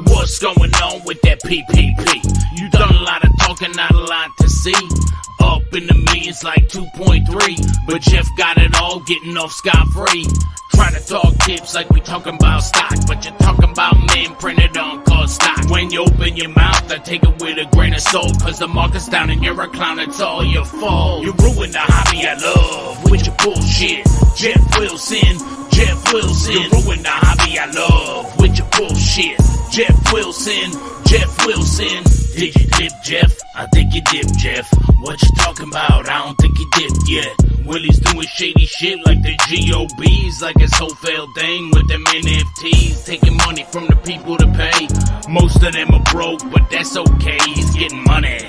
What's going on with that PPP? You done a lot of talking, not a lot to see. Up in the millions like 2.3, but Jeff got it all, getting off scot-free. Try to talk tips like we talking about stock, but you're talking about men printed on cost stock. When you open your mouth, I take it with a grain of salt, cause the market's down and you're a clown, it's all your fault. You ruined the hobby I love with your bullshit. Jeff Wilson, Jeff Wilson. You ruined the hobby I love with your bullshit. Jeff Wilson, Jeff Wilson. Did you dip, Jeff? I think you dipped, Jeff. What you talking about? I don't think you dipped yet. Willie's doing shady shit like the GOBs, like his whole failed thing with them NFTs, taking money from the people to pay. Most of them are broke, but that's okay, he's getting money.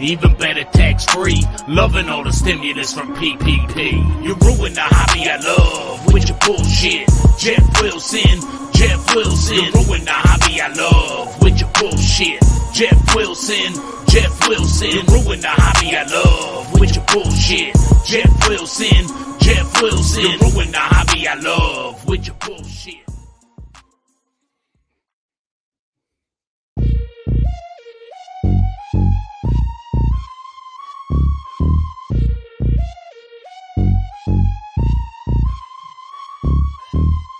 Even better, tax-free, loving all the stimulus from PPP. You ruined the hobby I love with your bullshit. Jeff Wilson, Jeff Wilson. You ruined the hobby I love with your bullshit. Jeff Wilson, Jeff Wilson. You ruined the hobby I love with your bullshit. Jeff Wilson, Jeff Wilson. You ruined the hobby I love with your bullshit.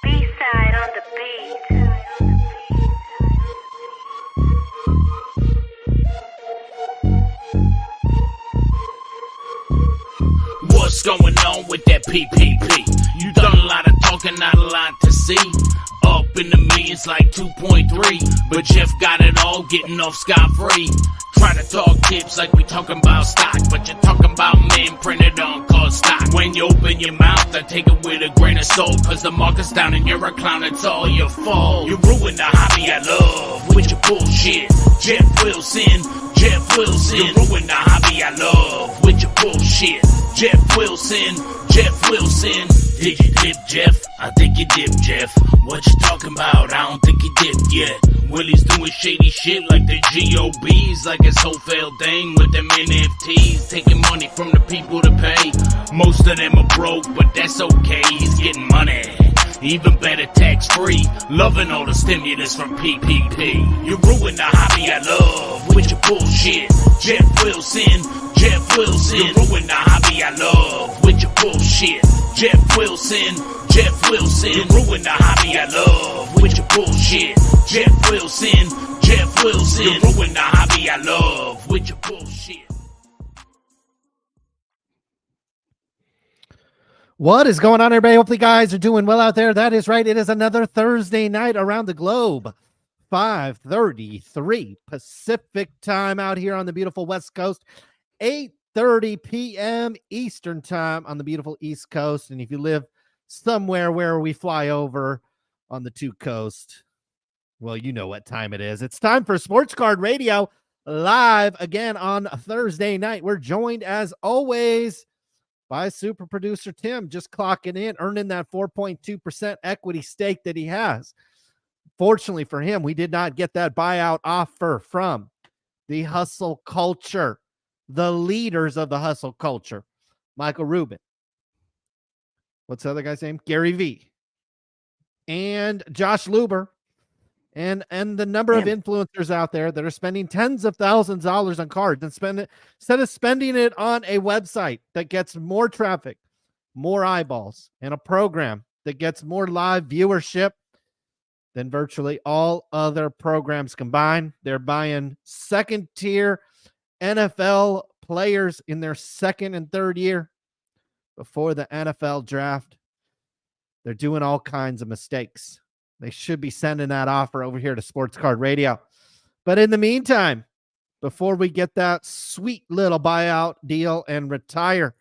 B-side on the beat. What's going on with that PPP? You done a lot of talking, not a lot to see. Up in the millions like 2.3, but Jeff got it all, getting off scot-free. Try to talk tips like we talking about stock, but you're talking about men printed on cost stock. When you open your mouth, I take it with a grain of salt, cause the market's down and you're a clown, it's all your fault. You ruined the hobby I love with your bullshit. Jeff Wilson, Jeff Wilson. You ruined the hobby I love with your bullshit. Jeff Wilson, Jeff Wilson. Did you dip, Jeff? I think you dipped, Jeff. What you talking about? I don't think you dipped yet. Willie's doing shady shit like the GOBs, like his whole failed thing with them NFTs, taking money from the people to pay. Most of them are broke, but that's okay, he's getting money. Even better, tax-free, loving all the stimulus from PPP. You ruined the hobby I love with your bullshit. Jeff Wilson, Jeff Wilson. You ruined the hobby I love with your bullshit. Jeff Wilson, Jeff Wilson. You ruined the hobby I love with your bullshit. Jeff Wilson, Jeff Wilson. You ruined the hobby I love with your bullshit. What is going on, everybody? Hopefully, you guys are doing well out there. That is right. It is another Thursday night around the globe. 5:33 Pacific time out here on the beautiful West Coast. 8:30 p.m. Eastern time on the beautiful East Coast. And if you live somewhere where we fly over on the two coasts, well, you know what time it is. It's time for Sports Card Radio live again on Thursday night. We're joined, as always, by super producer Tim, just clocking in, earning that 4.2% equity stake that he has. Fortunately for him, we did not get that buyout offer from the hustle culture, the leaders of the hustle culture, Michael Rubin. What's the other guy's name? Gary V. And Josh Luber. And the number of influencers out there that are spending tens of thousands of dollars on cards and instead of spending it on a website that gets more traffic, more eyeballs, and a program that gets more live viewership than virtually all other programs combined. They're buying second-tier NFL players in their second and third year before the NFL draft. They're doing all kinds of mistakes. They should be sending that offer over here to Sports Card Radio. But in the meantime, before we get that sweet little buyout deal and retire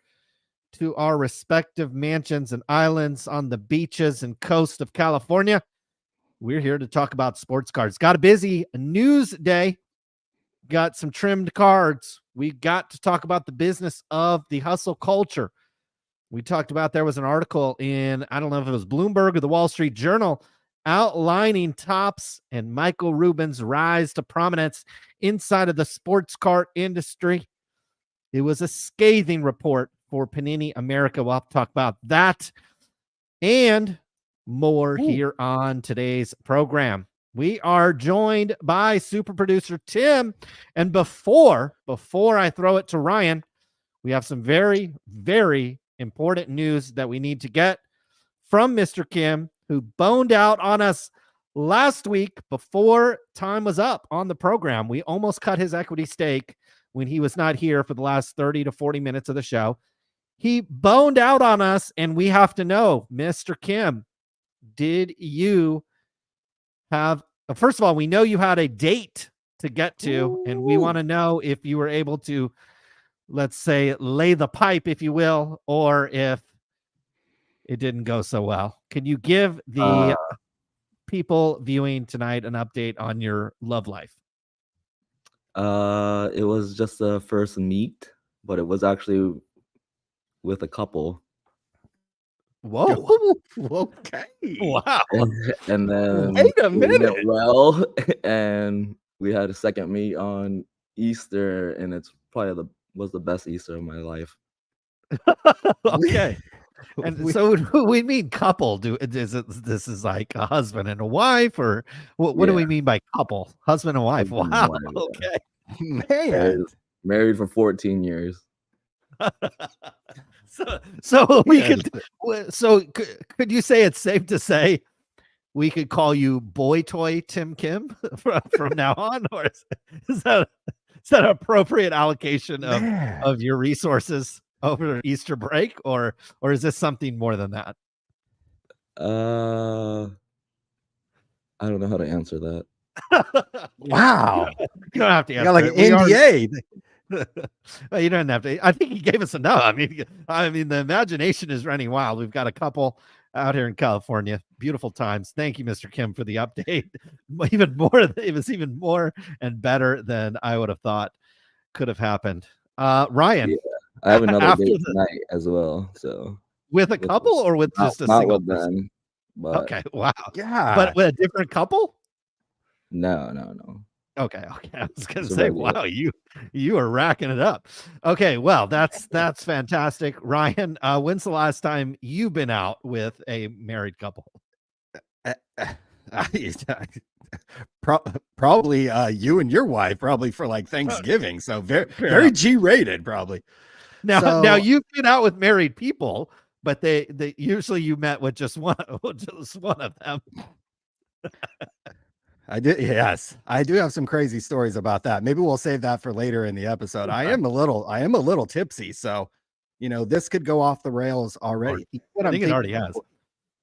to our respective mansions and islands on the beaches and coast of California, we're here to talk about sports cards. Got a busy news day. Got some trimmed cards. We got to talk about the business of the hustle culture. We talked about, there was an article in, I don't know if it was Bloomberg or the Wall Street Journal, outlining Topps and Michael Rubin's rise to prominence inside of the sports card industry. It was a scathing report for Panini America. We'll have to talk about that and more here on today's program. We are joined by super producer Tim. And before I throw it to Ryan, we have some very, very important news that we need to get from Mr. Kim, who boned out on us last week before time was up on the program. We almost cut his equity stake when he was not here for the last 30 to 40 minutes of the show. He boned out on us, and we have to know, Mr. Kim, did you have, first of all, we know you had a date to get to, and we want to know if you were able to, let's say, lay the pipe, if you will, or if it didn't go so well. Can you give the people viewing tonight an update on your love life? It was just a first meet, but it was actually with a couple. Whoa. Okay. Wow. And then Wait a it minute. went well, and we had a second meet on Easter, and it's probably was the best Easter of my life. Okay. And so we mean couple. This is like a husband and a wife, or what do we mean by couple? Husband and wife. Husband Wow. and wife, yeah. Okay. Man. Married for 14 years. So we could. So could you say it's safe to say we could call you Boy Toy Tim Kim from now on, or is that an appropriate allocation of your resources over Easter break, or is this something more than that? I don't know how to answer that. Wow. You don't have to You answer got like it. an NDA. Well, you don't have to. I think he gave us enough. I mean, the imagination is running wild. We've got a couple out here in California. Beautiful times. Thank you, Mr. Kim, for the update. It was even more and better than I would have thought could have happened. Ryan, Yeah, I have another date tonight as well. So with a couple or with just a single with person? them, but Okay, wow. Yeah. But with a different couple? No. Okay. I was gonna It's say, regular. wow, you are racking it up. Okay, well, that's fantastic. Ryan, when's the last time you've been out with a married couple? Probably you and your wife, probably for like Thanksgiving. So very G-rated, probably. Now you've been out with married people, but they usually you met with just one of them. I did. Yes, I do have some crazy stories about that. Maybe we'll save that for later in the episode. I am a little tipsy, so this could go off the rails already. I think it already has.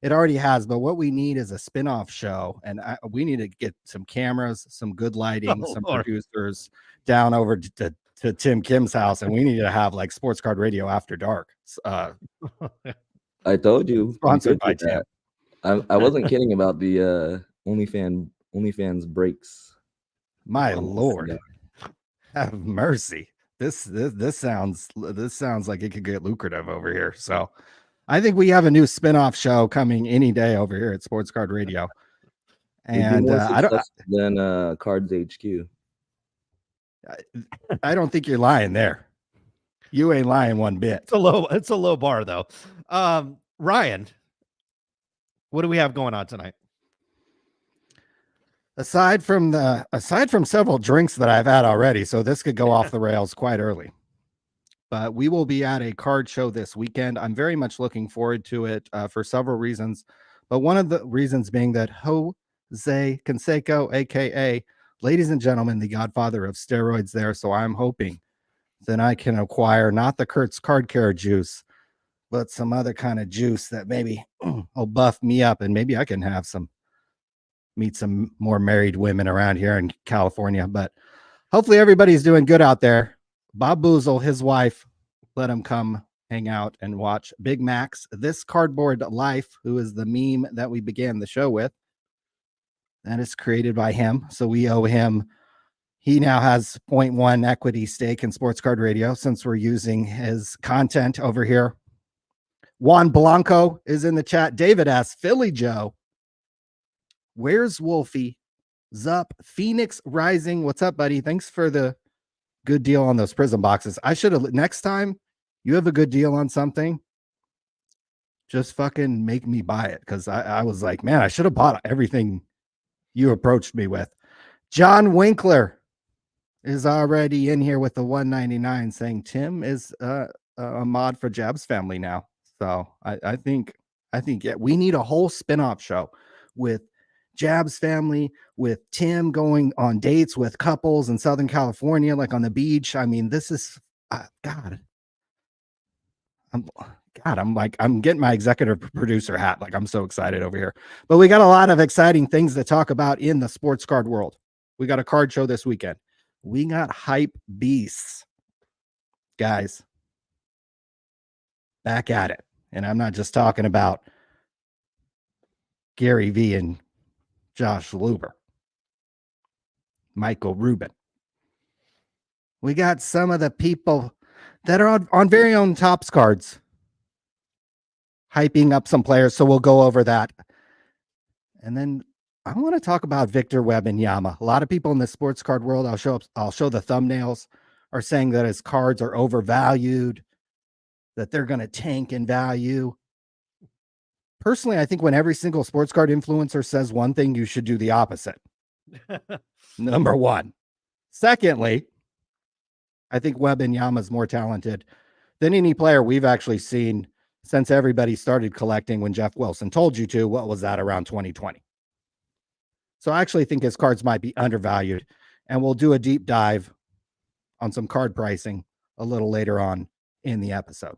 It already has, but what we need is a spin-off show, and we need to get some cameras, some good lighting, some producers down over to Tim Kim's house, and we need to have like Sports Card Radio After Dark. I told you. Sponsored by Tim. I wasn't kidding about the OnlyFans breaks. My Lord, have mercy. This sounds like it could get lucrative over here. So I think we have a new spin-off show coming any day over here at Sports Card Radio. And I don't than Cards HQ. I don't think you're lying there. You ain't lying one bit. It's a low bar though. Ryan, what do we have going on tonight? Aside from several drinks that I've had already, so this could go off the rails quite early. But we will be at a card show this weekend. I'm very much looking forward to it for several reasons. But one of the reasons being that Jose Canseco, aka, ladies and gentlemen, the godfather of steroids there. So I'm hoping that I can acquire not the Kurtz Card Care juice, but some other kind of juice that maybe will buff me up, and maybe I can have meet some more married women around here in California. But hopefully everybody's doing good out there. Bob Boozle, his wife, let him come hang out and watch Big Max, This Cardboard Life, who is the meme that we began the show with. That is created by him. So we owe him. He now has 0.1 equity stake in Sports Card Radio since we're using his content over here. Juan Blanco is in the chat. David asks, Philly Joe, where's Wolfie? Zup, Phoenix Rising. What's up, buddy? Thanks for the good deal on those prison boxes. I should have, next time you have a good deal on something, just fucking make me buy it. Cause I was like, man, I should have bought everything you approached me with. John Winkler is already in here with the 199 saying Tim is a mod for Jab's family now. So I think yeah, we need a whole spin-off show with Jab's family, with Tim going on dates with couples in Southern California, like on the beach. I mean, this is God. I'm getting my executive producer hat. Like, I'm so excited over here. But we got a lot of exciting things to talk about in the sports card world. We got a card show this weekend. We got hype beasts, guys, back at it. And I'm not just talking about Gary V and Josh Luber, Michael Rubin. We got some of the people that are on very own Topps cards hyping up some players. So we'll go over that. And then I want to talk about Victor Wembanyama. A lot of people in the sports card world, I'll show the thumbnails, are saying that his cards are overvalued, that they're going to tank in value. Personally, I think when every single sports card influencer says one thing, you should do the opposite. Number one. Secondly, I think Wembanyama is more talented than any player we've actually seen since everybody started collecting when Jeff Wilson told you to. What was that, around 2020? So I actually think his cards might be undervalued, and we'll do a deep dive on some card pricing a little later on in the episode.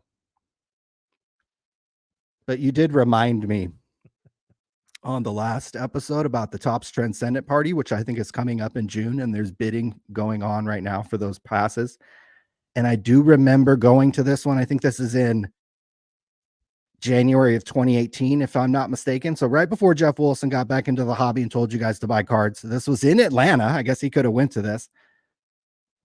But you did remind me on the last episode about the Topps Transcendent Party, which I think is coming up in June, and there's bidding going on right now for those passes. And I do remember going to this one. I think this is in January of 2018, if I'm not mistaken. So right before Jeff Wilson got back into the hobby and told you guys to buy cards. This was in Atlanta. I guess he could have went to this.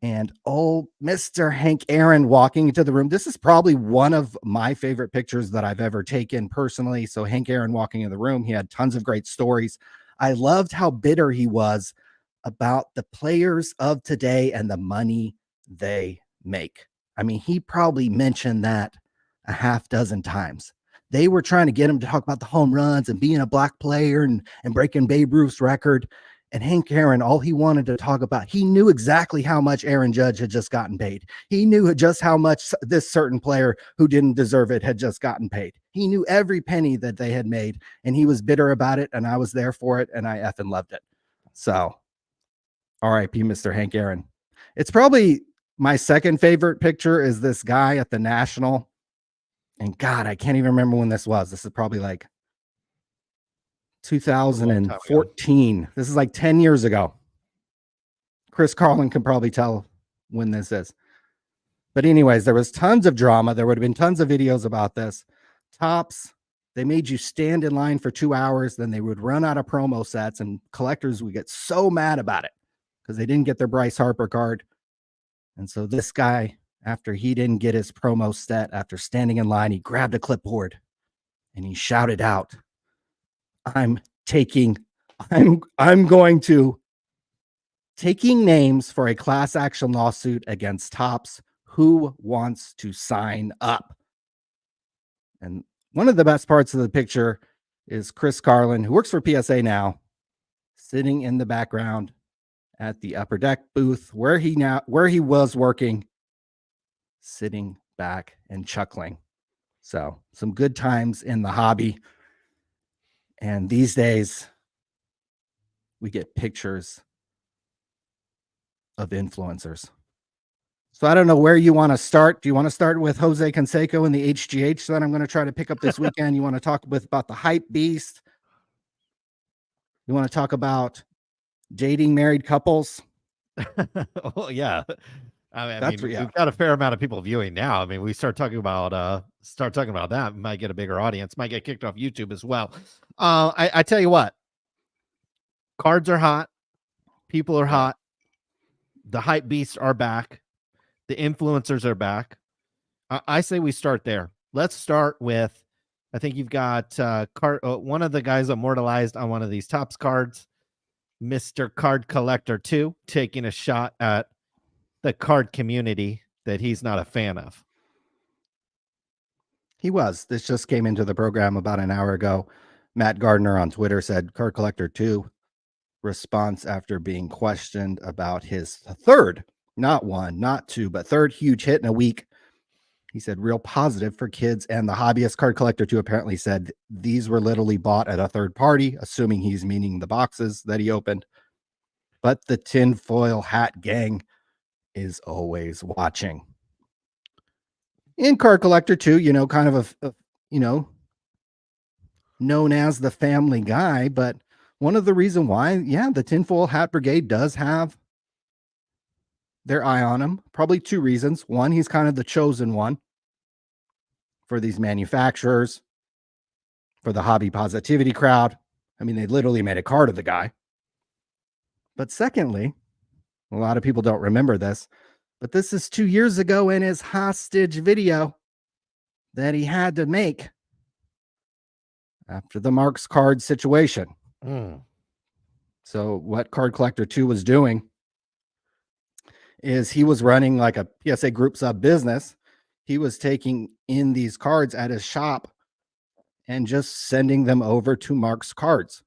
And Mr. Hank Aaron walking into the room. This is probably one of my favorite pictures that I've ever taken personally. So Hank Aaron walking in the room, he had tons of great stories. I loved how bitter he was about the players of today and the money they make. I mean, he probably mentioned that a half dozen times. They were trying to get him to talk about the home runs and being a black player and breaking Babe Ruth's record. And Hank Aaron, all he wanted to talk about, he knew exactly how much Aaron Judge had just gotten paid. He knew just how much this certain player who didn't deserve it had just gotten paid. He knew every penny that they had made, and he was bitter about it, and I was there for it, and I effing loved it. So, R.I.P. Mr. Hank Aaron. It's probably my second favorite picture is this guy at the National. And God, I can't even remember when this was. This is probably like 2014. This is like 10 years ago. Chris Carlin can probably tell when this is. But anyways, there was tons of drama. There would have been tons of videos about this. Topps, they made you stand in line for 2 hours. Then they would run out of promo sets, and collectors would get so mad about it because they didn't get their Bryce Harper card. And so this guy, after he didn't get his promo set, after standing in line, he grabbed a clipboard and he shouted out, I'm going to taking names for a class action lawsuit against Topps. Who wants to sign up? And one of the best parts of the picture is Chris Carlin, who works for PSA now, sitting in the background at the upper deck booth where he was working, sitting back and chuckling. So some good times in the hobby. And these days we get pictures of influencers. So I don't know where you want to start. Do you want to start with Jose Canseco and the HGH that I'm going to try to pick up this weekend? You want to talk about the hype beast? You want to talk about dating married couples? Well, yeah. I mean, we've got a fair amount of people viewing now. I mean, we start talking about that, we might get a bigger audience, might get kicked off YouTube as well. I tell you what, cards are hot, people are hot, the hype beasts are back, the influencers are back. I say we start there. Let's start with, I think you've got one of the guys immortalized on one of these Topps cards, Mr. Card Collector 2, taking a shot at the card community that he's not a fan of. He was. This just came into the program about an hour ago. Matt Gardner on Twitter said Card Collector 2 response after being questioned about his third, not one, not two, but third huge hit in a week. He said, real positive for kids. And the hobbyist card collector, too, apparently said these were literally bought at a third party, assuming he's meaning the boxes that he opened. But the tinfoil hat gang is always watching. In card collector, too, kind of a known as the family guy. But one of the reasons why, the tinfoil hat brigade does have their eye on him. Probably two reasons. One, he's kind of the chosen one for these manufacturers, for the hobby positivity crowd. I mean, they literally made a card of the guy. But secondly, a lot of people don't remember this, but this is 2 years ago in his hostage video that he had to make after the Mark's card situation. So what Card Collector 2 was doing is he was running like a PSA group sub business. He was taking in these cards at his shop and just sending them over to Mark's Cards.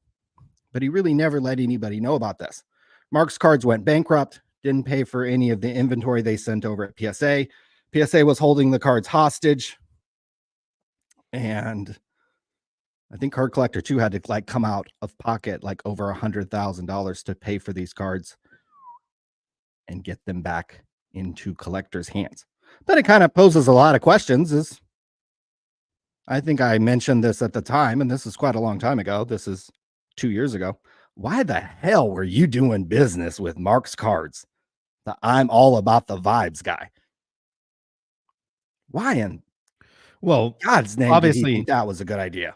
But he really never let anybody know about this. Mark's Cards went bankrupt, didn't pay for any of the inventory they sent over at PSA. PSA was holding the cards hostage. And I think Card Collector 2 had to come out of pocket over $100,000 to pay for these cards and get them back into collectors' hands. But it kind of poses a lot of questions. I think I mentioned this at the time, and this is quite a long time ago. This is 2 years ago. Why the hell were you doing business with Mark's Cards? The I'm all about the vibes guy. Why in God's name did he think that was a good idea?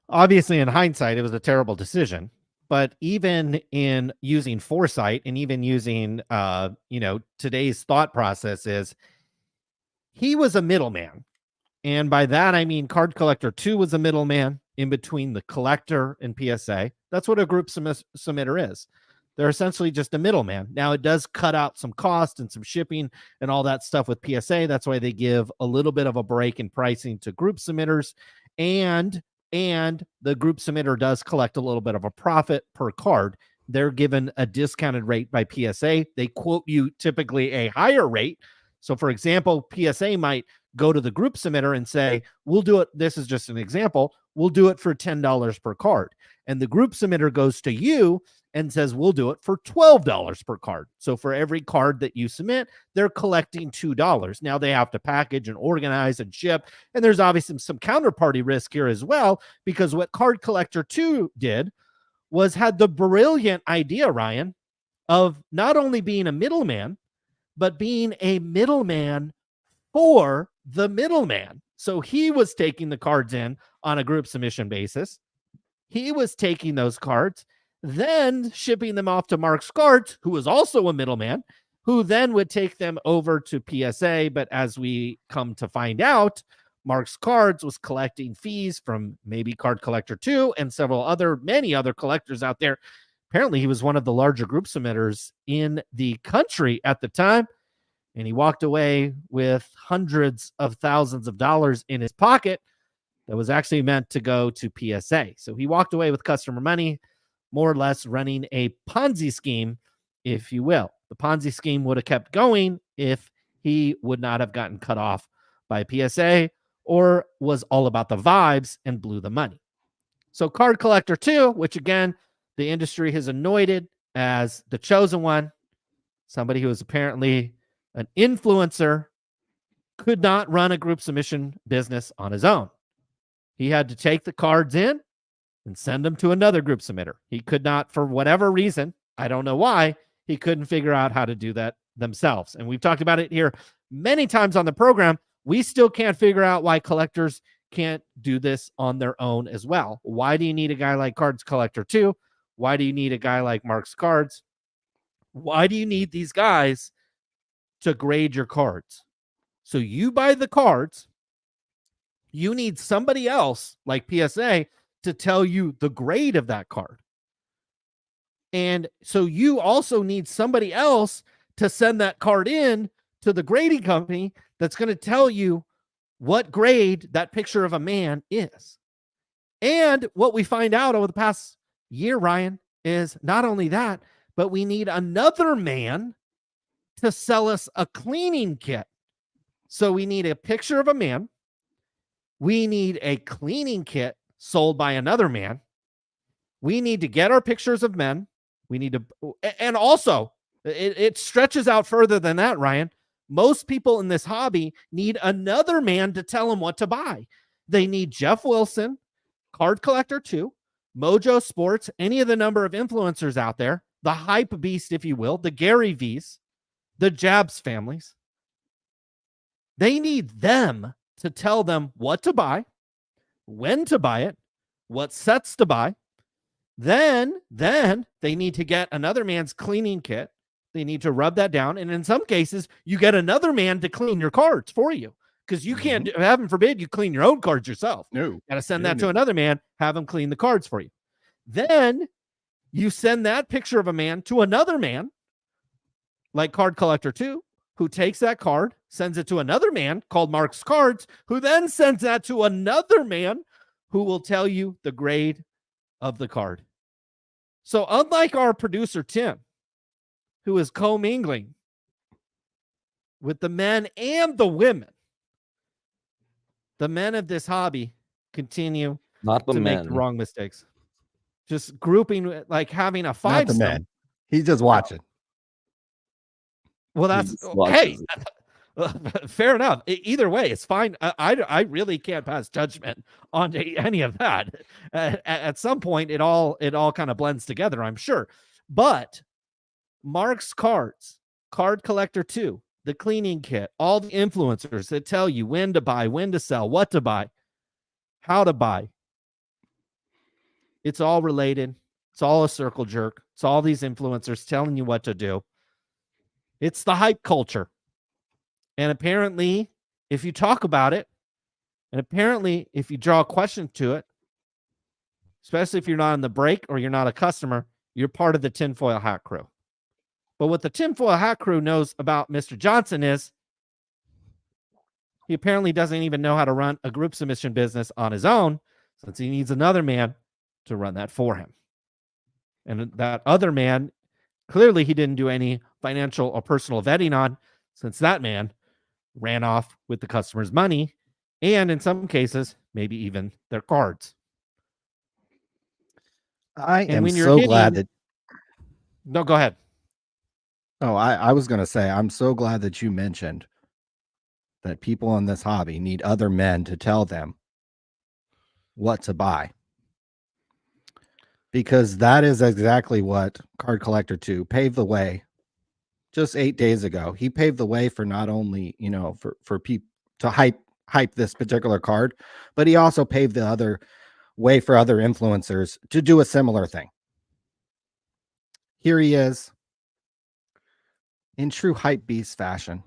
Obviously, in hindsight, it was a terrible decision. But even in using foresight and even using, today's thought process is he was a middleman. And by that, I mean Card Collector 2 was a middleman in between the collector and PSA. That's what a group submitter is. They're essentially just a middleman. Now, it does cut out some cost and some shipping and all that stuff with PSA. That's why they give a little bit of a break in pricing to group submitters. And the group submitter does collect a little bit of a profit per card. They're given a discounted rate by PSA. They quote you typically a higher rate. So, for example, PSA might go to the group submitter and say, we'll do it. This is just an example. We'll do it for $10 per card. And the group submitter goes to you and says, we'll do it for $12 per card. So for every card that you submit, they're collecting $2. Now they have to package and organize and ship. And there's obviously some counterparty risk here as well, because what Card Collector 2 did was had the brilliant idea, Ryan, of not only being a middleman, but being a middleman for the middleman. So he was taking the cards in on a group submission basis. He was taking those cards, then shipping them off to Mark's Cards, who was also a middleman, who then would take them over to PSA. But as we come to find out, Mark's Cards was collecting fees from maybe Card Collector 2 and many other collectors out there. Apparently, he was one of the larger group submitters in the country at the time. And he walked away with hundreds of thousands of dollars in his pocket that was actually meant to go to PSA. So he walked away with customer money, more or less running a Ponzi scheme, if you will. The Ponzi scheme would have kept going if he would not have gotten cut off by PSA or was all about the vibes and blew the money. So Card Collector 2, which again, the industry has anointed as the chosen one, somebody who is apparently an influencer, could not run a group submission business on his own. He had to take the cards in and send them to another group submitter. He could not, for whatever reason, I don't know why, he couldn't figure out how to do that themselves. And we've talked about it here many times on the program. We still can't figure out why collectors can't do this on their own as well. Why do you need a guy like Cards Collector 2? Why do you need a guy like Mark's Cards? Why do you need these guys to grade your cards? So you buy the cards, you need somebody else like PSA to tell you the grade of that card. And so you also need somebody else to send that card in to the grading company that's going to tell you what grade that picture of a man is. And what we find out over the past year, Ryan, is not only that, but we need another man to sell us a cleaning kit. So we need a picture of a man. We need a cleaning kit sold by another man. We need to get our pictures of men. We need to, and also it stretches out further than that, Ryan. Most people in this hobby need another man to tell them what to buy. They need Jeff Wilson, Card Collector 2, Mojo Sports, any of the number of influencers out there, the hype beast, if you will, the Gary V's, the Jabs families. They need them to tell them what to buy, when to buy it, what sets to buy. Then they need to get another man's cleaning kit. They need to rub that down. And in some cases, you get another man to clean your cards for you, because you can't, heaven forbid, you clean your own cards yourself. No. Got to send that to another man, have him clean the cards for you. Then you send that picture of a man to another man, like Card Collector 2, who takes that card, sends it to another man called Mark's Cards, who then sends that to another man who will tell you the grade of the card. So unlike our producer, Tim, who is commingling with the men and the women, the men of this hobby continue Not the to men. make the wrong mistakes. Just grouping, like having a Not five the star. man. He's just watching. Well, that's just watches hey, fair enough. Either way, it's fine. I really can't pass judgment on any of that. At some point, it all kind of blends together, I'm sure. But Mark's Cards, Card Collector 2, the cleaning kit, all the influencers that tell you when to buy, when to sell, what to buy, how to buy. It's all related. It's all a circle jerk. It's all these influencers telling you what to do. It's the hype culture. And apparently, if you talk about it, and apparently, if you draw a question to it, especially if you're not on the break or you're not a customer, you're part of the tinfoil hat crew. But what the tinfoil hat crew knows about Mr. Johnson is he apparently doesn't even know how to run a group submission business on his own, since he needs another man to run that for him. And that other man, clearly he didn't do any financial or personal vetting on, since that man ran off with the customer's money, and in some cases, maybe even their cards. I And am when you're so hitting- glad that. No, go ahead. Oh, I was going to say, I'm so glad that you mentioned that people in this hobby need other men to tell them what to buy. Because that is exactly what Card Collector 2 paved the way just 8 days ago. He paved the way for not only, for people to hype this particular card, but he also paved the other way for other influencers to do a similar thing. Here he is in true hype beast fashion.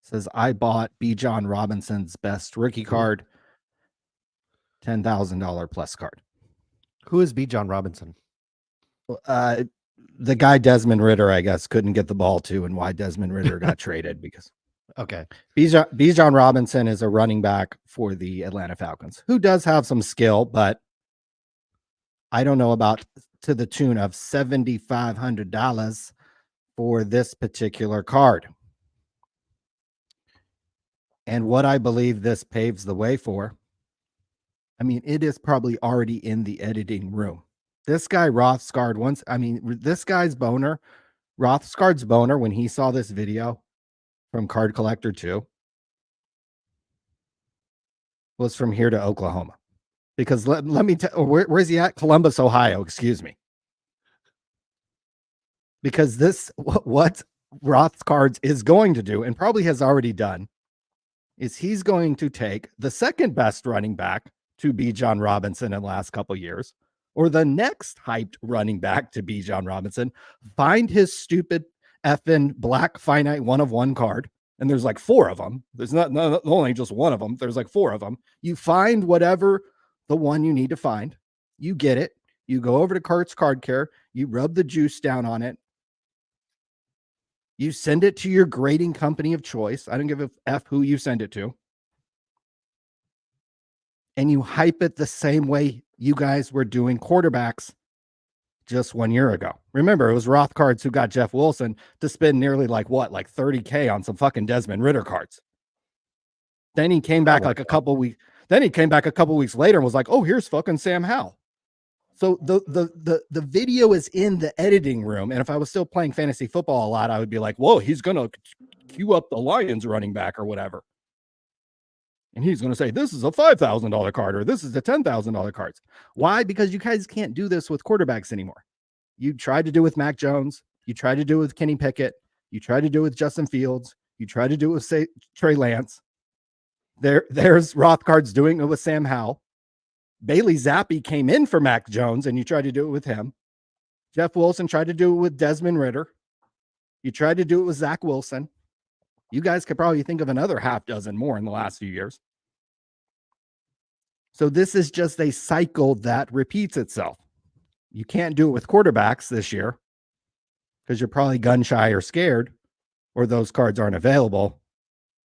Says, I bought B. John Robinson's best rookie card, $10,000 plus card. Who is B. John Robinson? The guy Desmond Ritter, I guess, couldn't get the ball to, and why Desmond Ritter got traded, because Okay. B. John Robinson is a running back for the Atlanta Falcons who does have some skill, but I don't know about to the tune of $7,500 for this particular card. And what I believe this paves the way for, I mean, it is probably already in the editing room. This guy Rothscard this guy's boner, Rothscard's boner, when he saw this video from Card Collector 2, was from here to Oklahoma. Because let me tell, where's he at? Columbus, Ohio, excuse me. Because what Rothscards is going to do, and probably has already done, is he's going to take the second best running back to be John Robinson in the last couple of years, or the next hyped running back to be John Robinson, find his stupid effing black finite 1-of-1 card, and there's like 4 of them. There's not only just one of them. There's like 4 of them. You find whatever the one you need to find. You get it. You go over to Cart's Card Care. You rub the juice down on it. You send it to your grading company of choice. I don't give a F who you send it to. And you hype it the same way you guys were doing quarterbacks just 1 year ago. Remember, it was Roth Cards who got Jeff Wilson to spend nearly like 30K on some fucking Desmond Ritter cards. Then he came back like a couple weeks. Then he came back a couple weeks later and was like, "Oh, here's fucking Sam Howell." So the video is in the editing room, and if I was still playing fantasy football a lot, I would be like, "Whoa, he's gonna queue up the Lions running back or whatever," and he's gonna say, "This is a $5,000 card or this is a $10,000 cards." Why? Because you guys can't do this with quarterbacks anymore. You tried to do it with Mac Jones. You tried to do it with Kenny Pickett. You tried to do it with Justin Fields. You tried to do it with Trey Lance. There's Rothcard's doing it with Sam Howell. Bailey Zappi came in for Mac Jones, and you tried to do it with him. Jeff Wilson tried to do it with Desmond Ritter. You tried to do it with Zach Wilson. You guys could probably think of another half dozen more in the last few years. So this is just a cycle that repeats itself. You can't do it with quarterbacks this year because you're probably gun shy or scared, or those cards aren't available.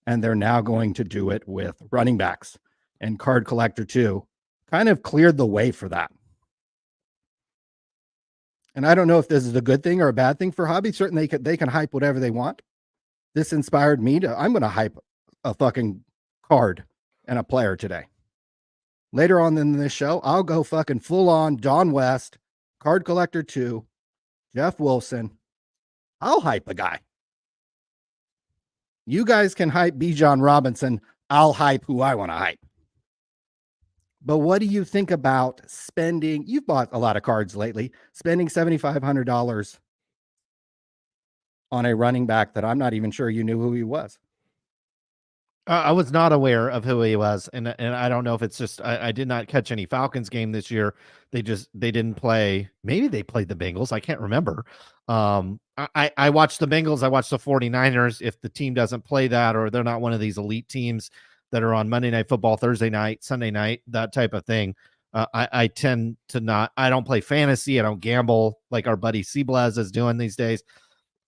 And they're now going to do it with running backs. And Card Collector 2 kind of cleared the way for that. And I don't know if this is a good thing or a bad thing for hobby. Certainly they can hype whatever they want. This inspired me I'm going to hype a fucking card and a player today. Later on in this show, I'll go fucking full on Don West, Card Collector 2, Jeff Wilson. I'll hype a guy. You guys can hype Bijan Robinson. I'll hype who I want to hype. But what do you think about spending? You've bought a lot of cards lately, spending $7,500 on a running back that I'm not even sure you knew who he was. I was not aware of who he was, and I don't know if it's just I did not catch any Falcons game this year. They didn't play. Maybe they played the Bengals. I can't remember. I watched the Bengals. I watched the 49ers. If the team doesn't play that, or they're not one of these elite teams that are on Monday Night Football, Thursday night, Sunday night, that type of thing, I tend to not. I don't play fantasy. I don't gamble like our buddy Seablaz is doing these days.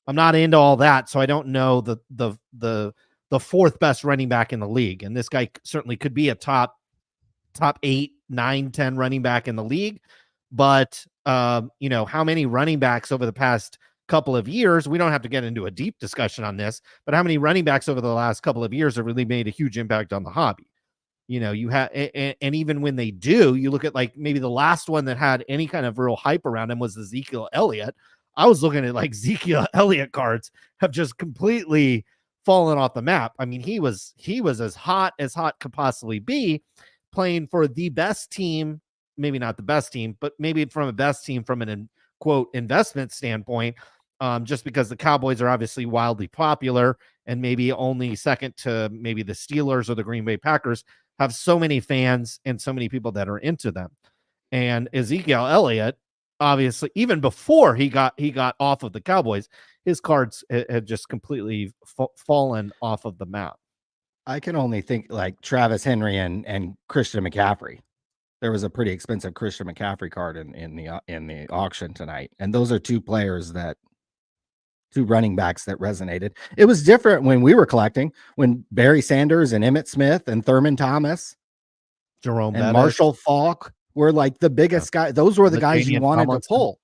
I'm not into all that, so I don't know the fourth best running back in the league. And this guy certainly could be a top 8, 9, 10 running back in the league. But, how many running backs over the past couple of years, we don't have to get into a deep discussion on this, but how many running backs over the last couple of years have really made a huge impact on the hobby? You have, and even when they do, you look at like maybe the last one that had any kind of real hype around him was Ezekiel Elliott. I was looking at like Ezekiel Elliott cards have just completely fallen off the map. I mean, he was as hot could possibly be, playing for the best team, maybe not the best team, but maybe from a best team from an quote investment standpoint, just because the Cowboys are obviously wildly popular and maybe only second to maybe the Steelers or the Green Bay Packers have so many fans and so many people that are into them. And Ezekiel Elliott, obviously, even before he got off of the Cowboys, his cards had just completely fallen off of the map. I can only think like Travis Henry and Christian McCaffrey. There was a pretty expensive Christian McCaffrey card in the auction tonight, and those are two running backs that resonated. It was different when we were collecting, when Barry Sanders and Emmitt Smith and Thurman Thomas, Jerome and Bettis, Marshall Faulk were like the biggest guys. Those were the guys you wanted to pull.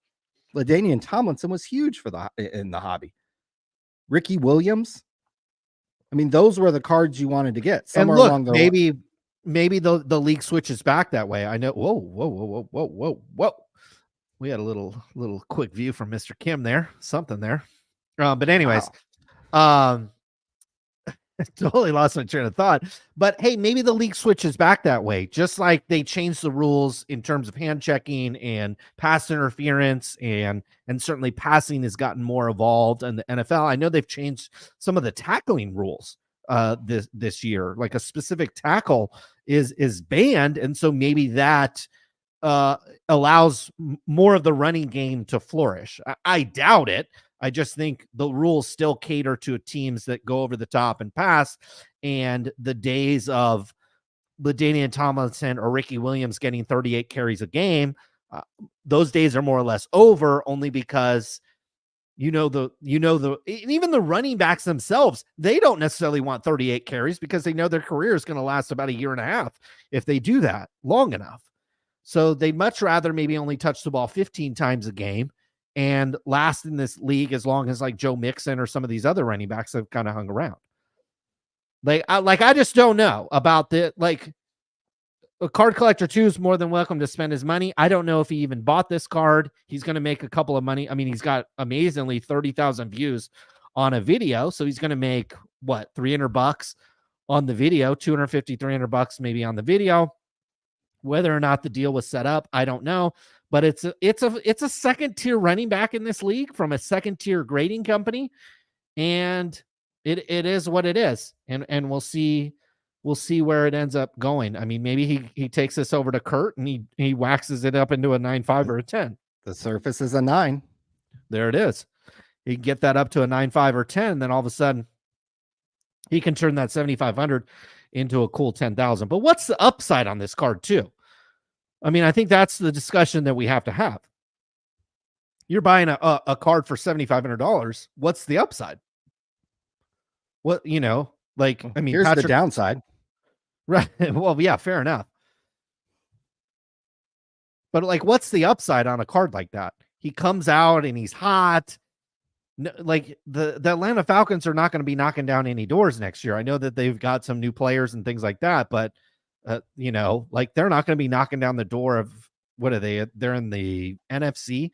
LaDainian Tomlinson was huge in the hobby. Ricky Williams. I mean, those were the cards you wanted to get. Somewhere along the maybe the league switches back that way. I know. Whoa. We had a little quick view from Mr. Kim there. Something there. But anyways, totally lost my train of thought. But hey, maybe the league switches back that way, just like they changed the rules in terms of hand checking and pass interference, and certainly passing has gotten more evolved in the NFL. I know they've changed some of the tackling rules this year, like a specific tackle is banned, and so maybe that allows more of the running game to flourish. I doubt it. I just think the rules still cater to teams that go over the top and pass, and the days of LaDainian Tomlinson or Ricky Williams getting 38 carries a game, those days are more or less over, only because even the running backs themselves, they don't necessarily want 38 carries because they know their career is going to last about a year and a half if they do that long enough. So they'd much rather maybe only touch the ball 15 times a game and last in this league as long as like Joe Mixon or some of these other running backs have kind of hung around. I just don't know about the a card collector 2 is more than welcome to spend his money. I don't know if he even bought this card. He's going to make a couple of money. I mean, he's got amazingly 30,000 views on a video. So he's going to make what, $300 on the video, 250, $300 maybe on the video. Whether or not the deal was set up, I don't know, but it's a second tier running back in this league from a second tier grading company. And it is what it is. And we'll see where it ends up going. I mean, maybe he takes this over to Kurt and he waxes it up into a 9.5 or a 10. The surface is a 9. There it is. He can get that up to a 9.5 or 10. Then all of a sudden he can turn that 7,500 into a cool 10,000. But what's the upside on this card too? I mean, I think that's the discussion that we have to have. You're buying a card for $7,500. What's the upside? What, I mean, here's the downside. Right. Well, yeah, fair enough. But what's the upside on a card like that? He comes out and he's hot. No, the Atlanta Falcons are not going to be knocking down any doors next year. I know that they've got some new players and things like that, but they're not going to be knocking down the door of what are they? They're in the NFC.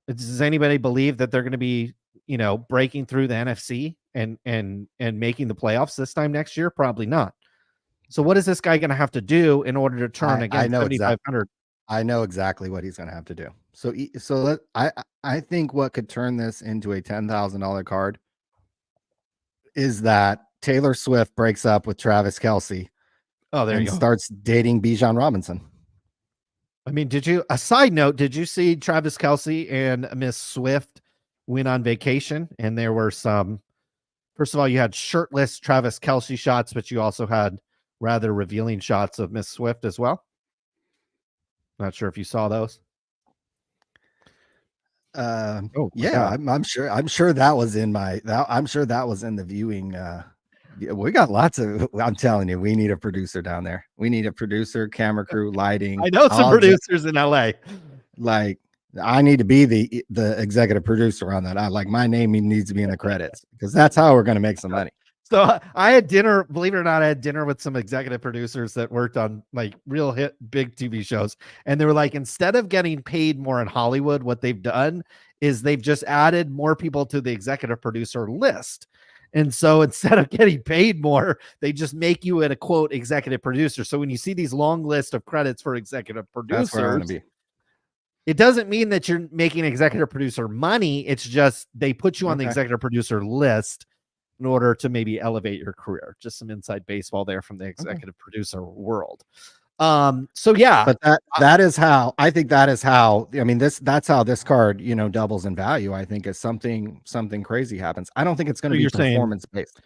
Does anybody believe that they're going to be, breaking through the NFC and making the playoffs this time next year? Probably not. So what is this guy going to have to do in order to turn again 7,500? I know exactly what he's going to have to do. So I think what could turn this into a $10,000 card is that Taylor Swift breaks up with Travis Kelce. Oh, there you go. Starts dating Bijan Robinson. I mean, a side note, did you see Travis Kelce and Miss Swift went on vacation? And there were some, first of all, you had shirtless Travis Kelce shots, but you also had rather revealing shots of Miss Swift as well. Not sure if you saw those. Yeah, I'm sure that was in I'm sure that was in the viewing. We got lots of, I'm telling you, we need a producer down there. We need a producer, camera crew, lighting. I know some producers in LA. I need to be the executive producer on that. My name needs to be in the credits because that's how we're going to make some money. So I had dinner, believe it or not, I had dinner with some executive producers that worked on real hit big TV shows. And they were instead of getting paid more in Hollywood, what they've done is they've just added more people to the executive producer list. And so instead of getting paid more, they just make you a quote executive producer. So when you see these long lists of credits for executive producers, that's where I'm gonna be. It doesn't mean that you're making executive producer money. It's just they put you on the executive producer list in order to maybe elevate your career. Just some inside baseball there from the executive producer world. So yeah, but that is how I think that's how this card, doubles in value. I think is something crazy happens. I don't think it's going to be performance based.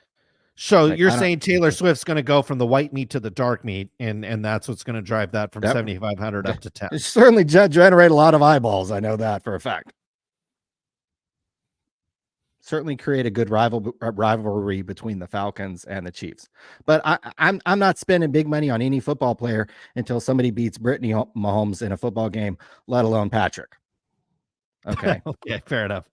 So you're saying Taylor Swift's going to go from the white meat to the dark meat, and that's what's going to drive that from 7,500 up to 10. It certainly generate a lot of eyeballs. I know that for a fact. Certainly create a good rivalry between the Falcons and the Chiefs. But I'm not spending big money on any football player until somebody beats Brittany Mahomes in a football game, let alone Patrick. Okay. Okay, fair enough.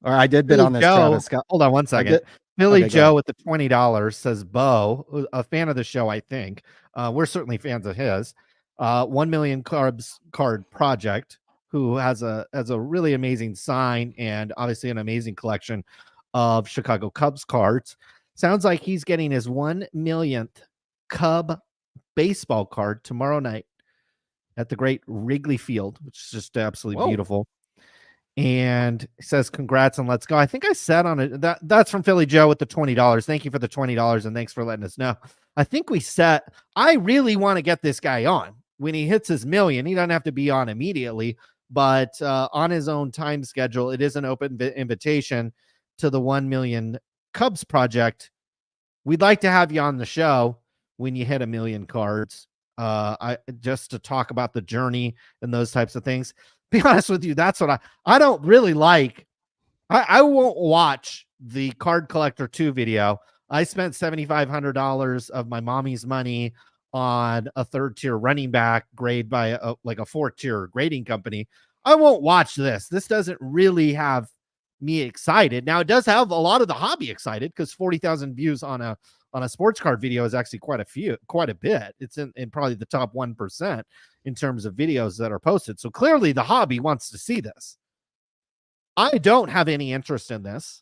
Or I did bid on this. Hold on one second. Billy Joe with the $20 says, Bo, a fan of the show, I think. We're certainly fans of his. 1 million card project, who has a really amazing sign and obviously an amazing collection of Chicago Cubs cards. Sounds like he's getting his 1 millionth Cub baseball card tomorrow night at the great Wrigley Field, which is just absolutely beautiful. And says, congrats and let's go. I think I said on it that's from Philly Joe with the $20. Thank you for the $20 and thanks for letting us know. I think we set, I really want to get this guy on when he hits his million. He doesn't have to be on immediately, but on his own time schedule, it is an open invitation to the 1 million Cubs project. We'd like to have you on the show when you hit 1 million cards, just to talk about the journey and those types of things. Be honest with you, that's what I don't really like. I won't watch the Card Collector 2 video. I spent $7,500 of my mommy's money on a third tier running back grade by a fourth tier grading company, I won't watch this. This doesn't really have me excited. Now it does have a lot of the hobby excited because 40,000 views on a sports card video is actually quite a bit. It's in probably the top 1% in terms of videos that are posted. So clearly the hobby wants to see this. I don't have any interest in this.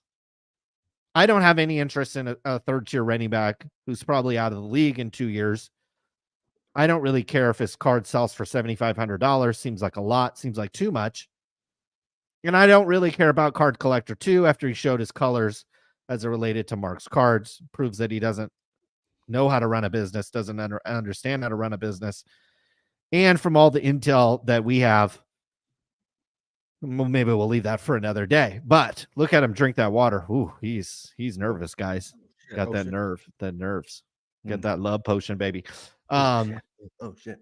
I don't have any interest in a third tier running back who's probably out of the league in 2 years. I don't really care if his card sells for $7,500. Seems like a lot. Seems like too much. And I don't really care about Card Collector 2 after he showed his colors as it related to Mark's cards. Proves that he doesn't know how to run a business, doesn't understand how to run a business. And from all the intel that we have, well, maybe we'll leave that for another day. But look at him drink that water. Ooh, he's nervous, guys. Got that nerves. Get that love potion, baby. Oh shit.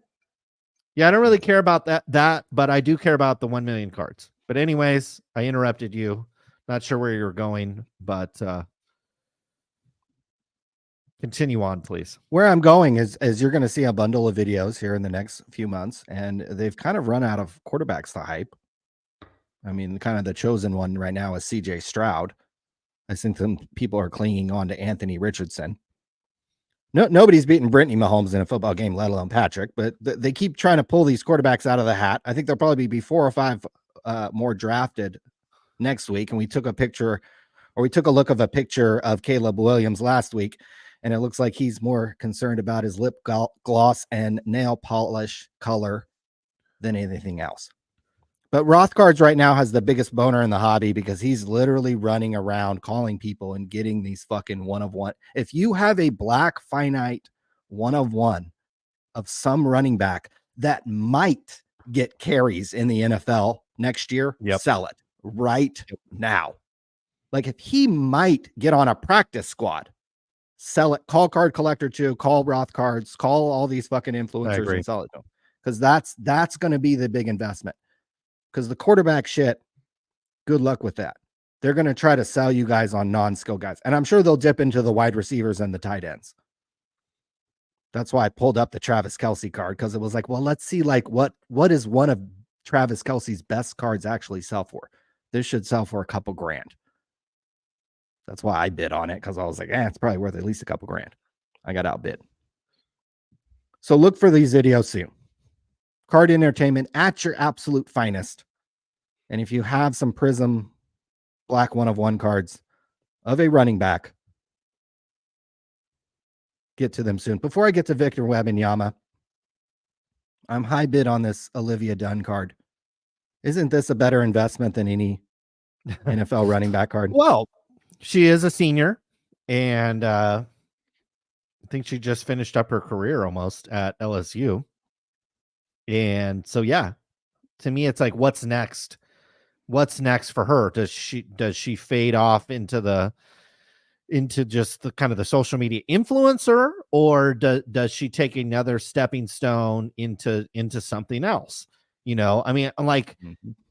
Yeah, I don't really care about that, but I do care about the 1 million cards. But anyways, I interrupted you. Not sure where you're going, but continue on, please. Where I'm going is you're going to see a bundle of videos here in the next few months, and they've kind of run out of quarterbacks to hype. I mean, kind of the chosen one right now is CJ Stroud. I think some people are clinging on to Anthony Richardson. Nobody's beaten Brittany Mahomes in a football game, let alone Patrick, but they keep trying to pull these quarterbacks out of the hat. I think there'll probably be 4 or 5 more drafted next week. And we took a look of a picture of Caleb Williams last week, and it looks like he's more concerned about his lip gloss and nail polish color than anything else. But Rothcards right now has the biggest boner in the hobby because he's literally running around calling people and getting these fucking 1-of-1. If you have a black finite 1-of-1 of some running back that might get carries in the NFL next year, sell it right now. Like if he might get on a practice squad, sell it. Call Card Collector 2, call Rothcards, call all these fucking influencers and sell it to them. Because that's going to be the big investment. Because the quarterback shit, good luck with that. They're going to try to sell you guys on non-skill guys. And I'm sure they'll dip into the wide receivers and the tight ends. That's why I pulled up the Travis Kelce card, because it was like, well, let's see like what is one of Travis Kelce's best cards actually sell for. This should sell for a couple grand. That's why I bid on it, because I was like, it's probably worth at least a couple grand. I got outbid. So look for these videos soon. Card entertainment at your absolute finest. And if you have some Prism black 1-of-1 cards of a running back, get to them soon. Before I get to Victor Wembanyama, I'm high bid on this Olivia Dunn card. Isn't this a better investment than any NFL running back card? Well, she is a senior, and I think she just finished up her career almost at LSU. And so, yeah, to me, it's like, what's next? What's next for her? Does she fade off into just the kind of the social media influencer, or does she take another stepping stone into something else? You know, I mean, like,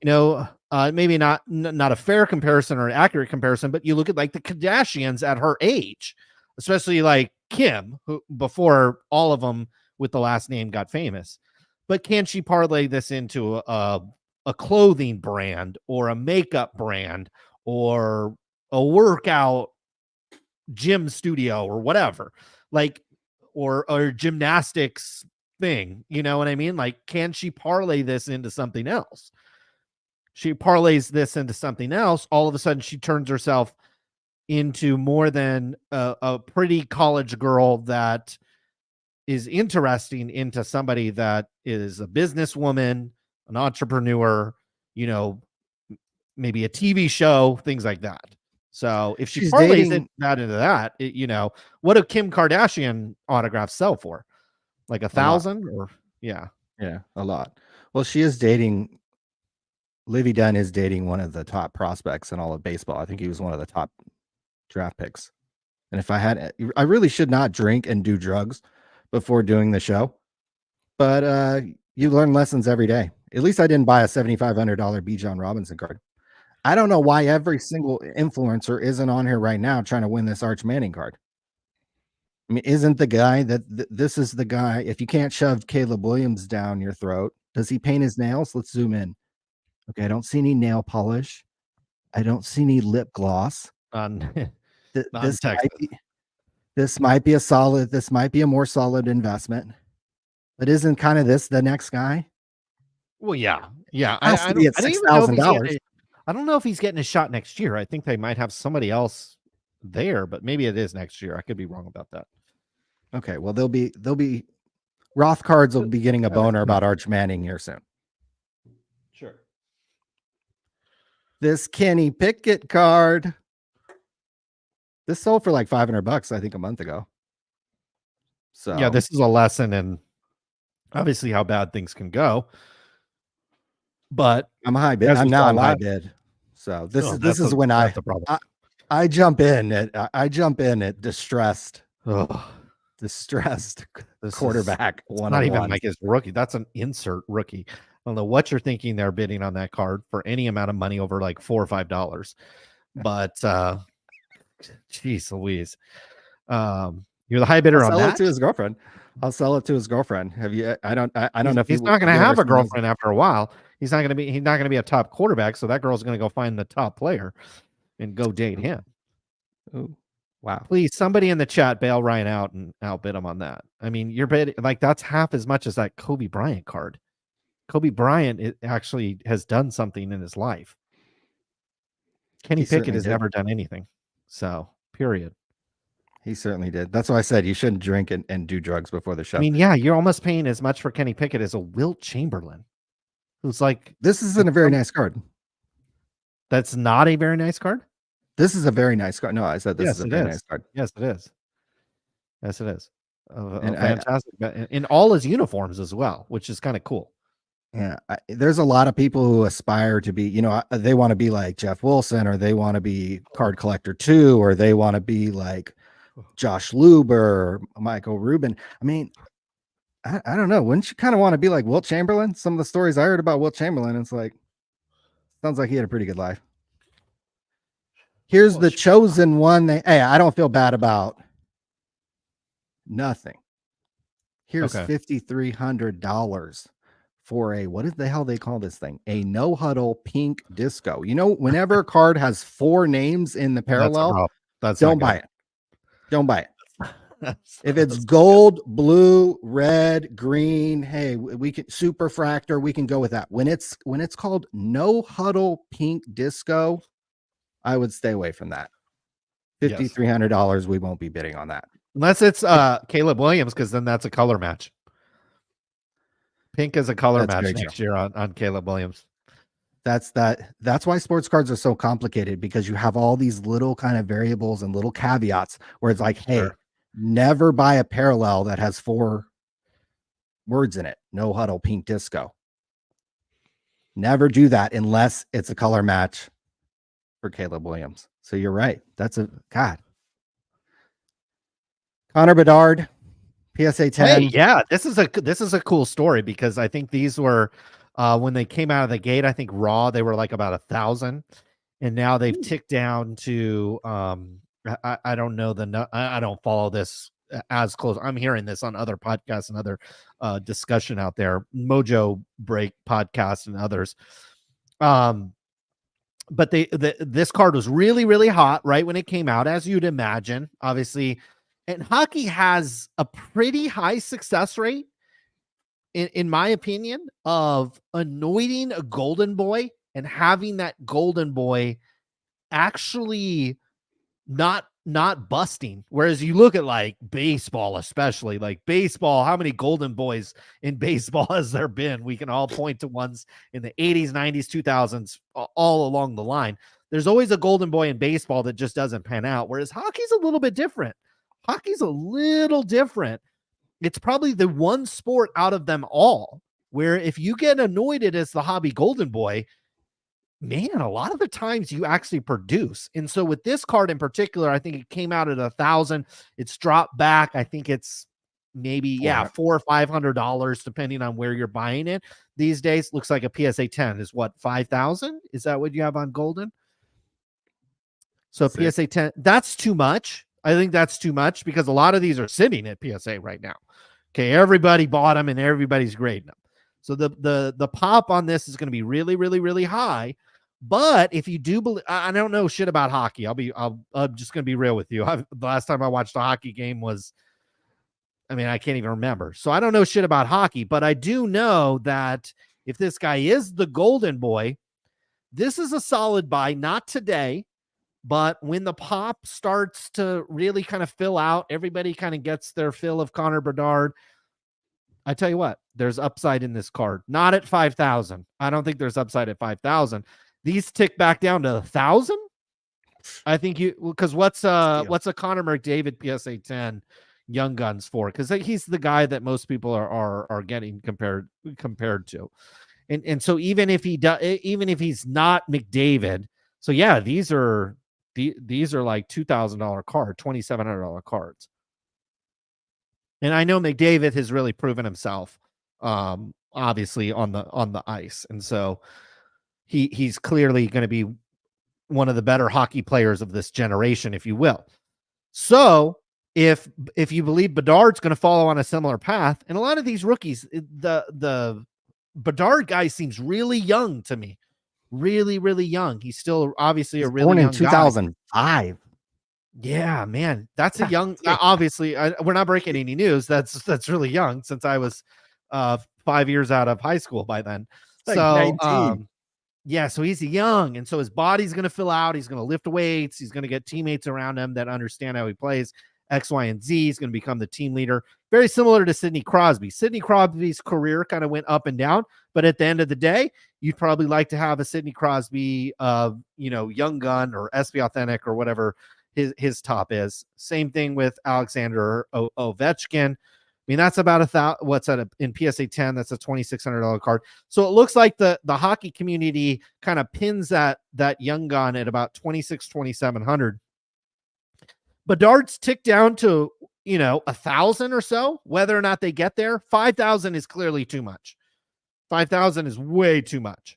maybe not a fair comparison or an accurate comparison, but you look at like the Kardashians at her age, especially like Kim, who before all of them with the last name got famous. But can she parlay this into a clothing brand or a makeup brand or a workout gym studio or whatever, like, or gymnastics thing? You know what I mean? Like, can she parlay this into something else? She parlays this into something else. All of a sudden she turns herself into more than a pretty college girl that is interesting into somebody that is a businesswoman, an entrepreneur, maybe a TV show, things like that. So if she parlays that into that, what do Kim Kardashian autographs sell for? Like 1,000 or yeah, a lot. Well, she is dating. Livy Dunn is dating one of the top prospects in all of baseball. I think he was one of the top draft picks. And if I really should not drink and do drugs before doing the show, but you learn lessons every day. At least I didn't buy a $7,500 Bijan Robinson card. I don't know why every single influencer isn't on here right now trying to win this Arch Manning card. I mean, isn't the guy that this is the guy? If you can't shove Caleb Williams down your throat, does he paint his nails? Let's zoom in. Okay, I don't see any nail polish. I don't see any lip gloss. On on This Texas. might be a solid. This might be a more solid investment. But isn't kind of this the next guy? Well, yeah. Has to be at I don't even know if he's $6,000. getting I don't know if he's getting a shot next year. I think they might have somebody else there, but maybe it is next year. I could be wrong about that. Okay, well they'll be Roth cards will be getting a boner about Arch Manning here soon. Sure. This Kenny Pickett card. This sold for like $500, I think, a month ago. So Yeah, this is a lesson in obviously how bad things can go. But I'm a high bid. I'm high bid. So this is when I jump in at distressed quarterback. Not even like his rookie. That's an insert rookie. I don't know what you're thinking they're bidding on that card for any amount of money over like $4 or $5. But geez Louise. You're the high bidder on that. I'll sell it to his girlfriend. I'll sell it to his girlfriend. Have you? I don't know if he's not going to have a girlfriend after a while. He's not going to be a top quarterback. So that girl's going to go find the top player and go date him. Ooh, wow. Please, somebody in the chat bail Ryan out and outbid him on that. I mean, you're bidding like that's half as much as that Kobe Bryant card. Kobe Bryant actually has done something in his life. Kenny Pickett has never done anything. So, period. He certainly did. That's why I said you shouldn't drink and do drugs before the show. I mean, yeah, you're almost paying as much for Kenny Pickett as a Wilt Chamberlain, who's like... This isn't a very nice card. That's not a very nice card? This is a very nice card. No, I said this is a very nice card. Yes, it is. Yes, it is. Fantastic. In all his uniforms as well, which is kind of cool. Yeah, there's a lot of people who aspire to be, they want to be like Jeff Wilson, or they want to be card collector 2, or they want to be like Josh Luber or Michael Rubin. I mean, I don't know. Wouldn't you kind of want to be like Wilt Chamberlain? Some of the stories I heard about Wilt Chamberlain, it's like, sounds like he had a pretty good life. Here's the chosen one. Hey, I don't feel bad about nothing. Here's $5,300 for a, what the hell they call this thing? A no huddle pink disco. Whenever a card has 4 names in the parallel, don't buy it. Don't buy it. If it's gold, blue, red, green, hey, we can superfractor, we can go with that. When it's called no huddle pink disco, I would stay away from that. $5,300, we won't be bidding on that. Unless it's Caleb Williams, because then that's a color match. Pink is a color match next year on Caleb Williams. That's why sports cards are so complicated, because you have all these little kind of variables and little caveats where it's like, hey, never buy a parallel that has 4 words in it. No huddle pink disco. Never do that unless it's a color match for Caleb Williams. So you're right. That's a God. Connor Bedard, PSA 10. Hey, yeah, this is a cool story, because I think these were when they came out of the gate, I think raw they were like about 1,000, and now they've ticked down to I don't know I don't follow this as close. I'm hearing this on other podcasts and other discussion out there, Mojo Break podcast and others. But this card was really, really hot right when it came out, as you'd imagine, obviously. And hockey has a pretty high success rate, in my opinion, of anointing a golden boy and having that golden boy actually not busting. Whereas you look at like baseball, especially like baseball, how many golden boys in baseball has there been? We can all point to ones in the 80s, 90s, 2000s, all along the line. There's always a golden boy in baseball that just doesn't pan out. Whereas hockey's a little bit different. Hockey's a little different. It's probably the one sport out of them all where if you get anointed as the hobby golden boy, man, a lot of the times you actually produce. And so with this card in particular, I think it came out at 1,000. It's dropped back. I think it's maybe, $400 or $500, depending on where you're buying it these days. Looks like a PSA 10 is what, 5,000? Is that what you have on golden? So PSA 10, that's too much. I think that's too much because a lot of these are sitting at PSA right now. Okay, everybody bought them and everybody's grading them. So the pop on this is going to be really, really, really high. But if you do believe, I don't know shit about hockey. I'm just going to be real with you. The last time I watched a hockey game was, I mean, I can't even remember. So I don't know shit about hockey, but I do know that if this guy is the golden boy, this is a solid buy, not today, but when the pop starts to really kind of fill out, everybody kind of gets their fill of Connor Bedard. I tell you what, there's upside in this card. Not at 5,000. I don't think there's upside at 5,000. These tick back down to 1,000. I think because what's a Connor McDavid PSA 10 Young Guns for? Because he's the guy that most people are getting compared to, and so even if he's not McDavid, so yeah, these are like $2,000 card, $2,700 cards. And I know McDavid has really proven himself, obviously on the ice, and so he's clearly going to be one of the better hockey players of this generation, if you will. So if you believe Bedard's going to follow on a similar path, and a lot of these rookies, the Bedard guy seems really young to me, really, really young. He's still obviously a really born young in 2005. Yeah, man, that's a young. Obviously, we're not breaking any news. That's really young since I was 5 years out of high school by then. Like so 19. yeah, so he's young, and so his body's going to fill out. He's going to lift weights. He's going to get teammates around him that understand how he plays X, Y, and Z. He's going to become the team leader. Very similar to Sidney Crosby. Sidney Crosby's career kind of went up and down, but at the end of the day, you'd probably like to have a Sidney Crosby, young gun or SB Authentic or whatever his top is. Same thing with Alexander Ovechkin. I mean, that's about in PSA 10. That's a $2,600 card. So it looks like the hockey community kind of pins that young gun at about $2,700. Bedard's ticked down to 1,000 or so. Whether or not they get there, 5,000 is clearly too much. 5,000 is way too much.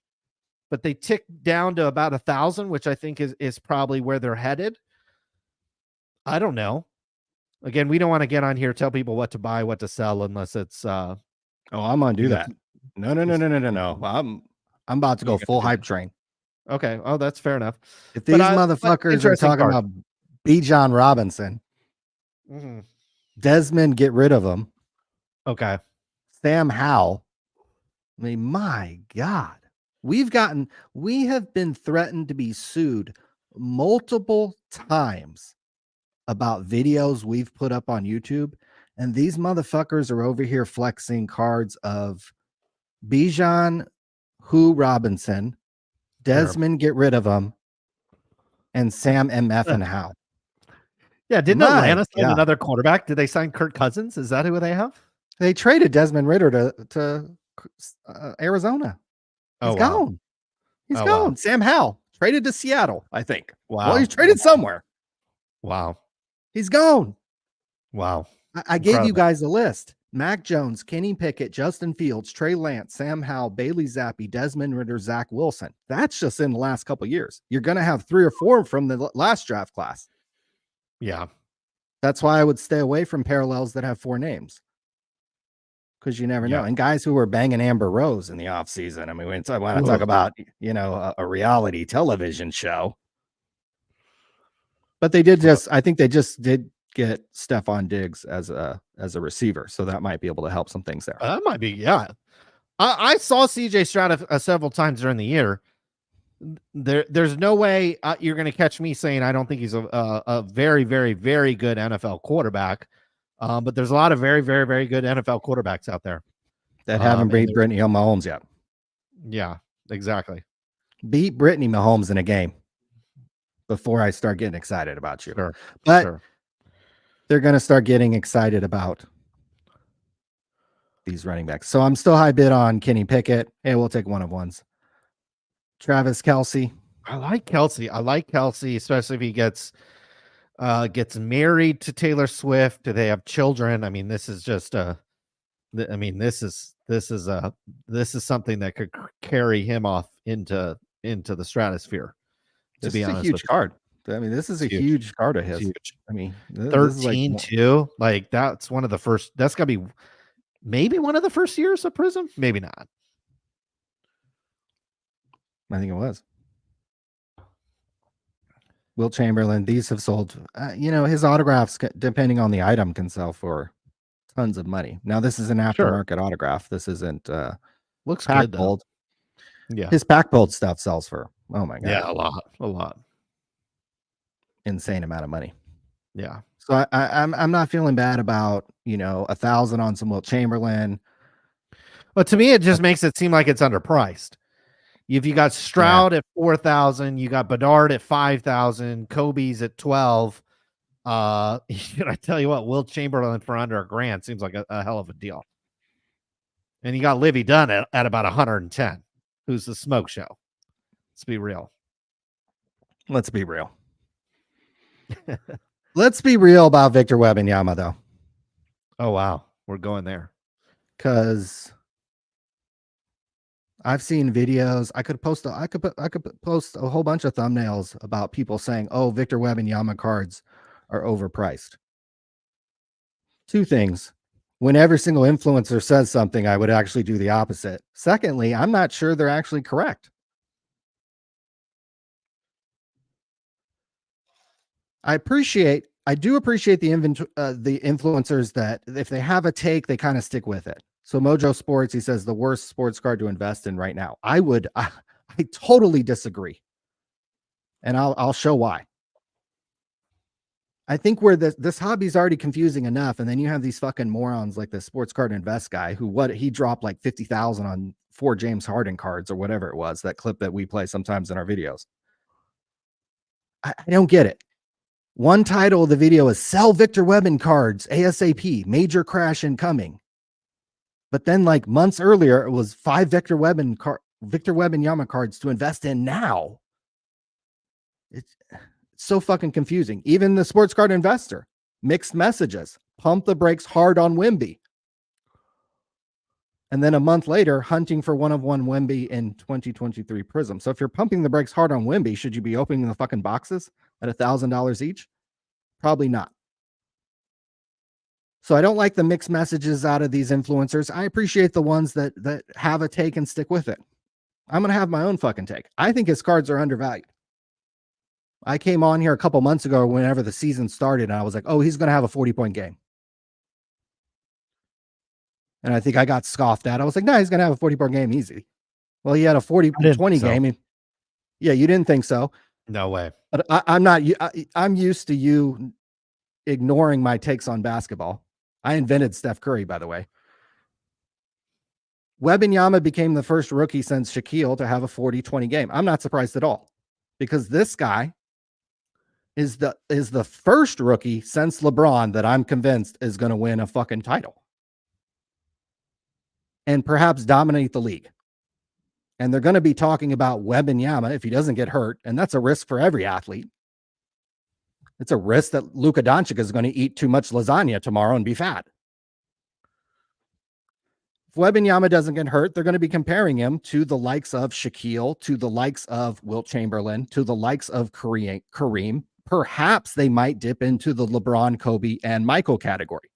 But they tick down to about 1,000, which I think is probably where they're headed. I don't know. Again, we don't want to get on here, tell people what to buy, what to sell, unless it's I'm gonna do that. No. I'm about to go full hype train. Okay. Oh, that's fair enough. If these motherfuckers are talking about Bijan Robinson, Desmond, get rid of him. Okay. Sam Howell. I mean, my God. We have been threatened to be sued multiple times about videos we've put up on YouTube, and these motherfuckers are over here flexing cards of Bijan Robinson, Desmond, get rid of him, and Sam MF and Howe. Yeah, didn't Atlanta sign another quarterback? Did they sign Kirk Cousins? Is that who they have? They traded Desmond Ridder to Arizona. He's gone. He's gone. Wow. Sam Howell traded to Seattle, I think. Wow. Well, he's traded somewhere. Wow. He's gone. Wow. I gave you guys a list. Mac Jones, Kenny Pickett, Justin Fields, Trey Lance, Sam Howell, Bailey Zappi, Desmond Ridder, Zach Wilson. That's just in the last couple of years. You're going to have 3 or 4 from the last draft class. Yeah. That's why I would stay away from parallels that have 4 names. Because you never know. And guys who were banging Amber Rose in the offseason. I mean, when I want to talk about, a reality television show. But they did I think they just did get Stephon Diggs as a receiver. So that might be able to help some things there. That might be, yeah. I saw CJ Stroud several times during the year. There's no way you're going to catch me saying I don't think he's a very, very, very good NFL quarterback. But there's a lot of very, very, very good NFL quarterbacks out there that haven't beat Brittany Mahomes yet. Yeah, exactly. Beat Brittany Mahomes in a game before I start getting excited about you. Sure. But they're going to start getting excited about these running backs. So I'm still high bid on Kenny Pickett. Hey, we'll take one of ones. Travis Kelce. I like Kelce, especially if he gets married to Taylor Swift. Do they have children? I mean, this is just this is something that could carry him off into the stratosphere. This is a huge card. I mean, this is a It's huge. huge card of It's his. huge. I mean, this is like 13 too. Like that's one of the first. That's gotta be maybe one of the first years of Prism. Maybe not. I think it was. Will Chamberlain. These have sold. His autographs, depending on the item, can sell for tons of money. Now, this is an aftermarket autograph. This isn't Looks pack good though. pulled. Yeah. His pack pulled stuff sells for, oh my god, Yeah, a lot. insane amount of money. Yeah. So I'm not feeling bad about 1,000 on some Will Chamberlain. But to me, it just makes it seem like it's underpriced. If you got Stroud at 4,000, you got Bedard at 5,000, Kobe's at 12. I tell you what, Will Chamberlain for under $1,000 seems like a hell of a deal. And you got Livy Dunn at about 110, who's the smoke show. Let's be real. Let's be real. Let's be real about Victor Wembanyama, though. Oh wow, we're going there. Because I've seen videos. I could post a whole bunch of thumbnails about people saying, "Oh, Victor Wembanyama cards are overpriced." Two things. When every single influencer says something, I would actually do the opposite. Secondly, I'm not sure they're actually correct. I do appreciate the influencers that if they have a take, they kind of stick with it. So Mojo Sports, he says the worst sports card to invest in right now. I totally disagree. And I'll show why. I think where this hobby's already confusing enough, and then you have these fucking morons like the sports card invest guy who he dropped like 50,000 on 4 James Harden cards or whatever it was, that clip that we play sometimes in our videos. I don't get it. One title of the video is "Sell Victor Wembanyama cards ASAP, major crash incoming." But then like months earlier, it was 5 Victor Wembanyama cards to invest in now. It's so fucking confusing. Even the sports card investor, mixed messages, pump the brakes hard on Wemby. And then a month later, hunting for one-of-one Wemby in 2023 Prism. So if you're pumping the brakes hard on Wemby, should you be opening the fucking boxes at $1,000 each? Probably not. So I don't like the mixed messages out of these influencers. I appreciate the ones that have a take and stick with it. I'm going to have my own fucking take. I think his cards are undervalued. I came on here a couple months ago whenever the season started, and I was like, oh, he's going to have a 40-point game. And I think I got scoffed at. I was like, no, he's going to have a 40-point game easy. Well, he had a 40-20 game. Yeah, you didn't think so. No way. But I'm used to you ignoring my takes on basketball. I invented Steph Curry, by the way. Wembanyama became the first rookie since Shaquille to have a 40-20 game. I'm not surprised at all, because this guy is the first rookie since LeBron that I'm convinced is going to win a fucking title and perhaps dominate the league. And they're going to be talking about Wembanyama if he doesn't get hurt, and that's a risk for every athlete. It's a risk that Luka Doncic is going to eat too much lasagna tomorrow and be fat. If Wembanyama doesn't get hurt, they're going to be comparing him to the likes of Shaquille, to the likes of Wilt Chamberlain, to the likes of Kareem. Perhaps they might dip into the LeBron, Kobe, and Michael category.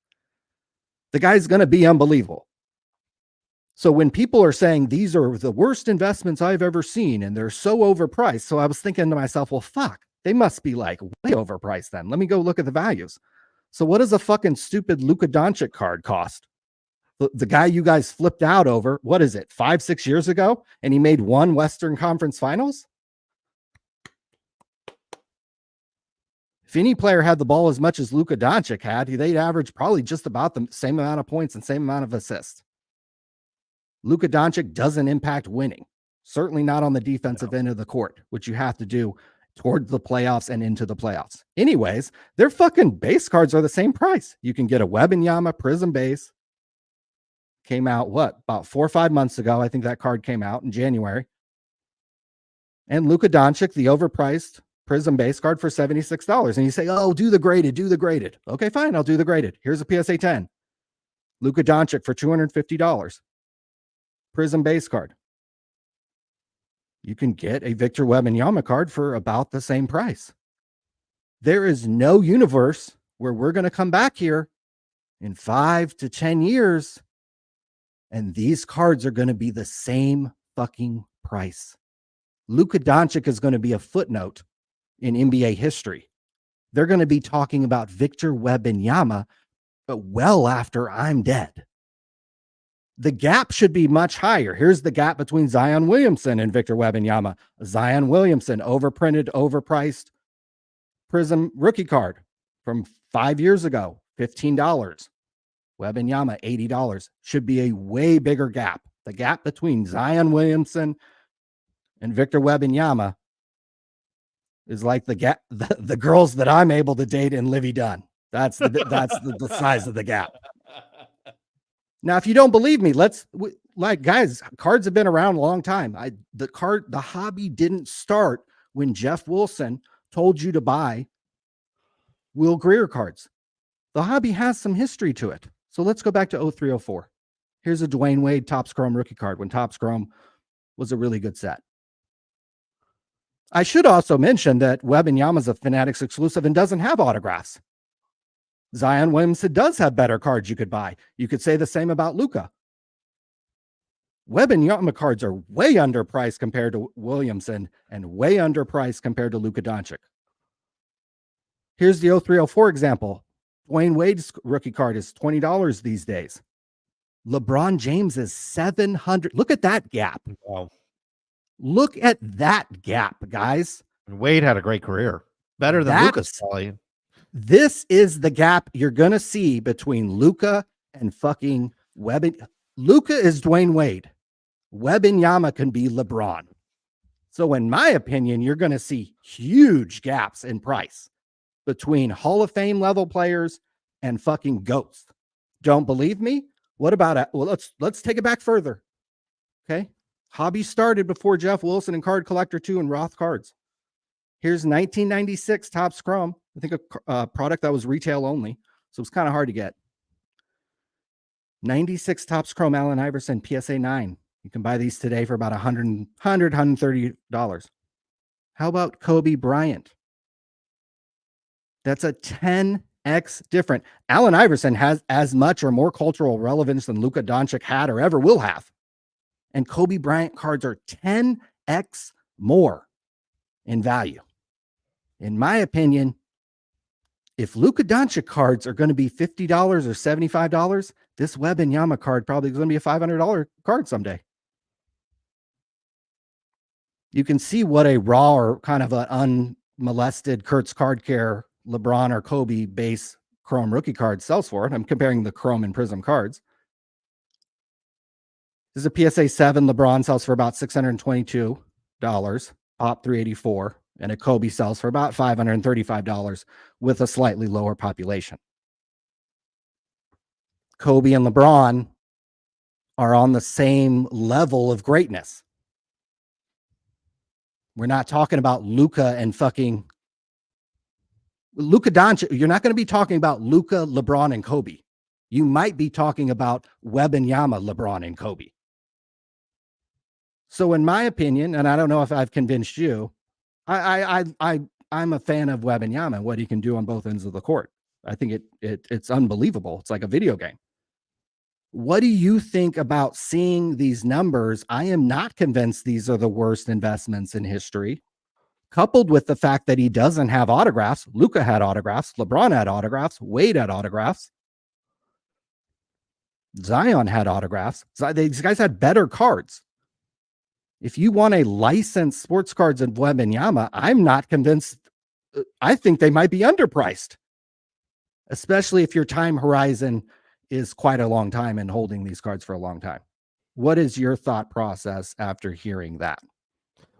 The guy's going to be unbelievable. So when people are saying these are the worst investments I've ever seen and they're so overpriced, so I was thinking to myself, well, fuck, they must be like way overpriced then. Let me go look at the values. So what does a fucking stupid Luka Doncic card cost? The guy you guys flipped out over, what is it, 5-6 years ago? And he made one Western Conference Finals? If any player had the ball as much as Luka Doncic had, they'd average probably just about the same amount of points and same amount of assists. Luka Doncic doesn't impact winning, certainly not on the defensive end of the court, which you have to do toward the playoffs and into the playoffs. Anyways, their fucking base cards are the same price. You can get a Wembanyama Prism base. Came out, about 4 or 5 months ago. I think that card came out in January. And Luka Doncic, the overpriced Prism base card for $76. And you say, oh, do the graded. Okay, fine, I'll do the graded. Here's a PSA 10. Luka Doncic for $250. Prism base card. You can get a Victor Wembanyama card for about the same price. There is no universe where we're going to come back here in 5 to 10 years and these cards are going to be the same fucking price. Luka Doncic is going to be a footnote in NBA history. They're going to be talking about Victor Wembanyama, but well after I'm dead. The gap should be much higher. Here's the gap between Zion Williamson and Victor Wembanyama. Zion Williamson, overprinted, overpriced Prism rookie card from 5 years ago, $15. Wembanyama, $80. Should be a way bigger gap. The gap between Zion Williamson and Victor Wembanyama is like the gap, the girls that I'm able to date in Livy Dunn. That's the size of the gap. Now, if you don't believe me, guys, cards have been around a long time. The hobby didn't start when Jeff Wilson told you to buy Will Greer cards. The hobby has some history to it. So let's go back to 0304. Here's a Dwayne Wade Topps Chrome rookie card when Topps Chrome was a really good set. I should also mention that Wembanyama's a Fanatics exclusive and doesn't have autographs. Zion Williamson does have better cards you could buy. You could say the same about Luka. Wembanyama cards are way underpriced compared to Williamson and way underpriced compared to Luka Doncic. Here's the 0304 example. Dwayne Wade's rookie card is $20 these days. LeBron James is $700. Look at that gap. Wow. Look at that gap, guys. And Wade had a great career. Better than Luka's probably. This is the gap you're going to see between Luka and fucking Luka is Dwayne Wade. Wembanyama can be LeBron. So in my opinion, you're going to see huge gaps in price between Hall of Fame level players and fucking GOATs. Don't believe me? What about it? Well, let's take it back further. Okay. Hobby started before Jeff Wilson and Card Collector 2 and Roth cards. Here's 1996 Topps Chrome. I think a product that was retail only. So it's kind of hard to get. 96 Topps Chrome Allen Iverson PSA 9. You can buy these today for about $130. How about Kobe Bryant? That's a 10x different. Allen Iverson has as much or more cultural relevance than Luka Doncic had or ever will have. And Kobe Bryant cards are 10x more in value. In my opinion, if Luka Doncic cards are going to be $50 or $75, this Wembanyama card probably is going to be a $500 card someday. You can see what a raw or kind of an unmolested Kurtz Card Care LeBron or Kobe base Chrome rookie card sells for. I'm comparing the Chrome and Prism cards. This is a PSA 7. LeBron sells for about $622, Pop 384, and a Kobe sells for about $535 with a slightly lower population. Kobe and LeBron are on the same level of greatness. We're not talking about Luka and fucking Luka Doncic. You're not going to be talking about Luka, LeBron, and Kobe. You might be talking about Wembanyama, LeBron, and Kobe. So in my opinion, and I don't know if I've convinced you, I'm a fan of Wembanyama and what he can do on both ends of the court. I think it's unbelievable. It's like a video game. What do you think about seeing these numbers? I am not convinced these are the worst investments in history, coupled with the fact that he doesn't have autographs. Luka had autographs. LeBron had autographs. Wade had autographs. Zion had autographs. These guys had better cards. If you want a licensed sports cards in Wembanyama, I'm not convinced. I think they might be underpriced, especially if your time horizon is quite a long time and holding these cards for a long time. What is your thought process after hearing that?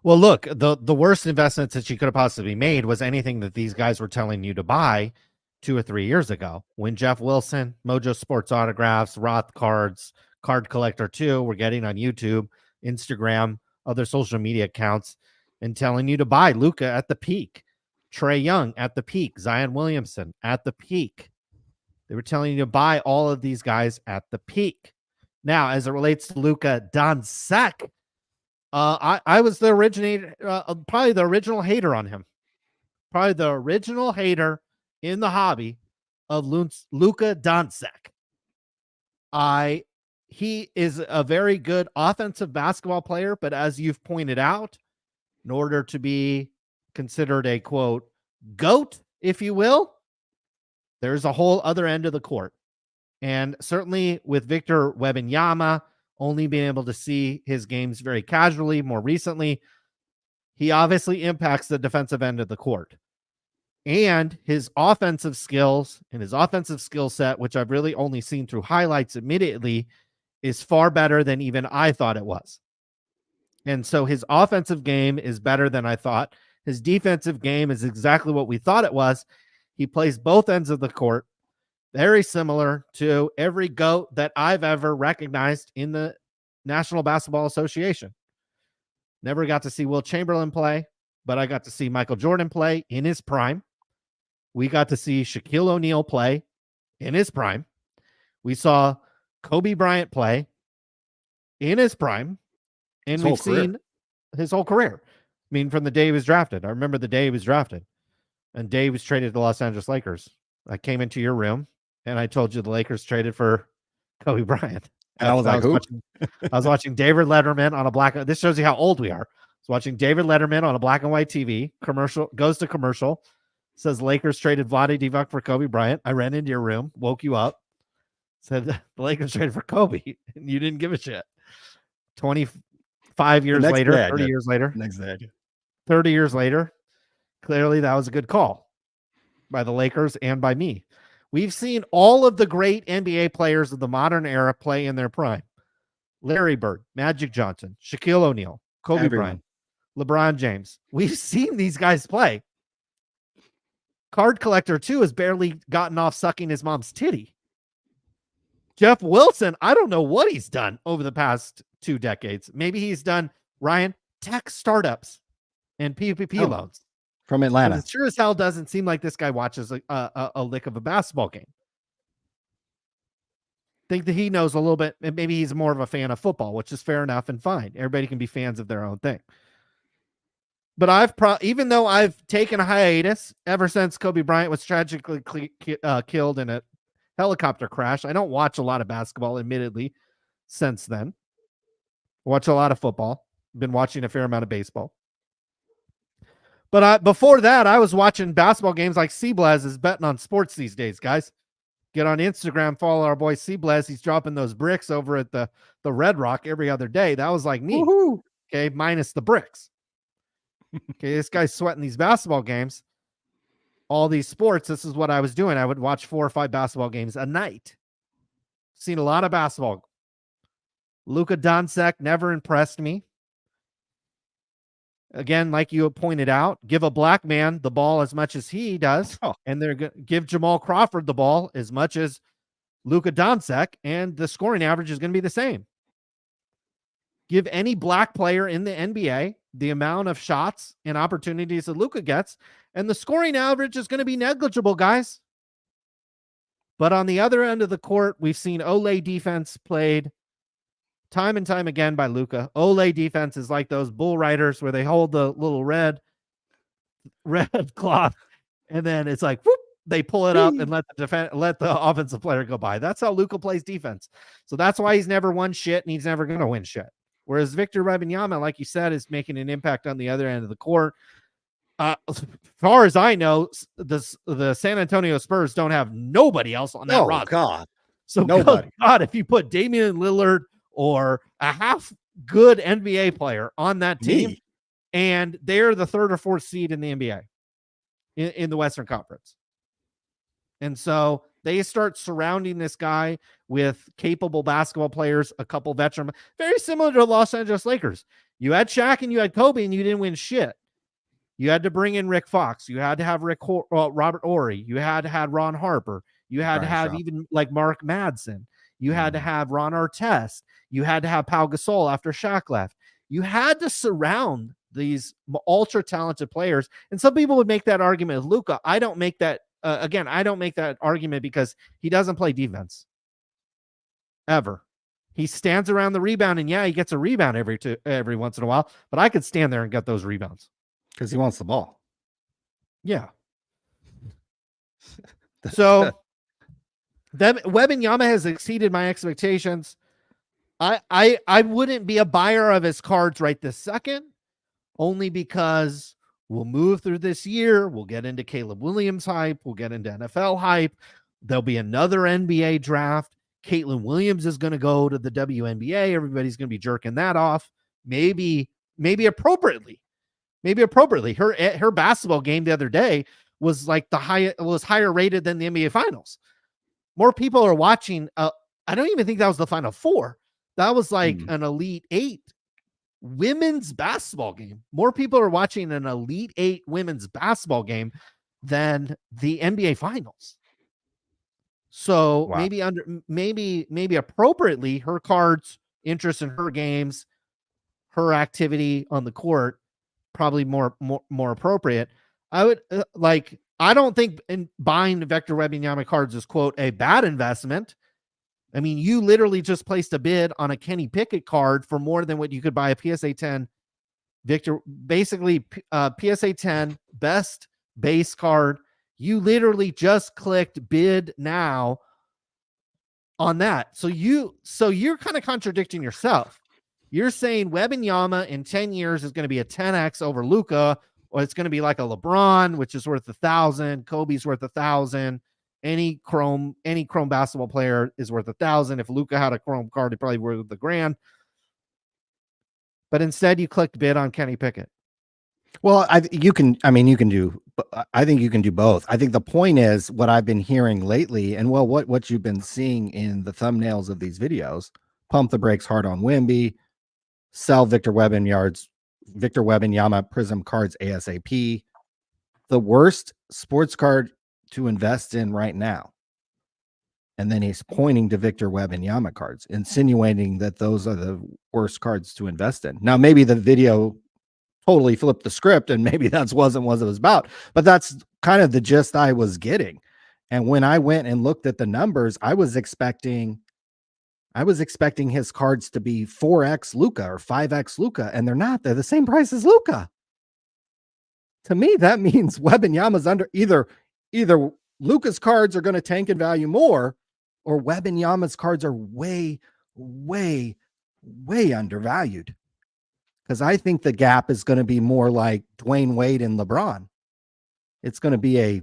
Well, look, the worst investments that you could have possibly made was anything that these guys were telling you to buy 2 or 3 years ago when Jeff Wilson, Mojo Sports Autographs, Roth cards, Card Collector 2 were getting on YouTube, Instagram, other social media accounts, and telling you to buy Luka at the peak, Trae Young at the peak, Zion Williamson at the peak. They were telling you to buy all of these guys at the peak. Now, as it relates to Luka Doncic, I was the originator, probably the original hater on him. probably the original hater in the hobby of Luka Doncic. He is a very good offensive basketball player, but as you've pointed out, in order to be considered a quote GOAT, if you will, there's a whole other end of the court. And certainly with Victor Wembanyama only being able to see his games very casually more recently, he obviously impacts the defensive end of the court. And his offensive skills and his offensive skill set, which I've really only seen through highlights admittedly, is far better than even I thought it was. And so his offensive game is better than I thought. His defensive game is exactly what we thought it was. He plays both ends of the court, very similar to every GOAT that I've ever recognized in the National Basketball Association. Never got to see Will Chamberlain play, but I got to see Michael Jordan play in his prime. We got to see Shaquille O'Neal play in his prime. We saw Kobe Bryant play in his prime. And we've seen his whole career. I mean, from the day he was drafted. I remember the day he was drafted. And day he was traded to the Los Angeles Lakers. I came into your room and I told you the Lakers traded for Kobe Bryant. And I was like, who? I was watching David Letterman on a black. This shows you how old we are. I was watching David Letterman on a black and white TV. Commercial goes to commercial. Says Lakers traded Vlade Divac for Kobe Bryant. I ran into your room, woke you up, said the Lakers traded for Kobe, and you didn't give a shit. 25 years later, 30 years later, next day, 30 years later, clearly that was a good call by the Lakers and by me. We've seen all of the great NBA players of the modern era play in their prime. Larry Bird, Magic Johnson, Shaquille O'Neal, Kobe Bryant, LeBron James. We've seen these guys play. Card Collector 2 has barely gotten off sucking his mom's titty. Jeff Wilson, I don't know what he's done over the past 2 decades. Maybe he's done, Ryan, tech startups and PPP loans. From Atlanta. It sure as hell doesn't seem like this guy watches a lick of a basketball game. Think that he knows a little bit, and maybe he's more of a fan of football, which is fair enough and fine. Everybody can be fans of their own thing. But even though I've taken a hiatus ever since Kobe Bryant was tragically killed in a helicopter crash, I don't watch a lot of basketball, admittedly, since then. I watch a lot of football. Been watching a fair amount of baseball. But before that, I was watching basketball games like C-Blaz is betting on sports these days, guys. Get on Instagram, follow our boy C-Blaz. He's dropping those bricks over at the Red Rock every other day. That was like me. Woo-hoo. Okay, minus the bricks. Okay, this guy's sweating these basketball games. All these sports, this is what I was doing. I would watch 4 or 5 basketball games a night. Seen a lot of basketball. Luka Doncic never impressed me. Again, like you pointed out, give a black man the ball as much as he does, and they're going to give Jamal Crawford the ball as much as Luka Doncic, and the scoring average is going to be the same. Give any black player in the NBA the amount of shots and opportunities that Luka gets, and the scoring average is going to be negligible, guys. But on the other end of the court, we've seen Olay defense played time and time again by Luka. Olay defense is like those bull riders where they hold the little red cloth, and then it's like whoop, they pull it up and let the offensive player go by. That's how Luka plays defense. So that's why he's never won shit, and he's never going to win shit. Whereas Victor Wembanyama, like you said, is making an impact on the other end of the court. As far as I know, the San Antonio Spurs don't have nobody else on that roster. God. So nobody. God, if you put Damian Lillard or a half good NBA player on that team, and they're the 3rd or 4th seed in the NBA in the Western Conference. And so they start surrounding this guy with capable basketball players, a couple veteran, very similar to the Los Angeles Lakers. You had Shaq and you had Kobe, and you didn't win shit. You had to bring in Rick Fox. You had to have Robert Horry. You had to have Ron Harper. You had to have even like Mark Madsen. You had to have Ron Artest. You had to have Pau Gasol after Shaq left. You had to surround these ultra talented players. And some people would make that argument with Luka. I don't make that. Again, I don't make that argument because he doesn't play defense ever. He stands around the rebound, and yeah, he gets a rebound every once in a while. But I could stand there and get those rebounds because he wants the ball. Yeah. So Wembanyama has exceeded my expectations. I wouldn't be a buyer of his cards right this second, only because we'll move through this year. We'll get into Caleb Williams hype. We'll get into NFL hype. There'll be another NBA draft. Caitlin Williams is going to go to the WNBA. Everybody's going to be jerking that off. Maybe appropriately. Her basketball game the other day was like was higher rated than the NBA Finals. More people are watching. I don't even think that was the Final Four. That was like an Elite Eight women's basketball game. More people are watching an Elite Eight women's basketball game than the NBA Finals. So Wow. maybe appropriately, her cards, interest in her games, her activity on the court, probably more appropriate. I would I don't think in buying Victor Wembanyama cards is, quote, a bad investment. I mean, you literally just placed a bid on a Kenny Pickett card for more than what you could buy a PSA 10 Victor, basically PSA 10 best base card. You literally just clicked bid now on that. So you're kind of contradicting yourself. You're saying Wembanyama in 10 years is going to be a 10x over Luka, or it's going to be like a LeBron, which is worth 1,000. Kobe's worth 1,000. Any chrome basketball player is worth 1,000. If Luka had a chrome card, it probably worth $1,000. But instead, you clicked bid on Kenny Pickett. Well, I think you can do both. I think the point is what I've been hearing lately, and what you've been seeing in the thumbnails of these videos: pump the brakes hard on Wemby, sell Victor Wembanyama Prism cards ASAP. The worst sports card to invest in right now. And then he's pointing to Victor Wembanyama cards, insinuating that those are the worst cards to invest in. Now, maybe the video totally flipped the script, and maybe that wasn't what it was about, but that's kind of the gist I was getting. And when I went and looked at the numbers, I was expecting his cards to be 4x Luka or 5x Luka, and they're not. They're the same price as Luka. To me, that means Wembanyama's under either Luka's cards are going to tank in value more, or Wembanyama's cards are way, way, way undervalued. Because I think the gap is going to be more like Dwayne Wade and LeBron. It's going to be a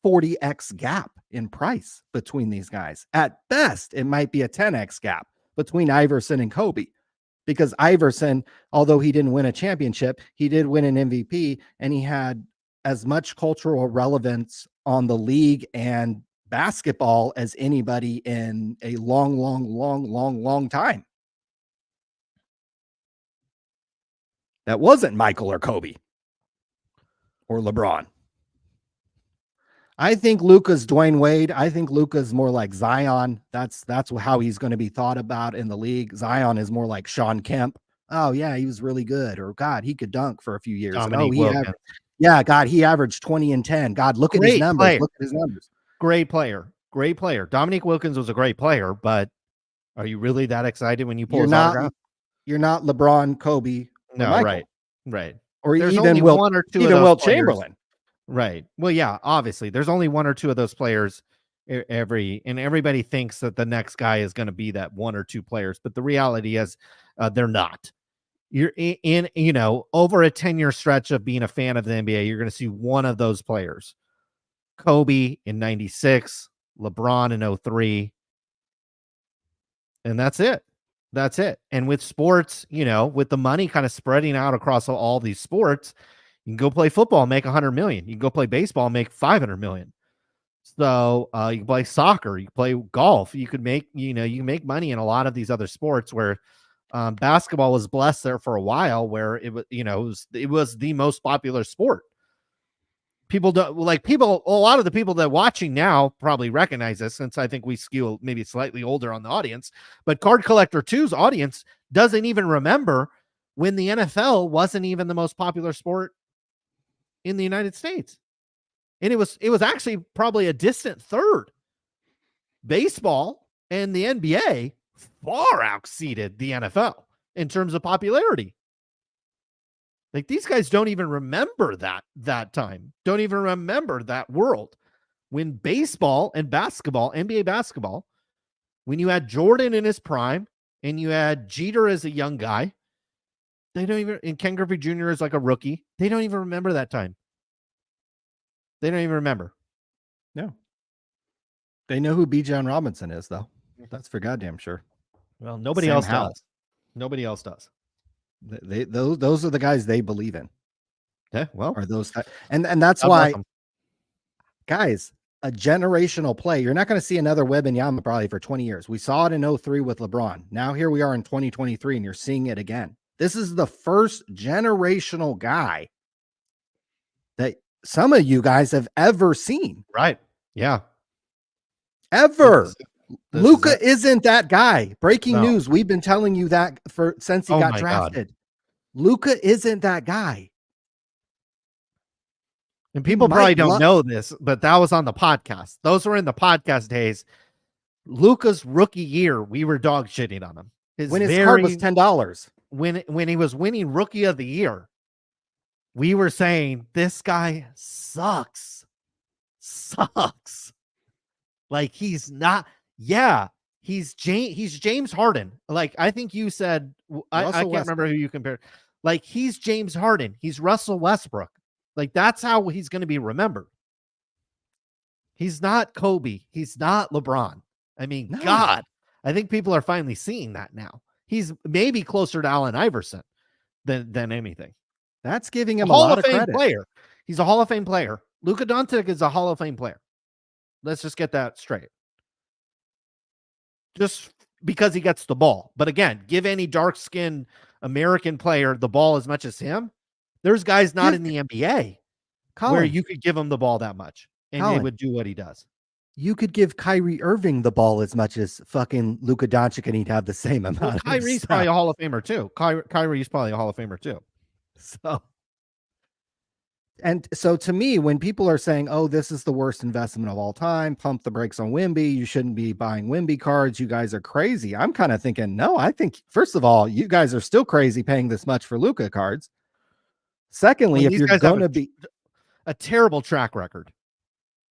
40x gap in price between these guys. At best, it might be a 10x gap between Iverson and Kobe. Because Iverson, although he didn't win a championship, he did win an MVP, and he had as much cultural relevance on the league and basketball as anybody in a long time. That wasn't Michael or Kobe or LeBron. I think Luka's Dwayne Wade. I think Luka's more like Zion. That's how he's going to be thought about in the league. Zion is more like Sean Kemp. Oh yeah, he was really good. Or God, he could dunk for a few years. He averaged 20 and 10. God, look at his numbers. Look at his numbers. Great player. Dominique Wilkins was a great player, but are you really that excited when you pull his autograph? You're not LeBron, Kobe. No, Michael. Right. Or there's even only one or two of those Wilt players. Chamberlain. Right. Well, yeah, obviously there's only one or two of those players and everybody thinks that the next guy is going to be that one or two players, but the reality is they're not. You're in over a 10-year stretch of being a fan of the NBA, you're going to see one of those players. Kobe in 96, LeBron in 03. And that's it. And with sports, with the money kind of spreading out across all these sports, you can go play football, make 100 million. You can go play baseball, make 500 million. So you can play soccer, you can play golf. You could make, you can make money in a lot of these other sports where basketball was blessed there for a while, where it was, it was the most popular sport. A lot of the people that are watching now probably recognize this, since I think we skew maybe slightly older on the audience, but Card Collector 2's audience doesn't even remember when the NFL wasn't even the most popular sport in the United States. And it was actually probably a distant third. Baseball and the NBA far exceeded the NFL in terms of popularity. Like these guys don't even remember that time. Don't even remember that world when baseball and basketball, NBA basketball, when you had Jordan in his prime and you had Jeter as a young guy, they don't even, and Ken Griffey Jr. is like a rookie. They don't even remember that time. They don't even remember. No. They know who B. John Robinson is, though. That's for goddamn sure. Well, nobody Sam else Howell. does. Nobody else does. Those are the guys they believe in. Yeah, well, Are those and that's God why, bless 'em. guys, a generational play. You're not going to see another Wembanyama probably for 20 years. We saw it in 03 with LeBron. Now here we are in 2023 and you're seeing it again. This is the first generational guy that some of you guys have ever seen. Right. Yeah. Ever. This is Luka it. isn't that guy. Breaking No. news. We've been telling you that since he Oh got my God. drafted. Luka isn't that guy. And people probably might don't know this, but that was on the podcast. Those were in the podcast days. Luka's rookie year, we were dog shitting on him. When his card was $10. When he was winning rookie of the year, we were saying this guy sucks. Like he's not. Yeah, he's James Harden. Like I think you said, I can't remember who you compared. Like he's James Harden. He's Russell Westbrook. Like that's how he's going to be remembered. He's not Kobe. He's not LeBron. I mean, No. God, I think people are finally seeing that now. He's maybe closer to Allen Iverson than anything. That's giving him A a Hall lot of of Fame credit. player. He's a Hall of Fame player. Luka Doncic is a Hall of Fame player. Let's just get that straight. Just because he gets the ball. But again, give any dark-skinned American player the ball as much as him. There's guys not in the NBA where you could give him the ball that much and he would do what he does. You could give Kyrie Irving the ball as much as fucking Luka Doncic and he'd have the same amount. Well, Kyrie's of probably a Hall of Famer too. Kyrie's probably a Hall of Famer too. So, and so to me, when people are saying, oh, this is the worst investment of all time, pump the brakes on Wemby, you shouldn't be buying Wemby cards, you guys are crazy. I'm kind of thinking, no, I think, first of all, you guys are still crazy paying this much for Luka cards. Secondly, Well, if these you're guys have going to be a terrible track record.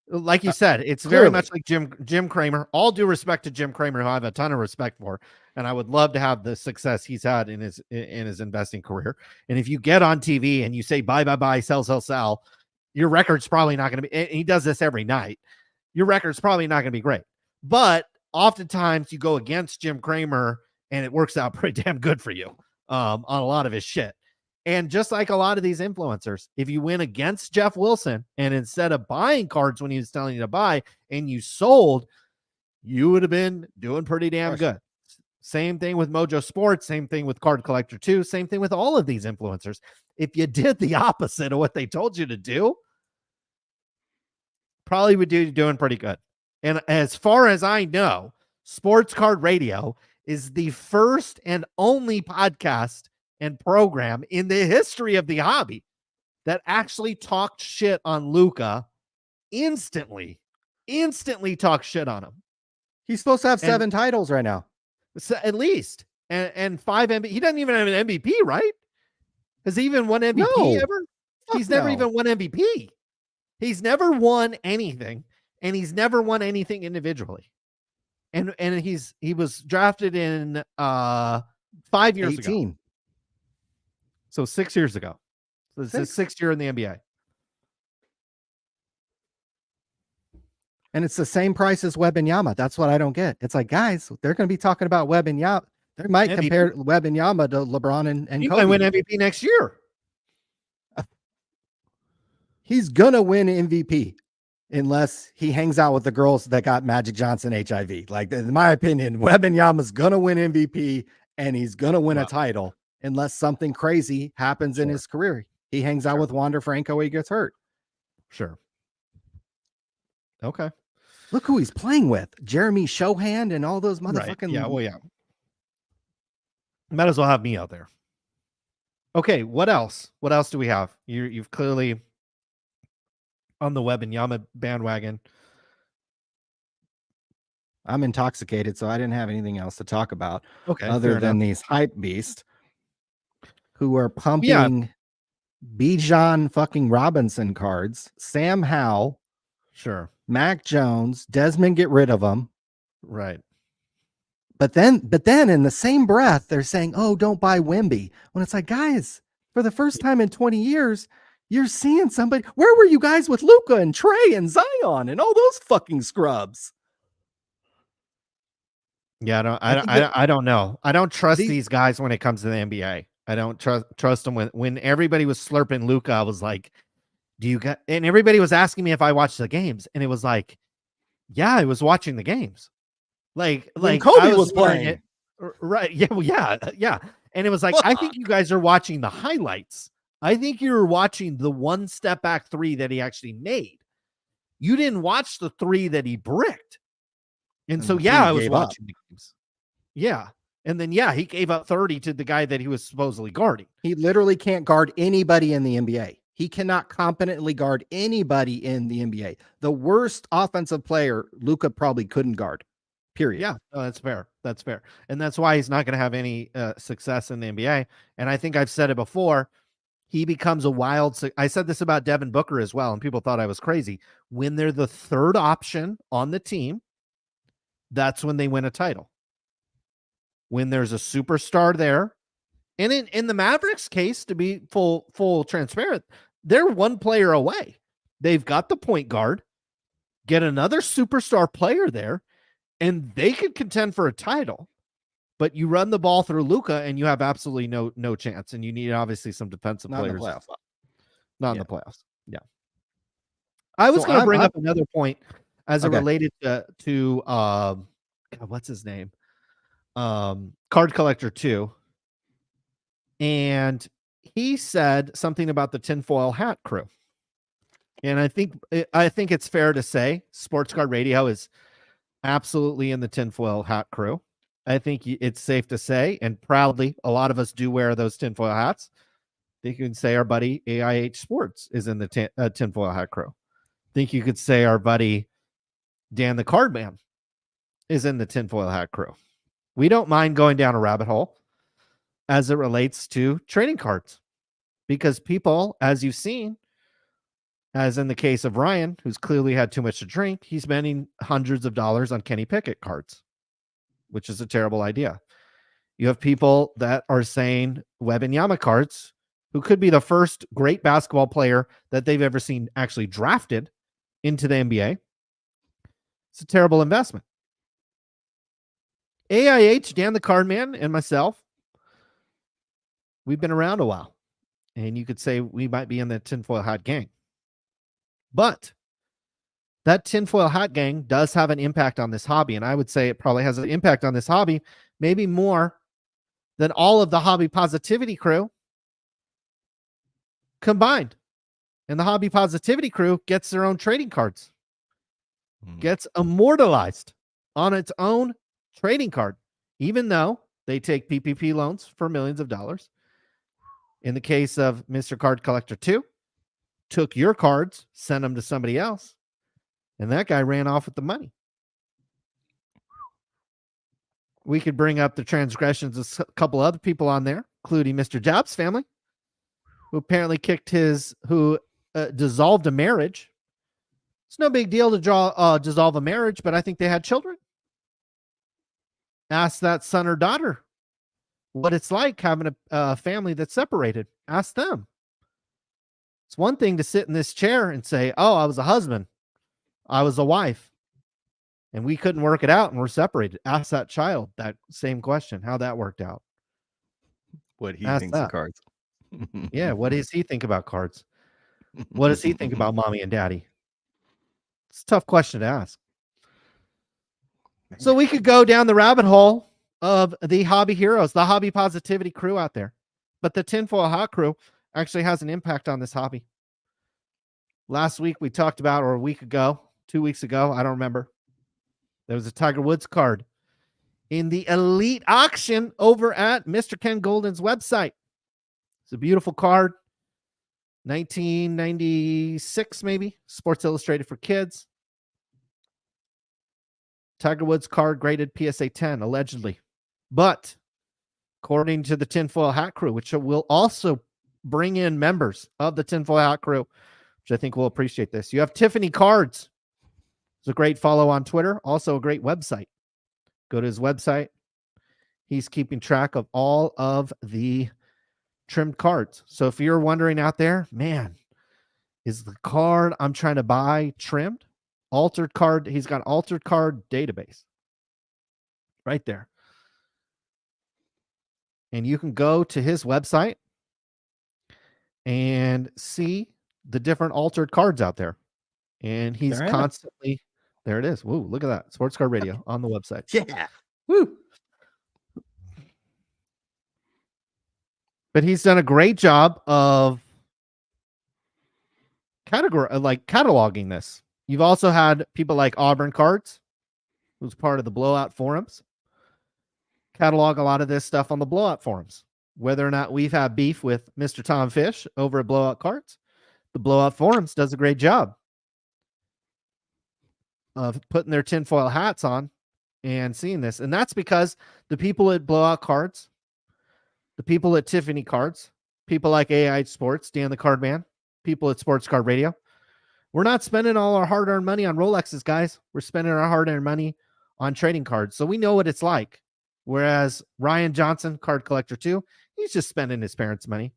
Like you said, it's clearly very much like Jim Cramer. All due respect to Jim Cramer, who I have a ton of respect for, and I would love to have the success he's had in his investing career. And if you get on TV and you say buy, sell, your record's probably not going to be. And he does this every night. Your record's probably not going to be great. But oftentimes you go against Jim Cramer, and it works out pretty damn good for you on a lot of his shit. And just like a lot of these influencers, if you went against Jeff Wilson and instead of buying cards when he was telling you to buy and you sold, you would have been doing pretty damn good. Same thing with Mojo Sports, same thing with Card Collector 2, same thing with all of these influencers. If you did the opposite of what they told you to do, probably would do doing pretty good. And as far as I know, Sports Card Radio is the first and only podcast and program in the history of the hobby that actually talked shit on Luka instantly talked shit on him. He's supposed to have 7 titles right now. So at least. And 5 MVP. He doesn't even have an MVP, right? Has he even won MVP ever? He's never even won MVP. He's never won anything, and he's never won anything individually. And he was drafted in 5 years 18. ago. So 6 years ago. So this is his 6th year in the NBA. And it's the same price as Wembanyama. That's what I don't get. It's like, guys, they're going to be talking about Wembanyama. They might MVP. compare Wembanyama to LeBron and He Kobe. might win MVP next year. He's going to win MVP unless he hangs out with the girls that got Magic Johnson HIV. Like, in my opinion, Wembanyama's going to win MVP and he's going to win a title unless something crazy happens in his career. He hangs out with Wander Franco, he gets hurt. Sure. Okay. Look who he's playing with. Jeremy Shohan and all those motherfucking. Right. Yeah, well, yeah. Might as well have me out there. Okay, what else? What else do we have? You've clearly on the Wembanyama bandwagon. I'm intoxicated, so I didn't have anything else to talk about. Okay. Other than these hype beasts who are pumping Bijan fucking Robinson cards, Sam Howell, Sure. Mac Jones, Desmond, get rid of them. Right. But then in the same breath, they're saying, oh, don't buy Wemby. When it's like, guys, for the first time in 20 years, you're seeing somebody. Where were you guys with Luka and Trey and Zion and all those fucking scrubs? Yeah, I I don't know. I don't trust these- these guys when it comes to the NBA. I don't trust them when everybody was slurping Luca. I was like, do you got? And everybody was asking me if I watched the games, and it was like, yeah, I was watching the games. Like Kobe I was wearing playing. right? Yeah, well, yeah. And it was like, I think you guys are watching the highlights. I think you were watching the one step back three that he actually made. You didn't watch the three that he bricked. And so, the yeah, three I was gave up. watching the games. Yeah. And then, yeah, he gave up 30 to the guy that he was supposedly guarding. He literally can't guard anybody in the NBA. He cannot competently guard anybody in the NBA. The worst offensive player, Luka probably couldn't guard. Period. Yeah, no, that's fair. That's fair. And that's why he's not going to have any success in the NBA. And I think I've said it before. He becomes a wild. I said this about Devin Booker as well, and people thought I was crazy. When they're the third option on the team, that's when they win a title. When there's a superstar there, and in the Mavericks case, to be full transparent, they're one player away. They've got the point guard, get another superstar player there, and they could contend for a title. But you run the ball through Luka, and you have absolutely no chance. And you need obviously some defensive Not in the players. playoffs. Not in Yeah. the playoffs. Yeah. I was So going to bring I'm- up another point as it Okay. related to God, what's his name? Card Collector 2. And he said something about the tinfoil hat crew. And I think it's fair to say Sports Card Radio is absolutely in the tinfoil hat crew. I think it's safe to say, and proudly, a lot of us do wear those tinfoil hats. I think you can say our buddy AIH Sports is in the tinfoil hat crew. I think you could say our buddy Dan the Cardman is in the tinfoil hat crew. We don't mind going down a rabbit hole as it relates to trading cards, because people, as you've seen, as in the case of Ryan, who's clearly had too much to drink, he's spending hundreds of dollars on Kenny Pickett cards, which is a terrible idea. You have people that are saying Wembanyama cards, who could be the first great basketball player that they've ever seen actually drafted into the NBA. It's a terrible investment. AIH, Dan the Cardman, and myself, we've been around a while, and you could say we might be in the tinfoil hat gang. But that tinfoil hat gang does have an impact on this hobby, and I would say it probably has an impact on this hobby, maybe more than all of the hobby positivity crew combined. And the hobby positivity crew gets their own trading cards, gets immortalized on its own trading card, even though they take PPP loans for millions of dollars. In the case of Mr. Card Collector 2, took your cards, sent them to somebody else, and that guy ran off with the money. We could bring up the transgressions of a couple other people on there, including Mr. Jobs' family, who apparently dissolved a marriage. It's no big deal to dissolve a marriage, but I think they had children. Ask that son or daughter what it's like having a family that's separated. Ask them. It's one thing to sit in this chair and say, oh, I was a husband, I was a wife, and we couldn't work it out and we're separated. Ask that child that same question, how that worked out. What he Ask thinks that. of cards. Yeah, what does he think about cards? What does he think about mommy and daddy? It's a tough question to ask. So we could go down the rabbit hole of the hobby heroes, the hobby positivity crew out there. But the tinfoil hat crew actually has an impact on this hobby. Last week we talked about, or a week ago, 2 weeks ago, I don't remember. There was a Tiger Woods card in the elite auction over at Mr. Ken Golden's website. It's a beautiful card. 1996, maybe. Sports Illustrated for kids. Tiger Woods card graded PSA 10, allegedly. But according to the tinfoil hat crew, which will also bring in members of the Tinfoil Hat crew, which I think will appreciate this. You have Tiffany Cards. It's a great follow on Twitter. Also a great website. Go to his website. He's keeping track of all of the trimmed cards. So if you're wondering out there, man, is the card I'm trying to buy trimmed? Altered card. He's got altered card database right there. And you can go to his website and see the different altered cards out there. And he's There I am. constantly, there it is. Woo, look at that. Sports Card Radio on the website. Yeah. Woo. But he's done a great job of cataloging this. You've also had people like Auburn Cards, who's part of the Blowout forums, catalog a lot of this stuff on the Blowout forums. Whether or not we've had beef with Mr. Tom Fish over at Blowout Cards, the Blowout forums does a great job of putting their tinfoil hats on and seeing this. And that's because the people at Blowout Cards, the people at Tiffany Cards, people like AI Sports, Dan the Card Man, people at Sports Card Radio, we're not spending all our hard-earned money on Rolexes, guys. We're spending our hard-earned money on trading cards. So we know what it's like. Whereas Ryan Johnson, card collector too, he's just spending his parents' money.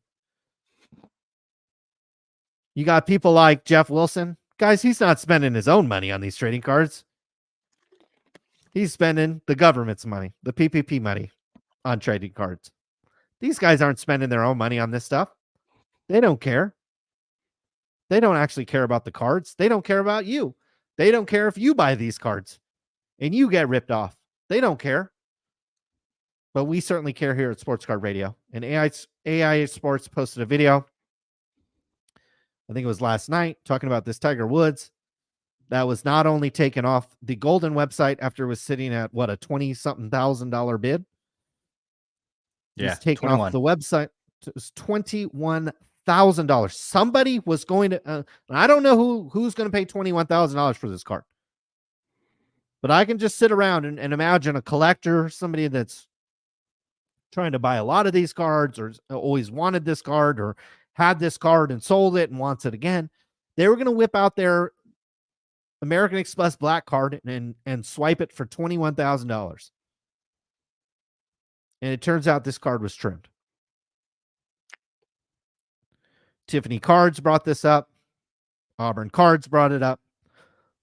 You got people like Jeff Wilson. Guys, he's not spending his own money on these trading cards. He's spending the government's money, the PPP money on trading cards. These guys aren't spending their own money on this stuff. They don't care. They don't actually care about the cards. They don't care about you. They don't care if you buy these cards and you get ripped off. They don't care. But we certainly care here at Sports Card Radio. And AI Sports posted a video, I think it was last night, talking about this Tiger Woods that was not only taken off the Golden website after it was sitting at, what, a $20-something thousand bid? Yeah, He's taken 21. off the website. It was $21,000. Somebody was going to, I don't know who's going to pay $21,000 for this card. But I can just sit around and imagine a collector, somebody that's trying to buy a lot of these cards or always wanted this card or had this card and sold it and wants it again. They were going to whip out their American Express black card and swipe it for $21,000. And it turns out this card was trimmed. Tiffany Cards brought this up. Auburn Cards brought it up.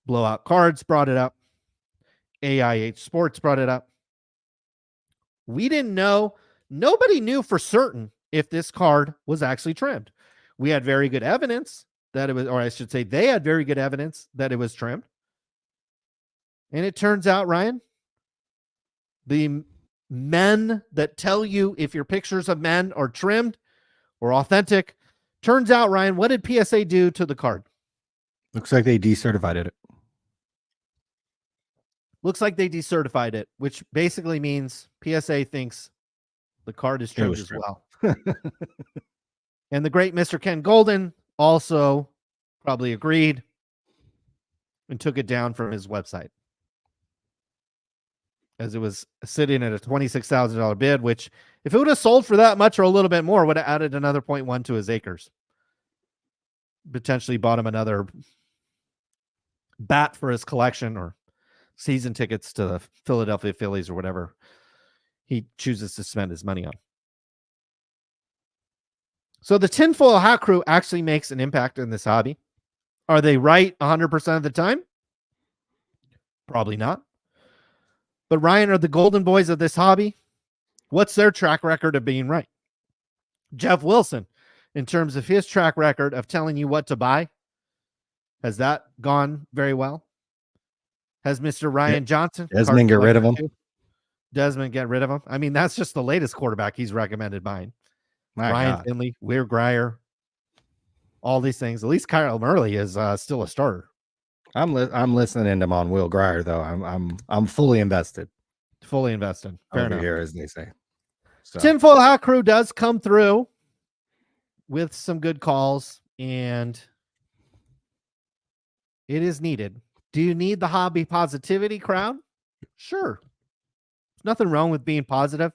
Blowout Cards brought it up. AIH Sports brought it up. We didn't know. Nobody knew for certain if this card was actually trimmed. We had very good evidence that it was, or I should say they had very good evidence that it was trimmed. And it turns out, Ryan, the men that tell you if your pictures of men are trimmed or authentic, turns out, Ryan, what did PSA do to the card? Looks like they decertified it. Looks like they decertified it, which basically means PSA thinks the card is trimmed as well. And the great Mr. Ken Golden also probably agreed and took it down from his website, as it was sitting at a $26,000 bid, which if it would have sold for that much or a little bit more, would have added another 0.1 to his acres. Potentially bought him another bat for his collection or season tickets to the Philadelphia Phillies or whatever he chooses to spend his money on. So the Tinfoil Hat crew actually makes an impact in this hobby. Are they right 100% of the time? Probably not. But Ryan, are the golden boys of this hobby? What's their track record of being right? Jeff Wilson, in terms of his track record of telling you what to buy, has that gone very well? Has Mr. Ryan Johnson, Desmond get rid of him? Desmond get rid of him? I mean, that's just the latest quarterback he's recommended buying. My Ryan God. Finley, Weir Grier, all these things. At least Kyle Murley is still a starter. I'm listening to him on Will Grier though. I'm fully invested. Fully invested. Fair Over enough. here, as they say. So. Tinfoil Hat crew does come through with some good calls, and it is needed. Do you need the hobby positivity crowd? Sure. There's nothing wrong with being positive.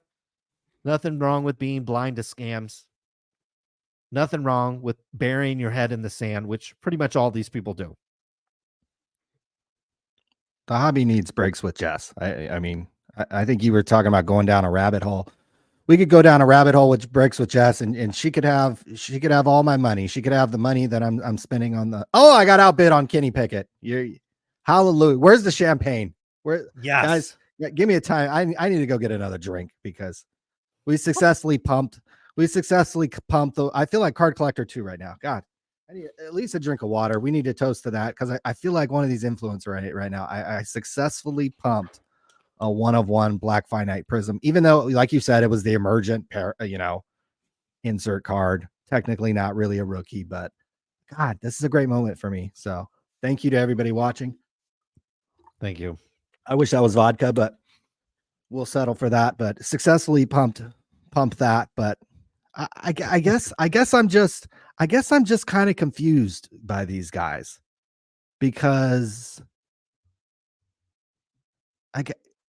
Nothing wrong with being blind to scams. Nothing wrong with burying your head in the sand, which pretty much all these people do. The hobby needs breaks with Jess. I mean, I think you were talking about going down a rabbit hole. We could go down a rabbit hole with breaks with Jess, and she could have all my money. She could have the money that I'm spending on the. Oh, I got outbid on Kenny Pickett. You, hallelujah. Where's the champagne? Where, Yes. guys? Give me a time. I need to go get another drink because we successfully pumped. I feel like card collector 2 right now. God, I need at least a drink of water. We need to toast to that because I feel like one of these influencers right now. I successfully pumped a 1/1 Black Finite Prism, even though, like you said, it was the emergent insert card. Technically not really a rookie, but God, this is a great moment for me. So thank you to everybody watching. Thank you. I wish that was vodka, but we'll settle for that. But successfully pumped that. But I guess I'm just kind of confused by these guys because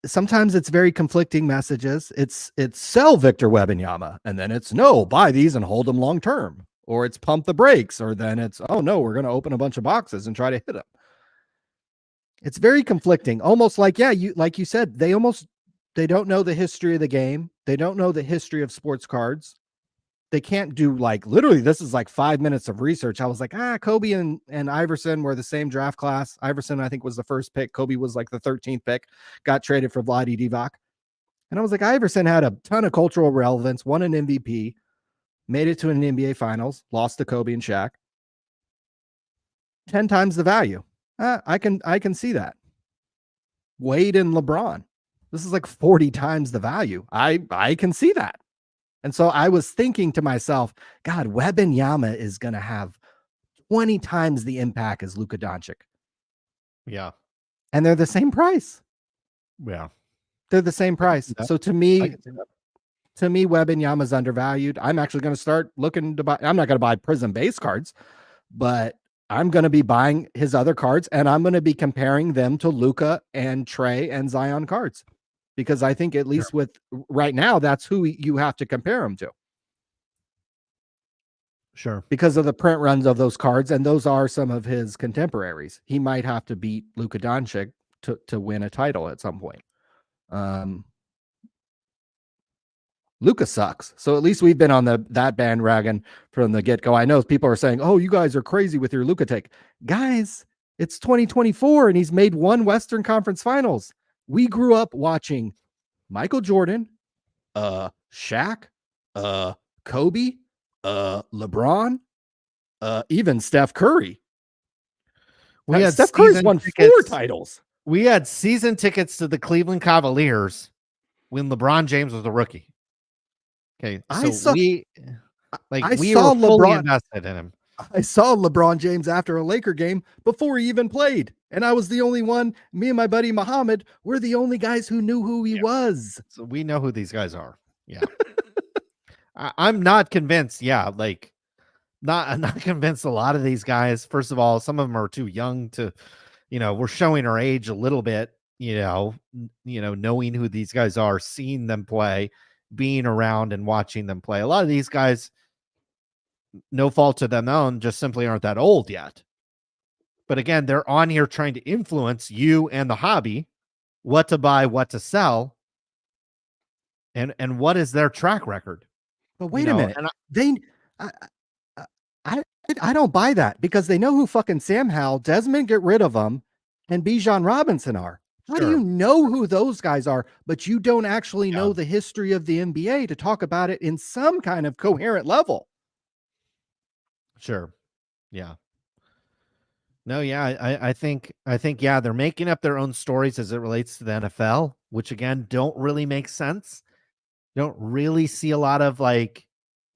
sometimes it's very conflicting messages. It's sell Victor Wembanyama, and then it's no, buy these and hold them long term, or it's pump the brakes, or then it's oh no, we're going to open a bunch of boxes and try to hit them. It's very conflicting, almost like like you said, they don't know the history of the game. They don't know the history of sports cards. They can't do literally, this is 5 minutes of research. I was like, Kobe and Iverson were the same draft class. Iverson, I think, was the first pick. Kobe was the 13th pick, got traded for Vlade Divac. And I was like, Iverson had a ton of cultural relevance, won an MVP, made it to an NBA finals, lost to Kobe and Shaq. 10 times the value. I can see that. Wade and LeBron. This is 40 times the value. I can see that. And so I was thinking to myself, God, Wembanyama is going to have 20 times the impact as Luka Doncic. Yeah. And they're the same price. Yeah. They're the same price. So to me, Wembanyama's undervalued. I'm actually going to start looking to buy. I'm not going to buy Prism base cards, but I'm going to be buying his other cards, and I'm going to be comparing them to Luka and Trey and Zion cards. Because I think at least with right now, that's who you have to compare him to. Sure. Because of the print runs of those cards, and those are some of his contemporaries. He might have to beat Luka Doncic to win a title at some point. Luka sucks. So at least we've been on that bandwagon from the get-go. I know people are saying, oh, you guys are crazy with your Luka take. Guys, it's 2024, and he's made one Western Conference Finals. We grew up watching Michael Jordan, Shaq, Kobe, LeBron, even Steph Curry. Steph Curry's won 4 titles. We had season tickets to the Cleveland Cavaliers when LeBron James was a rookie. Okay, so we were fully invested in him. I saw LeBron James after a Laker game before he even played. And I was the only one, me and my buddy Muhammad, were the only guys who knew who he was. So we know who these guys are. Yeah. I'm not convinced. Yeah. I'm not convinced a lot of these guys. First of all, some of them are too young to, we're showing our age a little bit, knowing who these guys are, seeing them play, being around and watching them play. A lot of these guys, no fault to them own, just simply aren't that old yet. But again, they're on here trying to influence you and the hobby, what to buy, what to sell, and what is their track record. But wait a minute, I don't buy that because they know who fucking Sam Howell, Desmond get rid of them, and Bijan Robinson are. How do you know who those guys are, but you don't actually know the history of the NBA to talk about it in some kind of coherent level? Sure. Yeah. No, yeah, I think, yeah, they're making up their own stories as it relates to the NFL, which again, don't really make sense. Don't really see a lot of 8th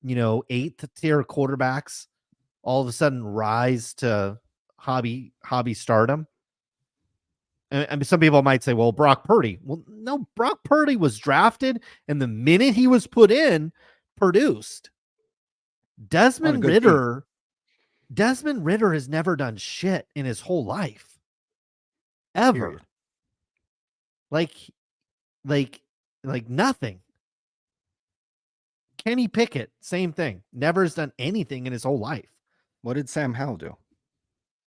tier quarterbacks all of a sudden rise to hobby stardom. And some people might say, well, Brock Purdy. Well, no, Brock Purdy was drafted, and the minute he was put in, produced. Desmond Ritter has never done shit in his whole life. Ever. Period. Like nothing. Kenny Pickett, same thing. Never has done anything in his whole life. What did Sam Howell do?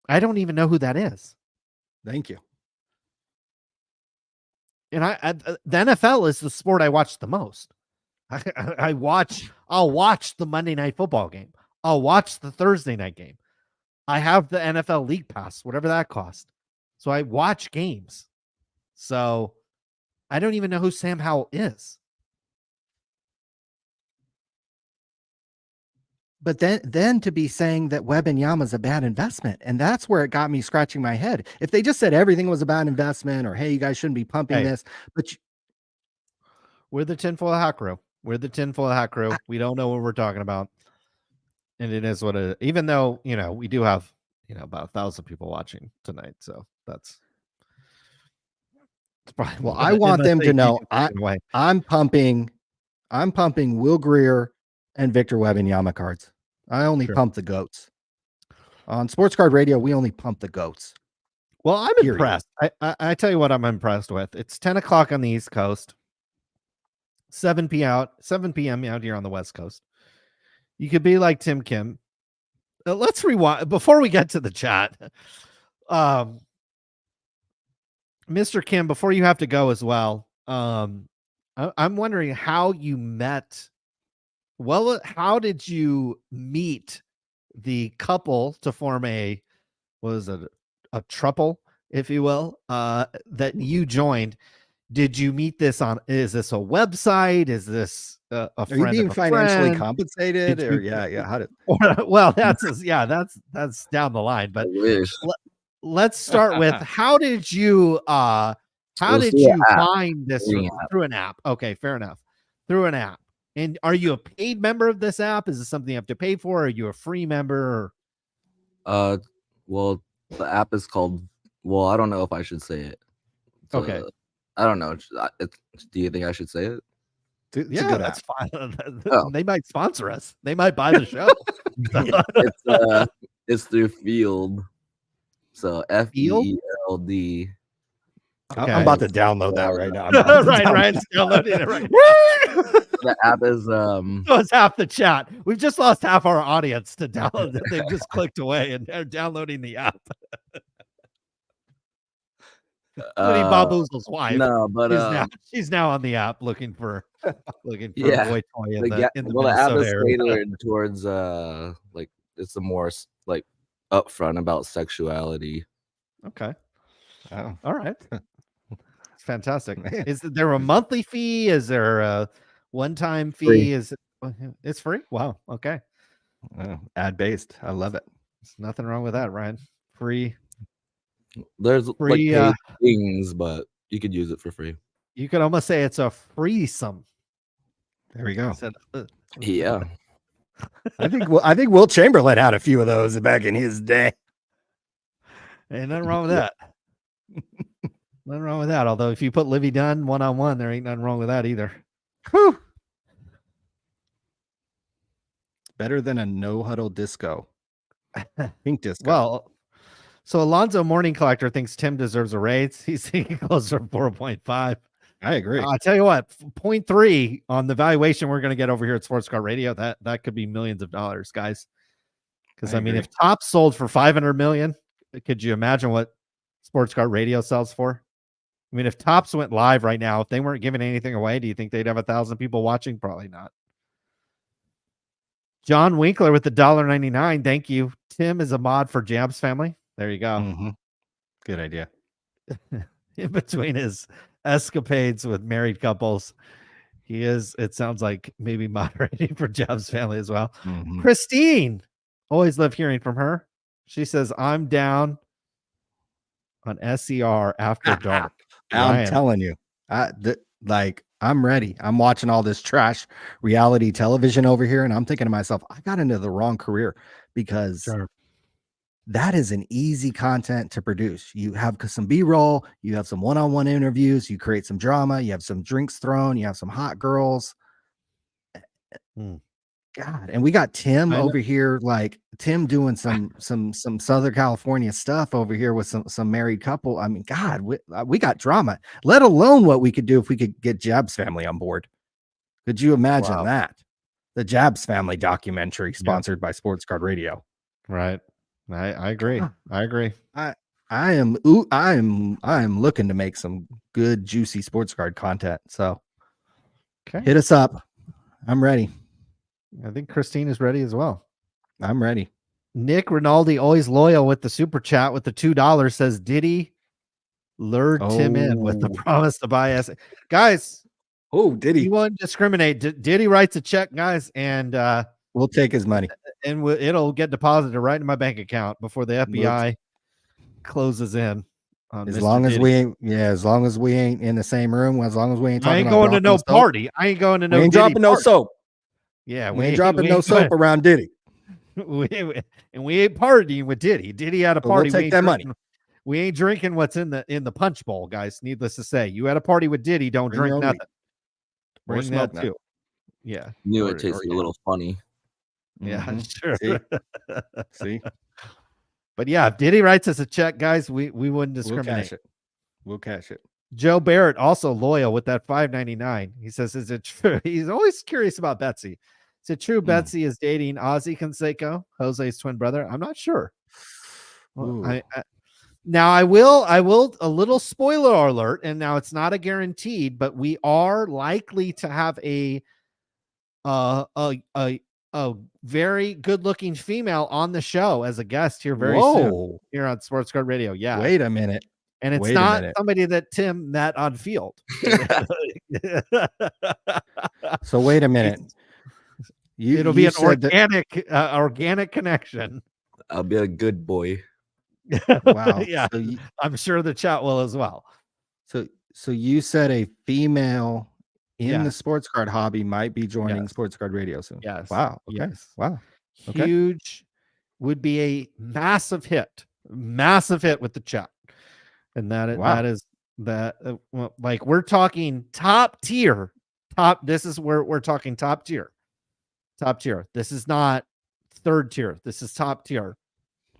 I don't even know who that is. Thank you. And the NFL is the sport I watch the most. I'll watch the Monday Night Football game. I'll watch the Thursday night game. I have the NFL League Pass, whatever that cost. So I watch games. So I don't even know who Sam Howell is. But then to be saying that Wembanyama is a bad investment, and that's where it got me scratching my head. If they just said everything was a bad investment, or hey, you guys shouldn't be pumping this, but we're the tinfoil hat crew. We're the tinfoil hat crew. We don't know what we're talking about, and it is what it is. Even though we do have about 1,000 people watching tonight, so that's probably well. I want them to know I'm pumping Will Greer and Victor Wembanyama cards. I only pump the goats. On Sports Card Radio, we only pump the goats. Well, I'm impressed. I tell you what I'm impressed with. It's 10 o'clock on the East Coast, 7 p.m. out here on the West Coast. You could be like Tim Kim. Let's rewind before we get to the chat. Mr. Kim, before you have to go as well, I'm wondering how you met. Well, how did you meet the couple to form a throuple, if you will, that you joined? Did you meet this on? Is this a website? Is this a friend? Are you being financially friend? compensated? Or how did? Well, that's down the line. But let's start with how did you find this through an app? Okay, fair enough. Through an app. And are you a paid member of this app? Is it something you have to pay for? Are you a free member? Well, the app is called. Well, I don't know if I should say it. Okay. I don't know. Do you think I should say it? Yeah, that's fine. They might sponsor us. They might buy the show. It's through Field. So FEELD. Okay. I'm about to download that right now. Ryan's downloading it right. The app is so it's half the chat. We've just lost half our audience to download it. They've just clicked away and they're downloading the app. Bob Boozle's wife. No, but she's now on the app looking for a boy toy in the app is catered towards it's a more like upfront about sexuality. Okay. Oh. All right. Fantastic. Is there a monthly fee? Is there a one-time fee? Free. It's free? Wow. Okay. Ad based. I love it. There's nothing wrong with that, Ryan. Free. There's free like things, but you could use it for free. You could almost say it's a freesome. There we go. Yeah. I think Will Chamberlain had a few of those back in his day. Ain't nothing wrong with that. Nothing wrong with that. Although if you put Livy Dunn one-on-one, there ain't nothing wrong with that either. Whew. Better than a no-huddle disco. Pink disco. Well, so Alonzo Morning Collector thinks Tim deserves a raise. He's thinking closer to 4.5. I agree. I'll tell you what, 0.3 on the valuation we're going to get over here at Sports Car Radio, that could be millions of dollars, guys. Because I mean, if Topps sold for 500 million, could you imagine what Sports Car Radio sells for? I mean, if Topps went live right now, if they weren't giving anything away, do you think they'd have 1,000 people watching? Probably not. John Winkler with the $1.99. Thank you. Tim is a mod for Jabs Family. There you go. Mm-hmm. Good idea. In between his escapades with married couples, he is, it sounds like, maybe moderating for Jabs Family as well. Mm-hmm. Christine, always love hearing from her. She says, I'm down on SCR after dark. I'm telling you, I'm ready. I'm watching all this trash reality television over here, and I'm thinking to myself, I got into the wrong career because that is an easy content to produce. You have some B-roll, you have some one-on-one interviews, you create some drama, you have some drinks thrown, you have some hot girls. God, and we got Tim over here, like Tim doing some Southern California stuff over here with some married couple. I mean, God, we got drama, let alone what we could do if we could get Jabs Family on board. Could you imagine that? the Jabs Family documentary sponsored by Sports Card Radio. Right. I agree. I agree. I am looking to make some good juicy sports card content. So Okay. hit us up. I'm ready. I think Christine is ready as well. I'm ready. Nick Rinaldi, always loyal with the super chat with the $2, says Diddy lured Tim in with the Oh. promise to buy us. Guys, Oh, did he? you won't discriminate. Diddy writes a check, guys, and We'll take his money. it'll get deposited right in my bank account before the FBI closes in. On As Mr. long as Diddy. we ain't, as long as we ain't in the same room, as long as we ain't I talking ain't about going to no dropping soap, party. I ain't going to no we ain't Diddy dropping no party. soap. Yeah, We ain't dropping no soap around Diddy. we ain't partying with Diddy. Diddy had a But we'll party. take we ain't that money. We ain't drinking what's in the punch bowl, guys. Needless to say, you had a party with Diddy. Don't Bring your drink own nothing. Or Bring smoke that none. too. Yeah. Knew Or- it tasted or- a little funny. Yeah, Mhm. sure. See, But yeah, if Diddy writes us a check, guys, we wouldn't we'll discriminate. cash it. We'll cash it. Joe Barrett, also loyal with that $5.99. He says, "Is it true?" He's always curious about Betsy. Is it true Betsy is dating Ozzy Canseco, Jose's twin brother? I'm not sure. Well, Ooh. now I will a little spoiler alert, and now it's not a guaranteed, but we are likely to have a very good looking female on the show as a guest here very soon Whoa. here on Sports Card Radio. Yeah. Wait a minute. And it's wait a not minute. somebody that Tim met on field. So wait a minute. It'll be you an said that- organic connection. I'll be a good boy. Wow. Yeah. So you, I'm sure the chat will as well. so you said a female in the Yes. sports card hobby might be joining Yes. Sports Card Radio soon. Yes. Wow. Okay. Yes. Wow. Okay. Huge, would be a massive hit with the chat. And Wow. that is well, like we're talking top tier. This is where we're talking top tier. Top tier. This is not third tier. This is top tier.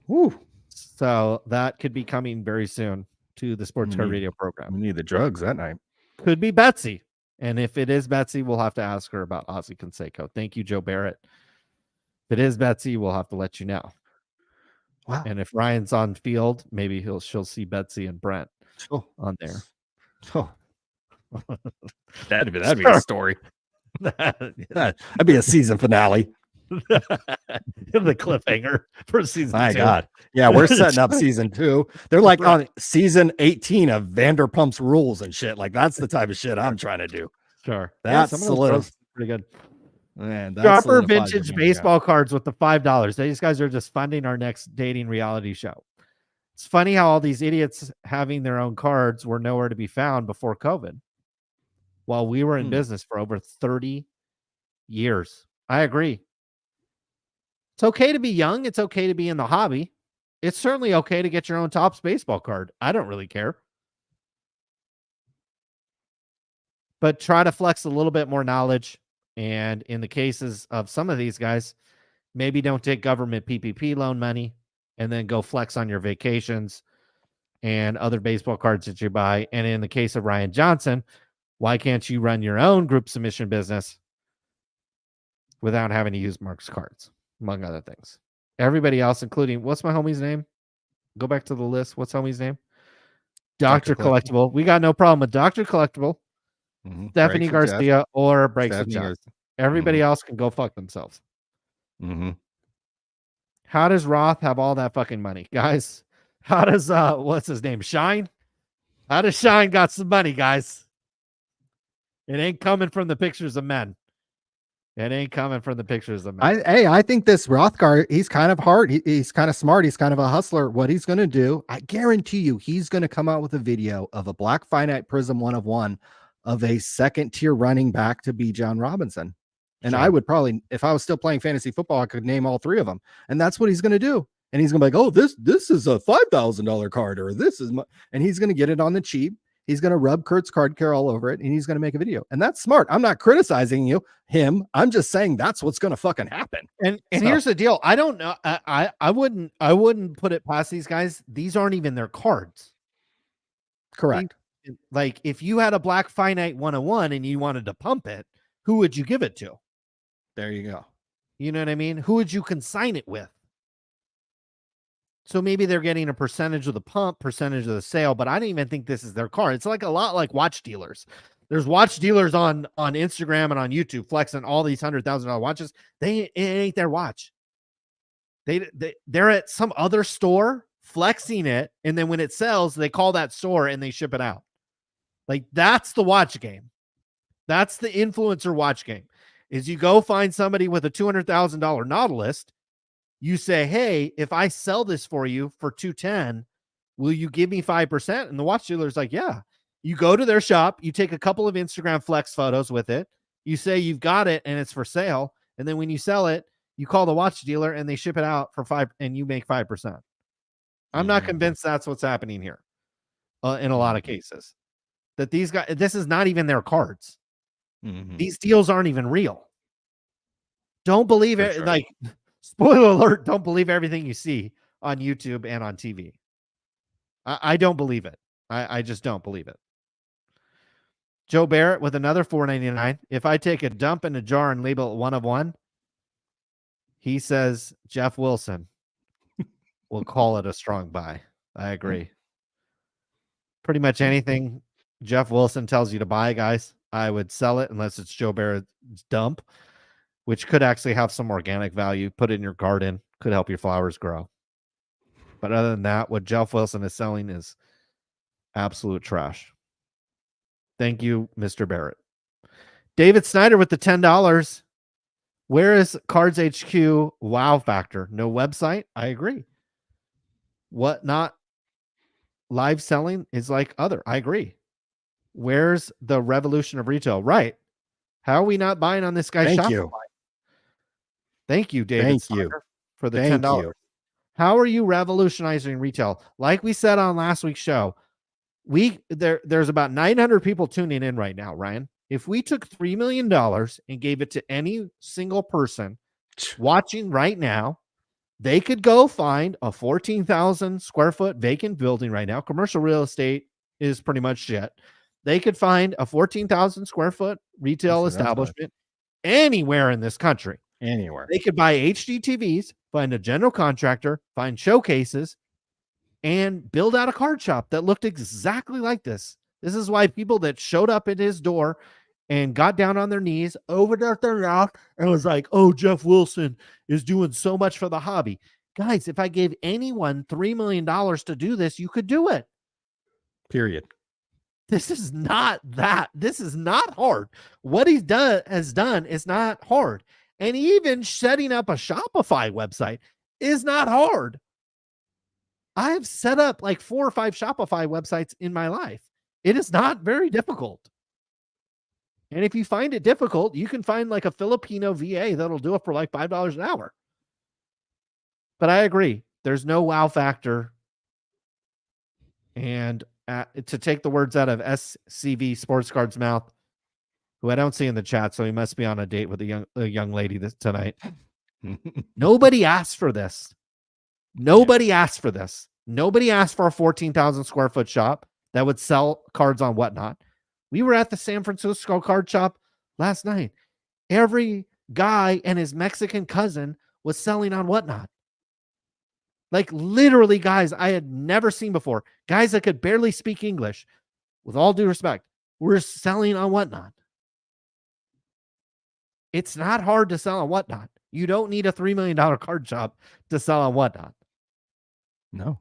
Woo. So that could be coming very soon to the Sports Card Radio We program. need the drugs that night. Could be Betsy. And if it is Betsy, we'll have to ask her about Ozzy Canseco. Thank you, Joe Barrett. If it is Betsy, we'll have to let you know. Wow. And if Ryan's on field, maybe she'll see Betsy and Brent Oh. on there. Oh. That'd be Sure. a story. That'd be a season finale. The cliffhanger for season My 2. God. Yeah, we're setting up season 2. They're like on season 18 of Vanderpump's Rules and shit. Like that's the type of shit I'm trying to do. Sure. That's some of those solid. posts are pretty good. Man, that Dropper solidifies your vintage bank baseball cards with the $5. These guys are just funding our next dating reality show. It's funny how all these idiots having their own cards were nowhere to be found before COVID, while we were in business for over 30 years. I agree. It's okay to be young. It's okay to be in the hobby. It's certainly okay to get your own Topps baseball card. I don't really care. But try to flex a little bit more knowledge. And in the cases of some of these guys, maybe don't take government PPP loan money and then go flex on your vacations and other baseball cards that you buy. And in the case of Ryan Johnson, why can't you run your own group submission business without having to use Mark's cards, among other things? Everybody else, including, what's my homie's name? Go back to the list. What's homie's name? Dr. Collectible. We got no problem with Dr. Collectible, Stephanie Garcia, or Breaks with Jeff. Everybody else can go fuck themselves. How does Roth have all that fucking money, guys? How does what's his name, Shine? How does Shine got some money, guys? It ain't coming from the pictures of men. It ain't coming from the pictures of men. I think this Rothgar, he's kind of hard. He's kind of smart. He's kind of a hustler. What he's going to do, I guarantee you, he's going to come out with a video of a black finite prism 1 of 1 of a second tier running back to be John Robinson. And Sure. I would probably, if I was still playing fantasy football, I could name all 3 of them. And that's what he's going to do. And he's going to be like, oh, this is a $5,000 card, or this is my, and he's going to get it on the cheap. He's going to rub Kurt's card care all over it, and he's going to make a video. And that's smart. I'm not criticizing him. I'm just saying that's what's going to fucking happen. And here's the deal. I don't know. I wouldn't put it past these guys. These aren't even their cards. Correct. Like if you had a black finite 101 and you wanted to pump it, who would you give it to? There you go. You know what I mean? Who would you consign it with? So maybe they're getting a percentage of the pump, percentage of the sale, but I don't even think this is their car. It's like a lot like watch dealers. There's watch dealers on Instagram and on YouTube flexing all these $100,000 watches. It ain't their watch. They're at some other store flexing it, and then when it sells, they call that store and they ship it out. Like, that's the watch game. That's the influencer watch game. Is you go find somebody with a $200,000 Nautilus. You say, hey, if I sell this for you for $210, will you give me 5%? And the watch dealer's like, yeah. You go to their shop, you take a couple of Instagram flex photos with it, you say you've got it and it's for sale, and then when you sell it, you call the watch dealer and they ship it out for 5%, and you make 5%. I'm not convinced that's what's happening here in a lot of cases. That these guys, this is not even their cards. These deals aren't even real. Don't believe it. Sure. Like, spoiler alert, don't believe everything you see on YouTube and on TV. I don't believe it. I just don't believe it. Joe Barrett with another $4.99. If I take a dump in a jar and label it 1 of 1, he says Jeff Wilson will call it a strong buy. I agree. Pretty much anything Jeff Wilson tells you to buy, guys, I would sell it unless it's Joe Barrett's dump, which could actually have some organic value. Put it in your garden, could help your flowers grow. But other than that, what Jeff Wilson is selling is absolute trash. Thank you, Mr. Barrett. David Snyder with the $10. Where is Cards HQ wow factor? No website? I agree. What not live selling is like other. I agree. Where's the revolution of retail? Right. How are we not buying on this guy's Shopify? Thank you, David Snyder, for the $10. How are you revolutionizing retail? Like we said on last week's show, there's about 900 people tuning in right now, Ryan. If we took $3 million and gave it to any single person watching right now, they could go find a 14,000 square foot vacant building right now. Commercial real estate is pretty much shit. They could find a 14,000 square foot retail establishment anywhere in this country. Anywhere. They could buy HD TVs, find a general contractor, find showcases, and build out a card shop that looked exactly like this. This is why people that showed up at his door and got down on their knees, opened up their mouth, and was like, oh, Jeff Wilson is doing so much for the hobby. Guys, if I gave anyone $3 million to do this, you could do it. Period. This is not that. This is not hard. What he's has done is not hard. And even setting up a Shopify website is not hard. I have set up like 4 or 5 Shopify websites in my life. It is not very difficult. And if you find it difficult, you can find like a Filipino VA that'll do it for like $5 an hour. But I agree. There's no wow factor. And to take the words out of SCV Sports Card's mouth, who I don't see in the chat, so he must be on a date with a young lady tonight. Nobody asked for this. Nobody asked for this. Nobody asked for a 14,000 square foot shop that would sell cards on Whatnot. We were at the San Francisco card shop last night. Every guy and his Mexican cousin was selling on Whatnot. Like literally guys I had never seen before. Guys that could barely speak English, with all due respect, were selling on Whatnot. It's not hard to sell on Whatnot. You don't need a $3 million card shop to sell on Whatnot. No.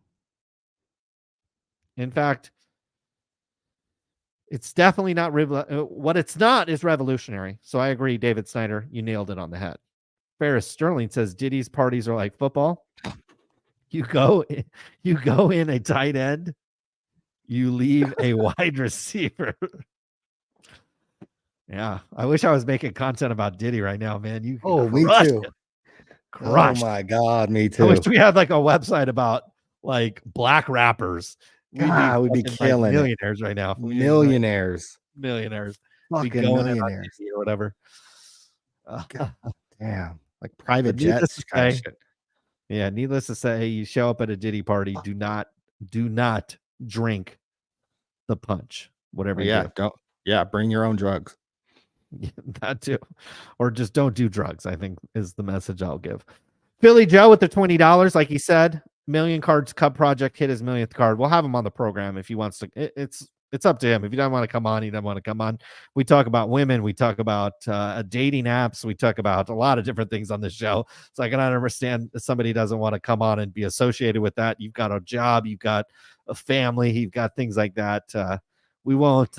In fact, it's definitely not what it's not is revolutionary. So I agree, David Snyder, you nailed it on the head. Ferris Sterling says Diddy's parties are like football. You go in a tight end, you leave a wide receiver. Yeah, I wish I was making content about Diddy right now, man. You me too. Crushed. Oh my God, me too. I wish we had like a website about like black rappers. We'd be killing millionaires right now. Millionaires. Fucking millionaires or whatever. Damn. Like private jets kind of shit. Yeah, needless to say, you show up at a Diddy party, do not drink the punch. Whatever you do. Bring your own drugs. Yeah, that too. Or just don't do drugs, I think is the message I'll give. Philly Joe with the $20, like he said, Million Cards Cup Project hit his millionth card. We'll have him on the program if he wants to. It's up to him. If he doesn't want to come on, he doesn't want to come on. We talk about women. We talk about dating apps. We talk about a lot of different things on this show. So I can understand if somebody doesn't want to come on and be associated with that. You've got a job. You've got a family. You've got things like that. We won't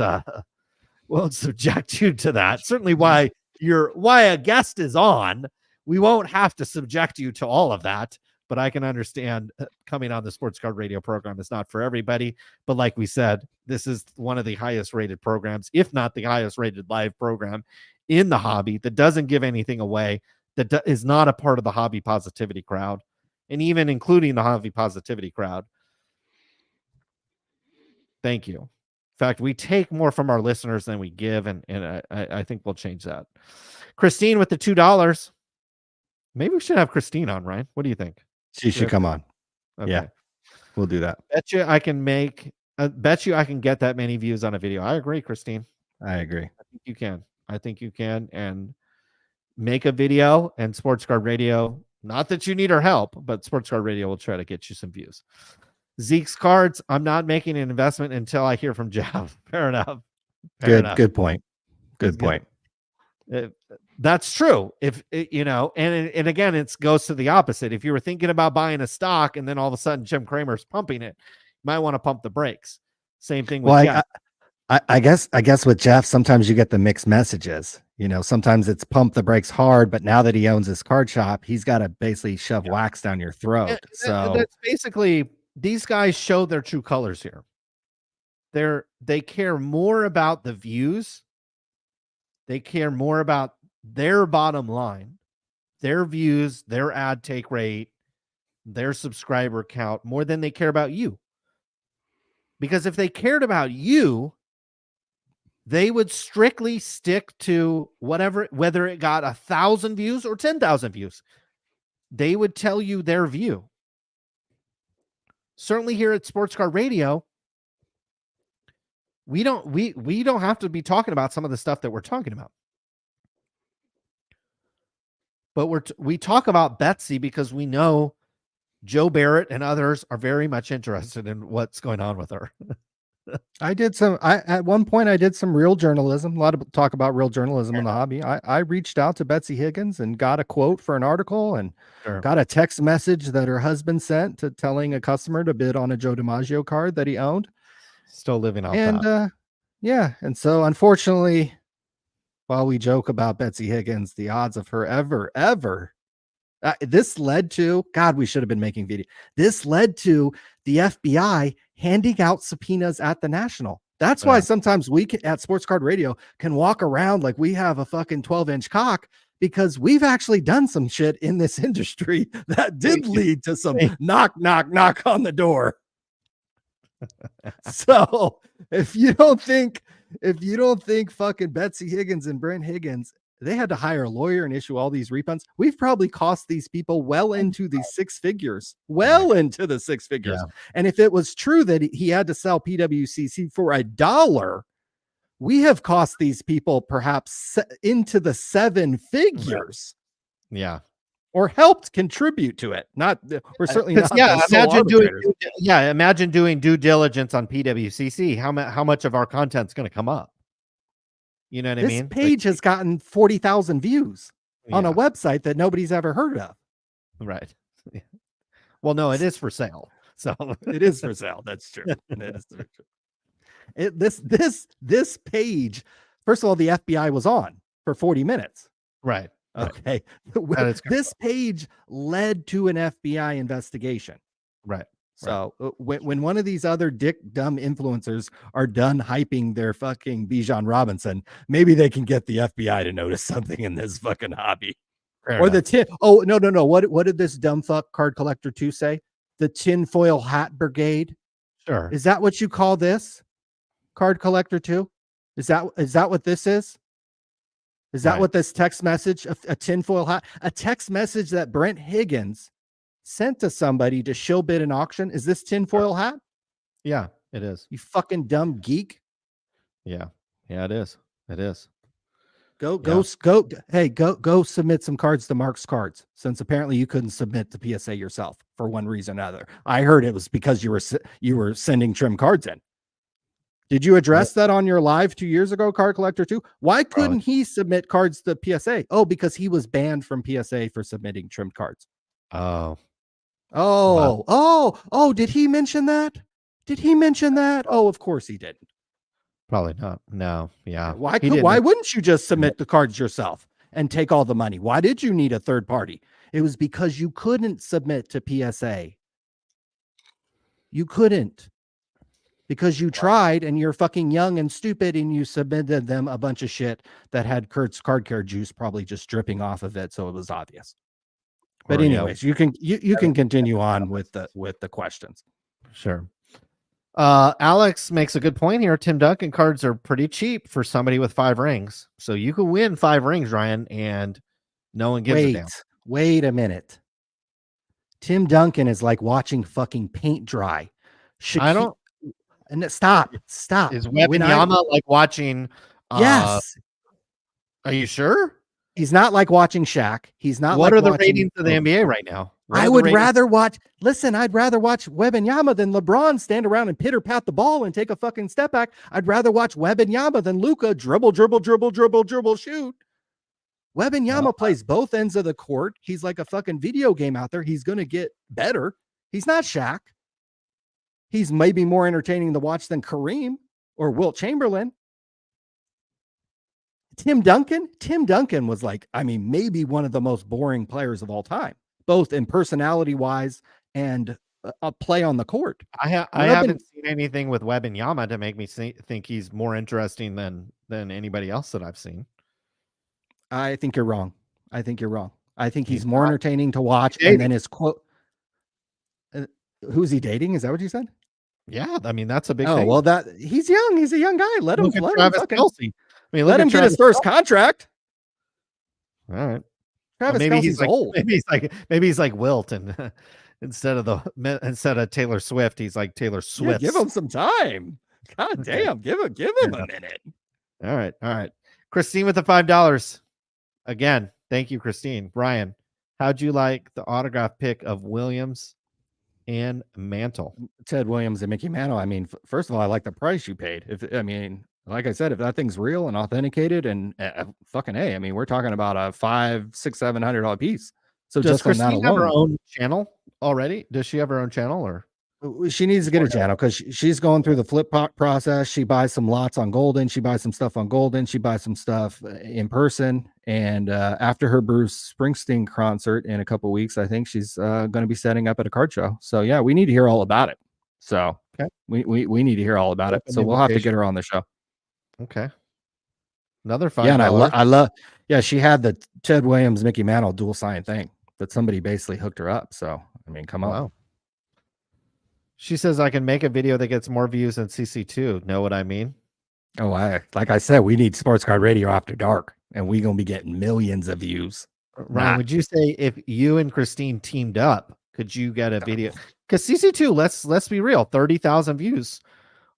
subject you to that. Certainly why a guest is on. We won't have to subject you to all of that, but I can understand coming on the Sports Card Radio program is not for everybody. But like we said, this is one of the highest rated programs, if not the highest rated live program in the hobby, that doesn't give anything away, that is not a part of the hobby positivity crowd, and even including the hobby positivity crowd. Thank you. In fact, we take more from our listeners than we give, and I think we'll change that. Christine with the $2. Maybe we should have Christine on, Ryan. What do you think? She should come on. Okay. Yeah, we'll do that. Bet you I can get that many views on a video. I agree, Christine. I agree. I think you can. And make a video, and Sports Card Radio, not that you need our help, but Sports Card Radio will try to get you some views. Zeke's Cards, I'm not making an investment until I hear from Jeff. Fair enough. Good point. Good point. That's true. If and again, it goes to the opposite. If you were thinking about buying a stock and then all of a sudden Jim Cramer's pumping it, you might want to pump the brakes. Same thing with Jeff. I guess with Jeff, sometimes you get the mixed messages. Sometimes it's pump the brakes hard, but now that he owns his card shop, he's got to basically shove wax down your throat. So that's basically, these guys show their true colors here. They care more about the views. They care more about their bottom line, their views, their ad take rate, their subscriber count, more than they care about you. Because if they cared about you, they would strictly stick to whether it got 1,000 views or 10,000 views. They would tell you their view. Certainly here at Sports Card Radio, we don't have to be talking about some of the stuff that we're talking about. But we talk about Betsy because we know Joe Barrett and others are very much interested in what's going on with her. at one point I did some real journalism, a lot of talk about real journalism in the hobby. I reached out to Betsy Higgins and got a quote for an article, and got a text message that her husband sent to telling a customer to bid on a Joe DiMaggio card that he owned. Still living off that. And so unfortunately, while we joke about Betsy Higgins, the odds of her ever this led to, God, we should have been making video. This led to the FBI handing out subpoenas at the National. That's why sometimes we at Sports Card Radio can walk around like we have a fucking 12-inch cock, because we've actually done some shit in this industry that did lead to some knock on the door. So if you don't think fucking Betsy Higgins and Brent Higgins, they had to hire a lawyer and issue all these refunds, we've probably cost these people well into the six figures. Yeah. And if it was true that he had to sell PWCC for $1, we have cost these people perhaps into the 7 figures. Yeah. Or helped contribute to it. We're certainly not. Imagine doing due diligence on PWCC. How much of our content's going to come up? You know what I mean? This page has gotten 40,000 views on a website that nobody's ever heard of. Right. Well, no, it is for sale. So it is for sale. That's true. This page, first of all, the FBI was on for 40 minutes. Right. Okay. This page led to an FBI investigation. Right. So when one of these other dumb influencers are done hyping their fucking Bijan Robinson, maybe they can get the FBI to notice something in this fucking hobby. The tin. Oh, no. What did this dumb fuck Card Collector 2 say? The tinfoil hat brigade. Sure. Is that what you call this? Card Collector 2? Is that what this is? Is that what this text message, a tinfoil hat, a text message that Brent Higgins sent to somebody to show bid an auction? Is this tinfoil hat? Yeah, it is. You fucking dumb geek. Yeah, it is. It is. Go submit some cards to Mark's Cards, since apparently you couldn't submit to PSA yourself for one reason or another. I heard it was because you were sending trim cards in. Did you address that on your live 2 years ago, Card Collector 2? Why couldn't he submit cards to PSA? Oh, because he was banned from PSA for submitting trimmed cards. Oh, Did he mention that? Oh, of course he didn't. probably not. No, yeah. Why wouldn't you just submit the cards yourself and take all the money? Why did you need a third party? It was because you couldn't submit to PSA. You couldn't. Because you tried and you're fucking young and stupid and you submitted them a bunch of shit that had Kurt's card care juice probably just dripping off of it, so it was obvious. But anyways, you can continue on with the questions. Sure. Alex makes a good point here. Tim Duncan cards are pretty cheap for somebody with 5 rings. So you can win 5 rings, Ryan, and no one gives a damn. Wait a minute. Tim Duncan is like watching fucking paint dry. Stop. Is Wembanyama like watching? Yes. Are you sure? He's not like watching Shaq. He's not. What like are the watching, ratings of the NBA right now? I'd rather watch Wembanyama than LeBron stand around and pitter pat the ball and take a fucking step back. I'd rather watch Wembanyama than Luka dribble, shoot. Wembanyama plays both ends of the court. He's like a fucking video game out there. He's going to get better. He's not Shaq. He's maybe more entertaining to watch than Kareem or Wilt Chamberlain. Tim Duncan was like, maybe one of the most boring players of all time, both in personality wise and a play on the court. I haven't seen anything with Wembanyama to make me think he's more interesting than anybody else that I've seen. I think you're wrong. I think he's more entertaining to watch. And then his quote, who's he dating? Is that what you said? Yeah. That's a big thing. Well, he's young. He's a young guy. Let him Kelsey. Let him get his first contract. All right. Travis Kelsey's old. Maybe he's like Wilt, and instead of Taylor Swift, he's like Taylor Swift. Yeah, give him some time. God damn, give him a minute. All right. Christine with the $5. Again, thank you, Christine. Brian, how'd you like the autograph pick of Williams and Mantle? Ted Williams and Mickey Mantle. First of all, I like the price you paid. Like I said, if that thing's real and authenticated and fucking A, we're talking about a $500, $600, $700 piece. So does just Christine on that alone, have her own channel already? Does she have her own channel, or she needs to get a channel because she's going through the flip process. She buys some lots on Golden. She buys some stuff on Golden. She buys some stuff in person. And after her Bruce Springsteen concert in a couple of weeks, I think she's going to be setting up at a card show. So yeah, we need to hear all about it. So okay. we need to hear all about it. So we'll have to get her on the show. Okay. Another $5. Yeah, and I love. Yeah, she had the Ted Williams, Mickey Mantle dual sign thing that somebody basically hooked her up. So come on. Wow. She says I can make a video that gets more views than CC2. Know what I mean? Oh, like I said, we need Sports Card Radio after dark, and we're gonna be getting millions of views. Ryan, would you say if you and Christine teamed up, could you get a video? Because CC2, let's be real, 30,000 views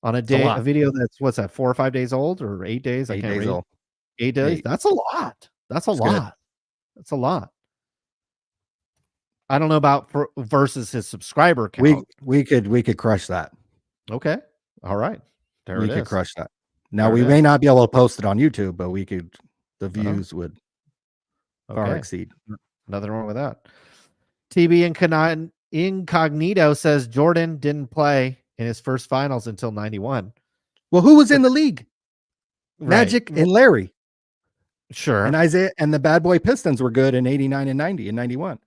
on a day, a video that's 4 or 5 days old or 8 days. 8 days old. 8 days. That's a lot. That's a lot. I don't know about versus his subscriber count. We could crush that. Okay. All right. We could crush that. Now we may not be able to post it on YouTube, but we could. The views would far exceed. Nothing wrong with that. TB Incognito says Jordan didn't play in his first finals until 91. Well, who was in the league? Magic and Larry. Sure. And Isaiah and the Bad Boy Pistons were good in 89 and 90 and 91.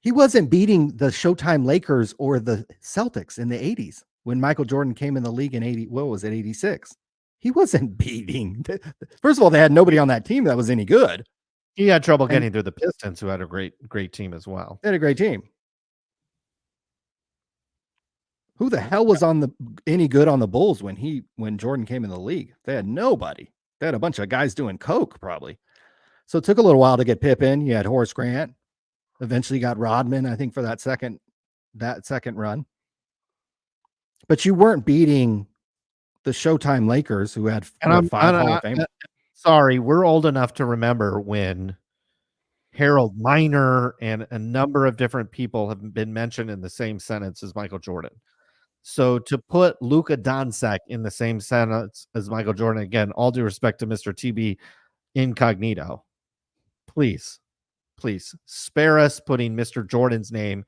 He wasn't beating the Showtime Lakers or the Celtics in the 80s when Michael Jordan came in the league in 86. He wasn't beating. First of all, they had nobody on that team that was any good. He had trouble getting through the Pistons, who had a great team as well. They had a great team. Who the hell was any good on the Bulls when Jordan came in the league? They had nobody. They had a bunch of guys doing coke probably. So it took a little while to get Pippen. You had Horace Grant. Eventually got Rodman, I think, for that second run. But you weren't beating the Showtime Lakers, who had 5 Hall of Fame. sorry, we're old enough to remember when Harold Miner and a number of different people have been mentioned in the same sentence as Michael Jordan. So to put Luka Doncic in the same sentence as Michael Jordan, again, all due respect to Mr. TB Incognito, please spare us putting Mr. Jordan's name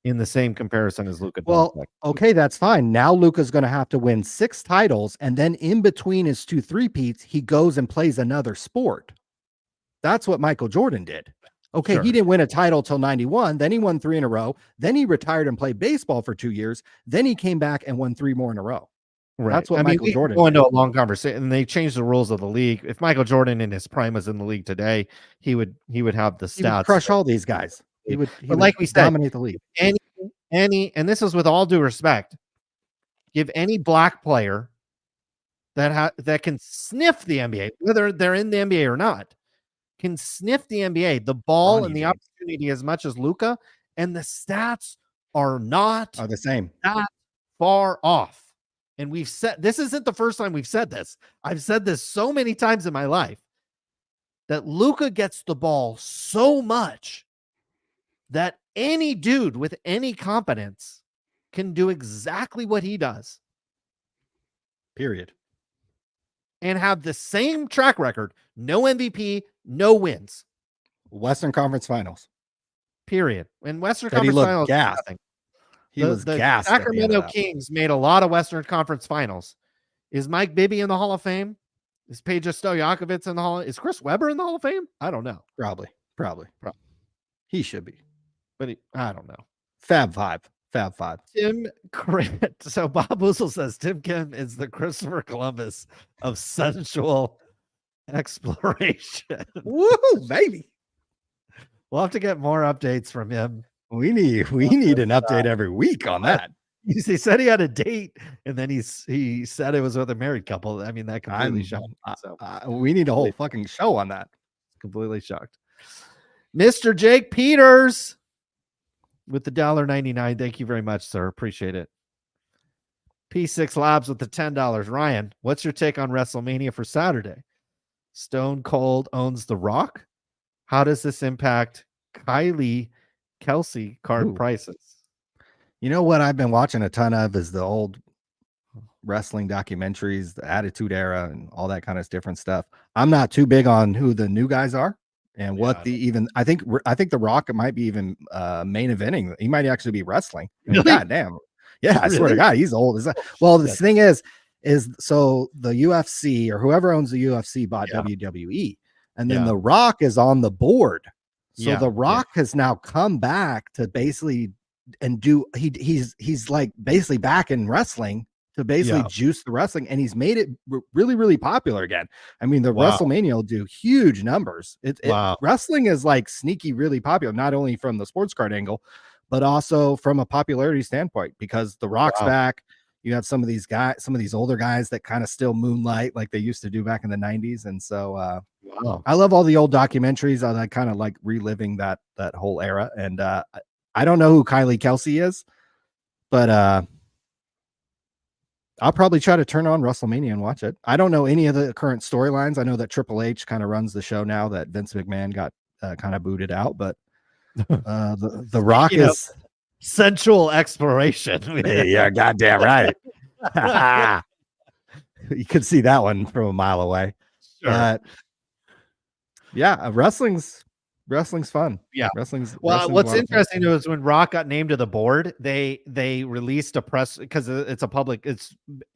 in the same comparison as Luka Well, Doncic. okay, that's fine. Now Luka's going to have to win 6 titles, and then in between his 2 three-peats, he goes and plays another sport. That's what Michael Jordan did. Okay, Sure. he didn't win a title till 91. Then he won 3 in a row. Then he retired and played baseball for 2 years. Then he came back and won 3 more in a row. Right. That's what Michael we Jordan go did. into a long conversation, and they changed the rules of the league. If Michael Jordan in his prime was in the league today, he would have the He would stats. crush all these guys. He would like we said, dominate the league. Any, and this is with all due respect, give any black player that can sniff the NBA, whether they're in the NBA or not, can sniff the NBA, the ball Ronnie and the James. opportunity as much as Luka, and the stats are not Are the same. that far off. And we've said this isn't the first time we've said this. I've said this so many times in my life that Luka gets the ball so much that any dude with any competence can do exactly what he does Period. and have the same track record. No MVP, no wins. Western Conference Finals. Period. In Western That he Conference looked Finals, gassed. nothing. He was the gassed. at the end of Sacramento that. Kings made a lot of Western Conference Finals. Is Mike Bibby in the Hall of Fame? Is Peja Stojakovic in the Hall? Is Chris Webber in the Hall of Fame? I don't know. Probably. He should be. But I don't know. Fab Five. Tim Crit. So Bob Boozle says Tim Kim is the Christopher Columbus of sensual exploration. Woo, baby. We'll have to get more updates from him. We need an update every week on that. He said he had a date, and then he said it was with a married couple. I mean, that completely shocked me. So We need a whole fucking show on that. completely shocked. Mr. Jake Peters with the $1.99. Thank you very much, sir. Appreciate it. P6 Labs with the $10. Ryan, what's your take on WrestleMania for Saturday? Stone Cold owns The Rock. How does this impact Kylie Kelsey card prices? You know what I've been watching a ton of is the old wrestling documentaries, the Attitude Era, and all that kind of different stuff. I'm not too big on who the new guys are and what I think The Rock might be even main eventing. He might actually be wrestling. Really? God damn. Yeah, I swear to God, he's old. Well, the thing is so the UFC or whoever owns the UFC bought WWE, and then The Rock is on the board. So The Rock has now come back to basically and do he's like basically back in wrestling to basically juice the wrestling, and he's made it really, really popular again. I mean, the WrestleMania will do huge numbers. Wrestling is like sneaky, really popular, not only from the sports card angle, but also from a popularity standpoint, because The Rock's back. You have some of these older guys that kind of still moonlight like they used to do back in the 90s. And so I love all the old documentaries. I kind of like reliving that whole era. And I don't know who Kylie Kelsey is, but I'll probably try to turn on WrestleMania and watch it. I don't know any of the current storylines. I know that Triple H kind of runs the show now, that Vince McMahon got kind of booted out, but the Rock is sensual exploration. Yeah, goddamn right. You could see that one from a mile away. Sure. Wrestling's fun. Yeah. Wrestling's what's interesting was when Rock got named to the board, they released a press, because it's a public, the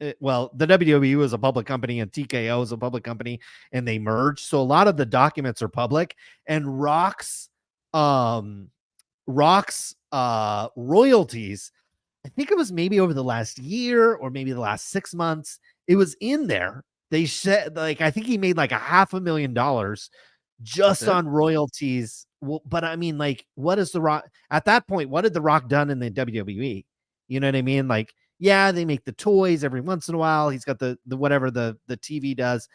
WWE was a public company and TKO is a public company, and they merged. So a lot of the documents are public, and Rock's royalties, I think it was maybe over the last year or maybe the last 6 months, it was in there. They said, like, I think he made like $500,000 just on royalties. Well, but I mean, like, what is The Rock at that point? What had The Rock done in the WWE? You know what I mean? Like, yeah, they make the toys every once in a while. He's got the whatever the TV does.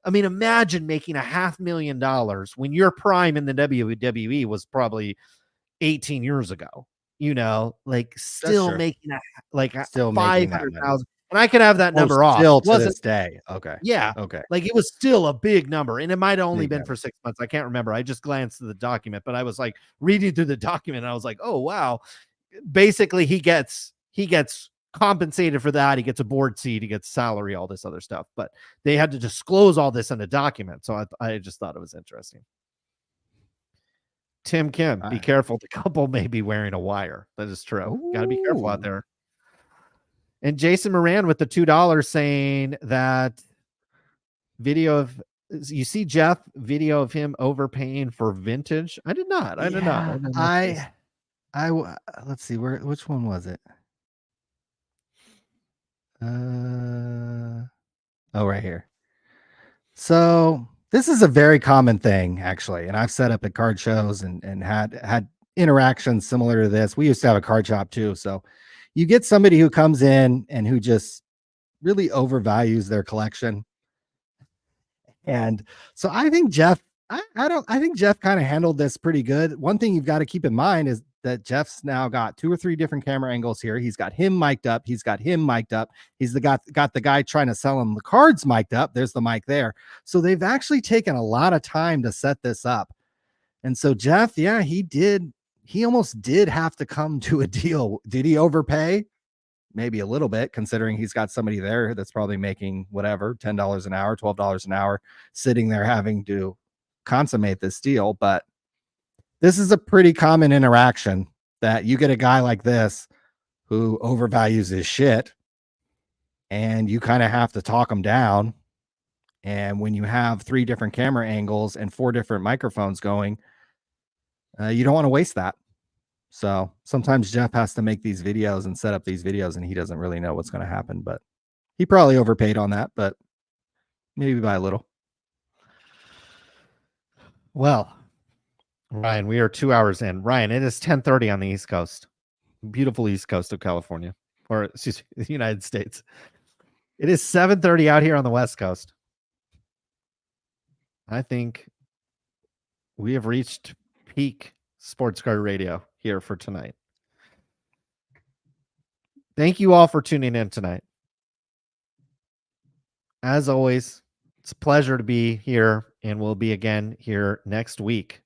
I mean, imagine making $500,000 when your prime in the WWE was probably 18 years ago. You know, like still making still 500,000. And I can have that number off. Still It to wasn't, this day. Okay. yeah, Okay. like it was still a big number, and it might have only Big been number. for 6 months. I can't remember. I just glanced at the document, but I was like reading through the document, and I was like, oh wow. Basically, he gets compensated for that. He gets a board seat, he gets salary, all this other stuff. But they had to disclose all this in a document, so I just thought it was interesting. Tim Kim, be careful. The couple may be wearing a wire. That is true. Got to be careful out Ooh. there. And Jason Moran with the $2 saying that video of, you see Jeff video of him overpaying for vintage. I did not. I did not. Let's see, which one was it? Right here. So this is a very common thing, actually, and I've set up at card shows and had interactions similar to this. We used to have a card shop too. So you get somebody who comes in and who just really overvalues their collection. And so I think Jeff, I think Jeff kind of handled this pretty good. One thing you've got to keep in mind is that Jeff's now got 2 or 3 different camera angles here. He's got him mic'd up. He's got him mic'd up. He's got the guy trying to sell him the cards mic'd up. There's the mic there. So they've actually taken a lot of time to set this up. And so Jeff, yeah, he almost did have to come to a deal. Did he overpay? Maybe a little bit, considering he's got somebody there that's probably making whatever, $10 an hour, $12 an hour, sitting there having to consummate this deal. But this is a pretty common interaction, that you get a guy like this who overvalues his shit, and you kind of have to talk him down. And when you have 3 different camera angles and 4 different microphones going, you don't want to waste that. So sometimes Jeff has to make these videos and set up these videos, and he doesn't really know what's going to happen, but he probably overpaid on that, but maybe by a little. Well, Ryan, we are 2 hours in. Ryan, it is 10:30 on the East Coast. Beautiful East Coast of California, or excuse me, the United States. It is 7:30 out here on the West Coast. I think we have reached peak Sports Card Radio here for tonight. Thank you all for tuning in tonight. As always, it's a pleasure to be here, and we'll be again here next week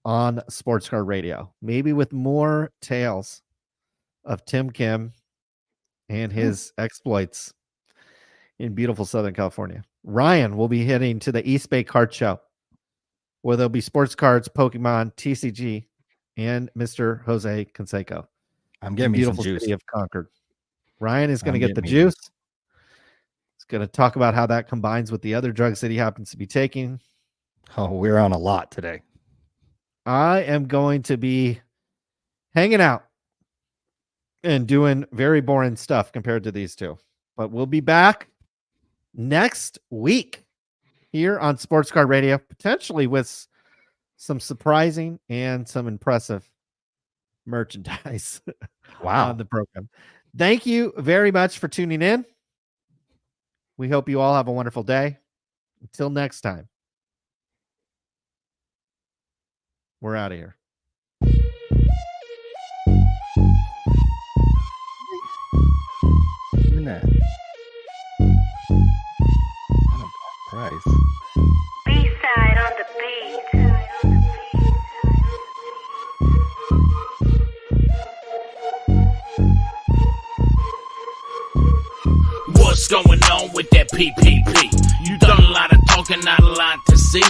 on Sports Card Radio, maybe with more tales of Tim Kim and his exploits in beautiful Southern California. Ryan will be heading to the East Bay Card Show, where there'll be sports cards, Pokemon, TCG, and Mr. Jose Canseco. I'm getting me some beautiful juice. city of Concord. Ryan is going to I'm get the getting me- juice. He's going to talk about how that combines with the other drugs that he happens to be taking. Oh, we're on a lot today. I am going to be hanging out and doing very boring stuff compared to these two. But we'll be back next week here on Sports Card Radio, potentially with some surprising and some impressive merchandise Wow. on the program. Thank you very much for tuning in. We hope you all have a wonderful day. Until next time, we're out of here. Even that. What a price. B-side on the beat. What's going on with that PPP? You done a lot of talking, not a lot to see.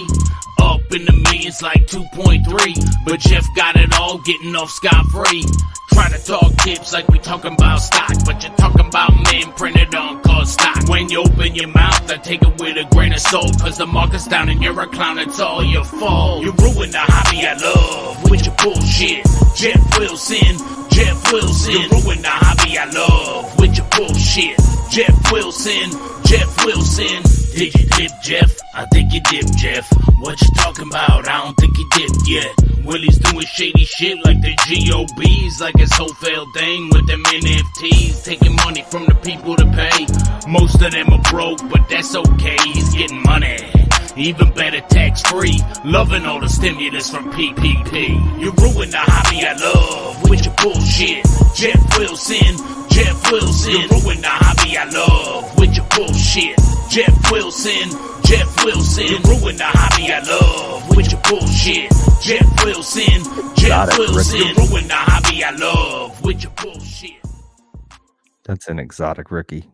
Up in the millions like 2.3, but Jeff got it all, getting off scot-free. Try to talk tips like we talking about stock, but you're talking about men printed on called stock. When you open your mouth, I take it with a grain of salt, cause the market's down and you're a clown, it's all your fault. You ruined the hobby I love with your bullshit. Jeff Wilson, Jeff Wilson. You ruined the hobby I love with your bullshit. Jeff Wilson, Jeff Wilson. Did you dip, Jeff? I think you dipped, Jeff. What you talking about? I don't think you dipped yet. Willie's doing shady shit like the GOBs, like his whole failed thing with them NFTs, taking money from the people to pay. Most of them are broke, but that's okay, he's getting money. Even better, tax free. Loving all the stimulus from PPP. You ruin the hobby I love with your bullshit. Jeff Wilson, Jeff Wilson. You ruin the hobby I love with your bullshit. Jeff Wilson, Jeff Wilson. You ruin the hobby I love with your bullshit. Jeff Wilson, Jeff Wilson. You ruin the hobby I love with your bullshit. That's an exotic rookie.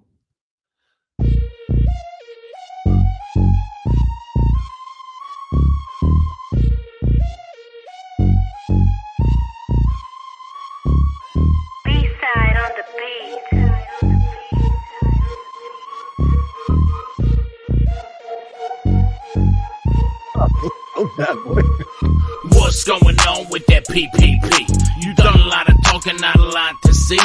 B-side on the beat. Oh, bad boy. What's going on with that PPP? You done a lot of talking, not a lot to see.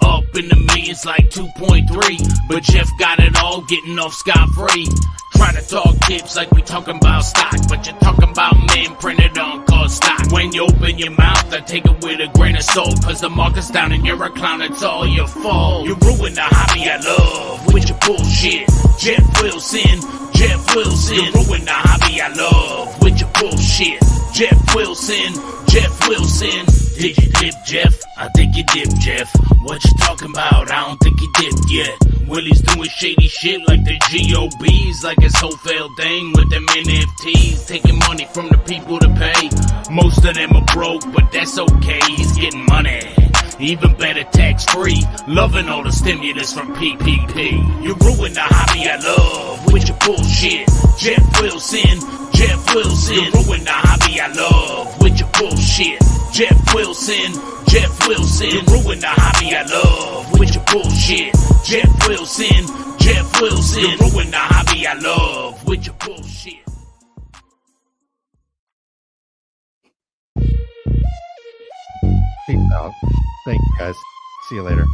Up in the millions like 2.3, but Jeff got it all, getting off scot-free. Try to talk tips like we talking about stock, but you're talking about men printed on called stock. When you open your mouth, I take it with a grain of salt, cause the market's down and you're a clown, it's all your fault. You ruin the hobby I love with your bullshit. Jeff Wilson, Jeff Wilson. You ruin the hobby I love with your bullshit. Jeff Wilson, Jeff Wilson. Did you dip, Jeff? I think you dipped, Jeff. What you talking about? I don't think you dipped yet. Willie's doing shady shit like the GOBs, like his whole failed thing with them NFTs, taking money from the people to pay. Most of them are broke, but that's okay, he's getting money. Even better, tax free, loving all the stimulus from PPP. You ruin the hobby I love with your bullshit. Jeff Wilson, Jeff Wilson. You ruin the hobby I love with your bullshit. Jeff Wilson, Jeff Wilson. You ruin the hobby I love with your bullshit. Jeff Wilson, Jeff Wilson. You ruin the hobby I love with your bullshit. Peace out. Thank you guys. See you later.